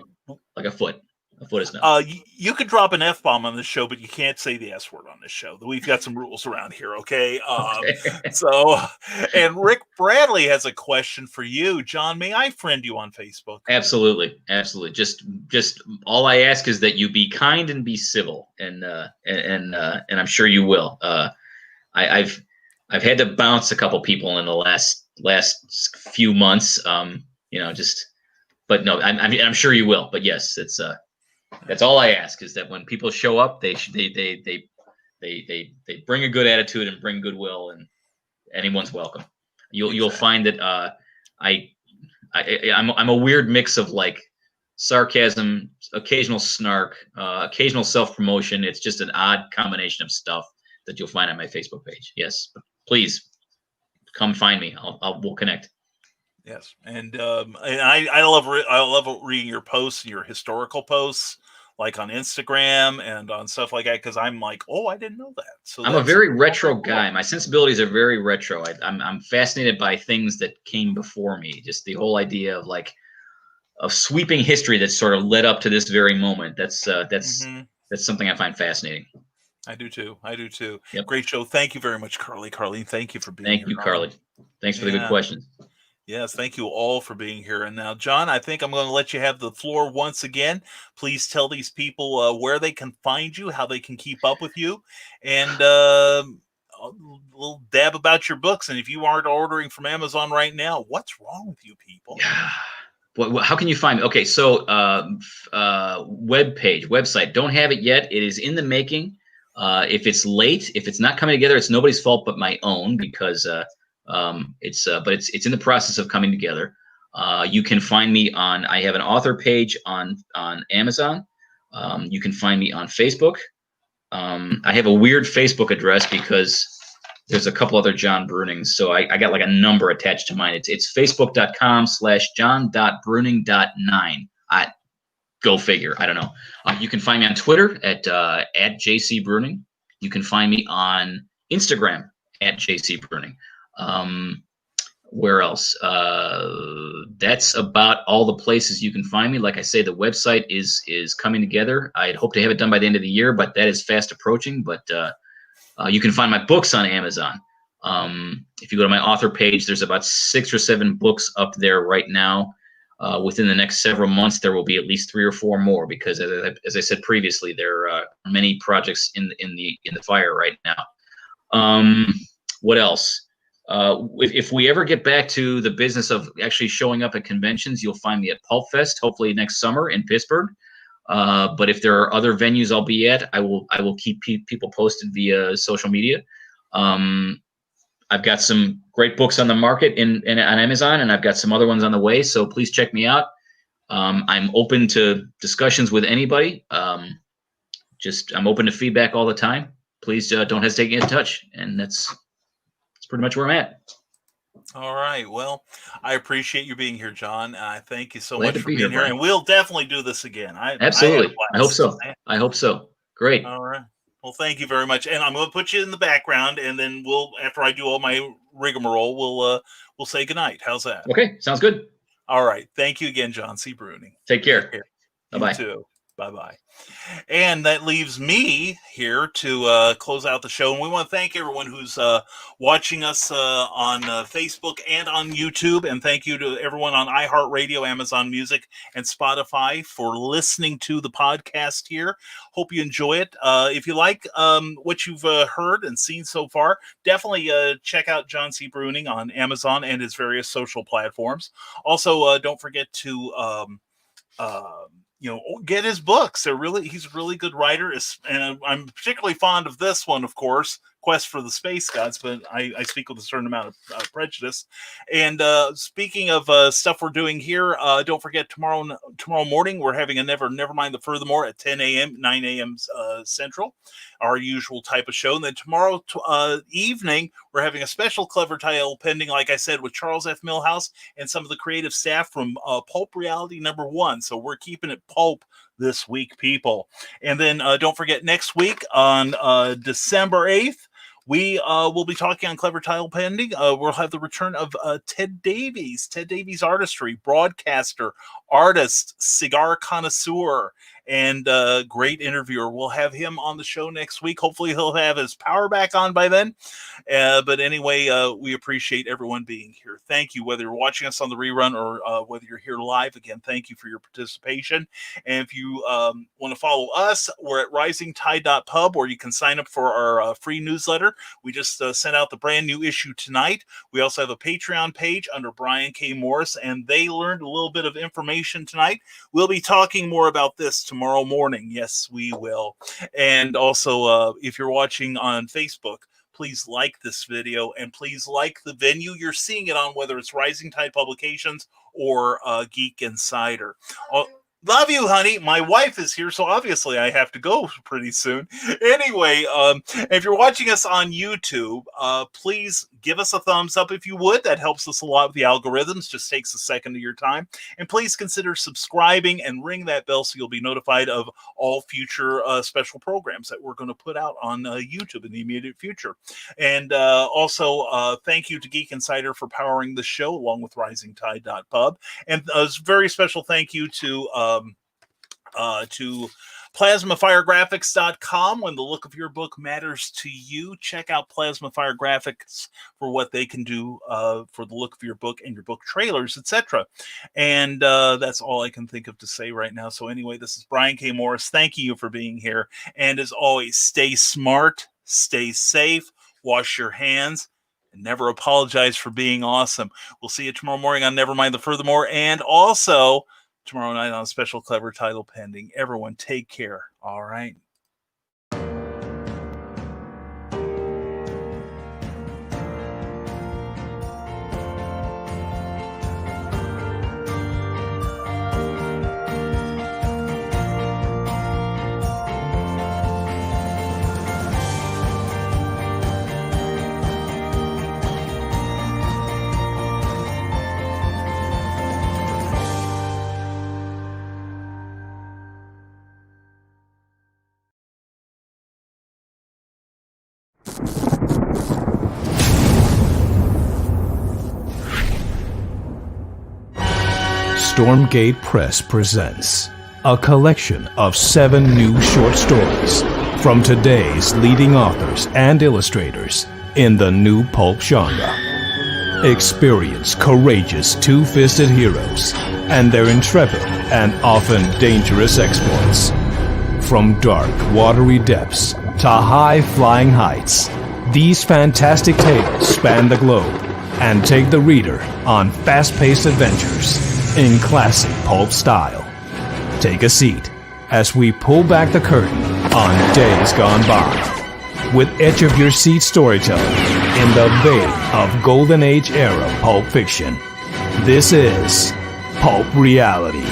foot. A foot of snow. You could drop an F-bomb on this show, but you can't say the S word on this show. We've got some rules around here, okay? So, and Rick Bradley has a question for you. John, may I friend you on Facebook? Absolutely. Just all I ask is that you be kind and be civil, and I'm sure you will. I've had to bounce a couple people in the last few months. But no, I'm sure you will. But yes, that's all I ask is that when people show up, they bring a good attitude and bring goodwill, and anyone's welcome. You'll find that I'm a weird mix of like sarcasm, occasional snark, occasional self-promotion. It's just an odd combination of stuff that you'll find on my Facebook page. Yes, please come find me. We'll connect. Yes, and I love reading your posts and your historical posts, like on Instagram and on stuff like that, because I'm like, oh, I didn't know that. So I'm a very retro guy. My sensibilities are very retro. I'm fascinated by things that came before me. Just the whole idea of like of sweeping history that sort of led up to this very moment. That's something I find fascinating. I do too. Yep. Great show. Thank you very much, Carly. Carly, thank you for being here. Thank you, Carly. Thanks for the good questions. Yes, thank you all for being here. And now, John, I think I'm going to let you have the floor once again. Please tell these people where they can find you, how they can keep up with you, and a little dab about your books. And if you aren't ordering from Amazon right now, what's wrong with you people? Yeah. Well, how can you find me? Okay, so website. Don't have it yet. It is in the making. If it's late, if it's not coming together, it's nobody's fault but my own, because it's in the process of coming together. You can find me on. I have an author page on Amazon. You can find me on Facebook. I have a weird Facebook address because there's a couple other John Bruenings, so I got like a number attached to mine. It's facebook.com/john.bruening.9. Go figure. I don't know. You can find me on Twitter at JCBruening. You can find me on Instagram at JCBruening. Where else? That's about all the places you can find me. Like I say, the website is coming together. I'd hope to have it done by the end of the year, but that is fast approaching. But you can find my books on Amazon. If you go to my author page, there's about 6 or 7 books up there right now. Within the next several months, there will be at least 3 or 4 more, because as I said previously, there are many projects in the fire right now. What else? If we ever get back to the business of actually showing up at conventions, you'll find me at Pulp Fest, hopefully next summer in Pittsburgh. But if there are other venues I'll be at, I will keep people posted via social media. I've got some great books on the market on Amazon, and I've got some other ones on the way. So please check me out. I'm open to discussions with anybody. I'm open to feedback all the time. Please don't hesitate to get in touch. And that's pretty much where I'm at. All right. Well, I appreciate you being here, John. Thank you so Glad much to for be being here, here. And we'll definitely do this again. Absolutely. I hope so. Great. All right. Well, thank you very much. And I'm going to put you in the background, and then after I do all my rigmarole, we'll say goodnight. How's that? Okay. Sounds good. All right. Thank you again, John C. Bruening. Take care. Bye-bye. You too. Bye-bye. And that leaves me here to close out the show. And we want to thank everyone who's watching us on Facebook and on YouTube. And thank you to everyone on iHeartRadio, Amazon Music, and Spotify for listening to the podcast here. Hope you enjoy it. If you like what you've heard and seen so far, definitely check out John C. Bruening on Amazon and his various social platforms. Also, don't forget to get his books. He's a really good writer. And I'm particularly fond of this one, of course, Quest for the Space Gods, but I speak with a certain amount of prejudice. And speaking of stuff we're doing here, don't forget tomorrow morning, we're having a Never Mind the Furthermore at 10 a.m., 9 a.m. Central, our usual type of show. And then tomorrow evening, we're having a special Clever Title pending, like I said, with Charles F. Millhouse and some of the creative staff from Pulp Reality #1. So we're keeping it Pulp this week, people. And then don't forget, next week on December 8th, we will be talking on Clever Title Pending. We'll have the return of Ted Davies Artistry, broadcaster, artist, cigar connoisseur, and great interviewer. We'll have him on the show next week. Hopefully he'll have his power back on by then. But anyway, we appreciate everyone being here. Thank you, whether you're watching us on the rerun or whether you're here live. Again, thank you for your participation. And if you want to follow us, we're at risingtide.pub, where you can sign up for our free newsletter. We just sent out the brand new issue tonight. We also have a Patreon page under Brian K. Morris, and they learned a little bit of information tonight. We'll be talking more about this tomorrow morning. Yes, we will. And also, if you're watching on Facebook, please like this video, and please like the venue you're seeing it on, whether it's Rising Tide Publications or Geek Insider. Love you, honey. My wife is here, so obviously I have to go pretty soon. Anyway, if you're watching us on YouTube, please give us a thumbs up if you would. That helps us a lot with the algorithms. Just takes a second of your time. And please consider subscribing and ring that bell so you'll be notified of all future special programs that we're going to put out on YouTube in the immediate future. And also, thank you to Geek Insider for powering the show, along with RisingTide.pub. And a very special thank you to PlasmaFireGraphics.com. When the look of your book matters to you, check out Plasma Fire Graphics for what they can do for the look of your book and your book trailers, etc. And that's all I can think of to say right now. So anyway, this is Brian K. Morris. Thank you for being here. And as always, stay smart, stay safe, wash your hands, and never apologize for being awesome. We'll see you tomorrow morning on Nevermind the Furthermore, and also tomorrow night on a special Clever Title Pending. Everyone, take care. All right. Stormgate Press presents a collection of 7 new short stories from today's leading authors and illustrators in the new pulp genre. Experience courageous two-fisted heroes and their intrepid and often dangerous exploits. From dark, watery depths to high-flying heights, these fantastic tales span the globe and take the reader on fast-paced adventures in classic pulp style. Take a seat as we pull back the curtain on Days Gone By with edge-of-your-seat storytelling in the vein of Golden Age era pulp fiction. This is Pulp Reality.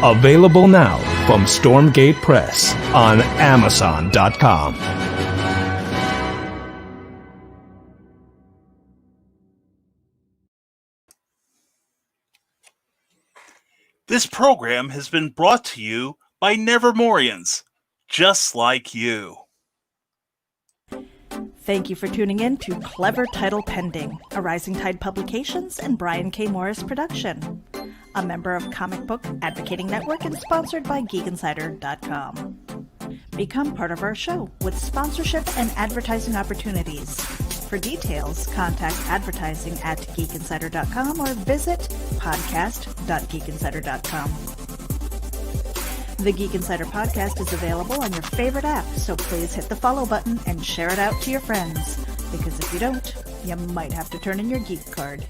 Available now from Stormgate Press on Amazon.com. This program has been brought to you by Nevermorians, just like you. Thank you for tuning in to Clever Title Pending, a Rising Tide Publications and Brian K. Morris production. A member of Comic Book Advocating Network and sponsored by GeekInsider.com. Become part of our show with sponsorship and advertising opportunities. For details, contact advertising at geekinsider.com or visit podcast.geekinsider.com. The Geek Insider podcast is available on your favorite app, so please hit the follow button and share it out to your friends, because if you don't, you might have to turn in your geek card.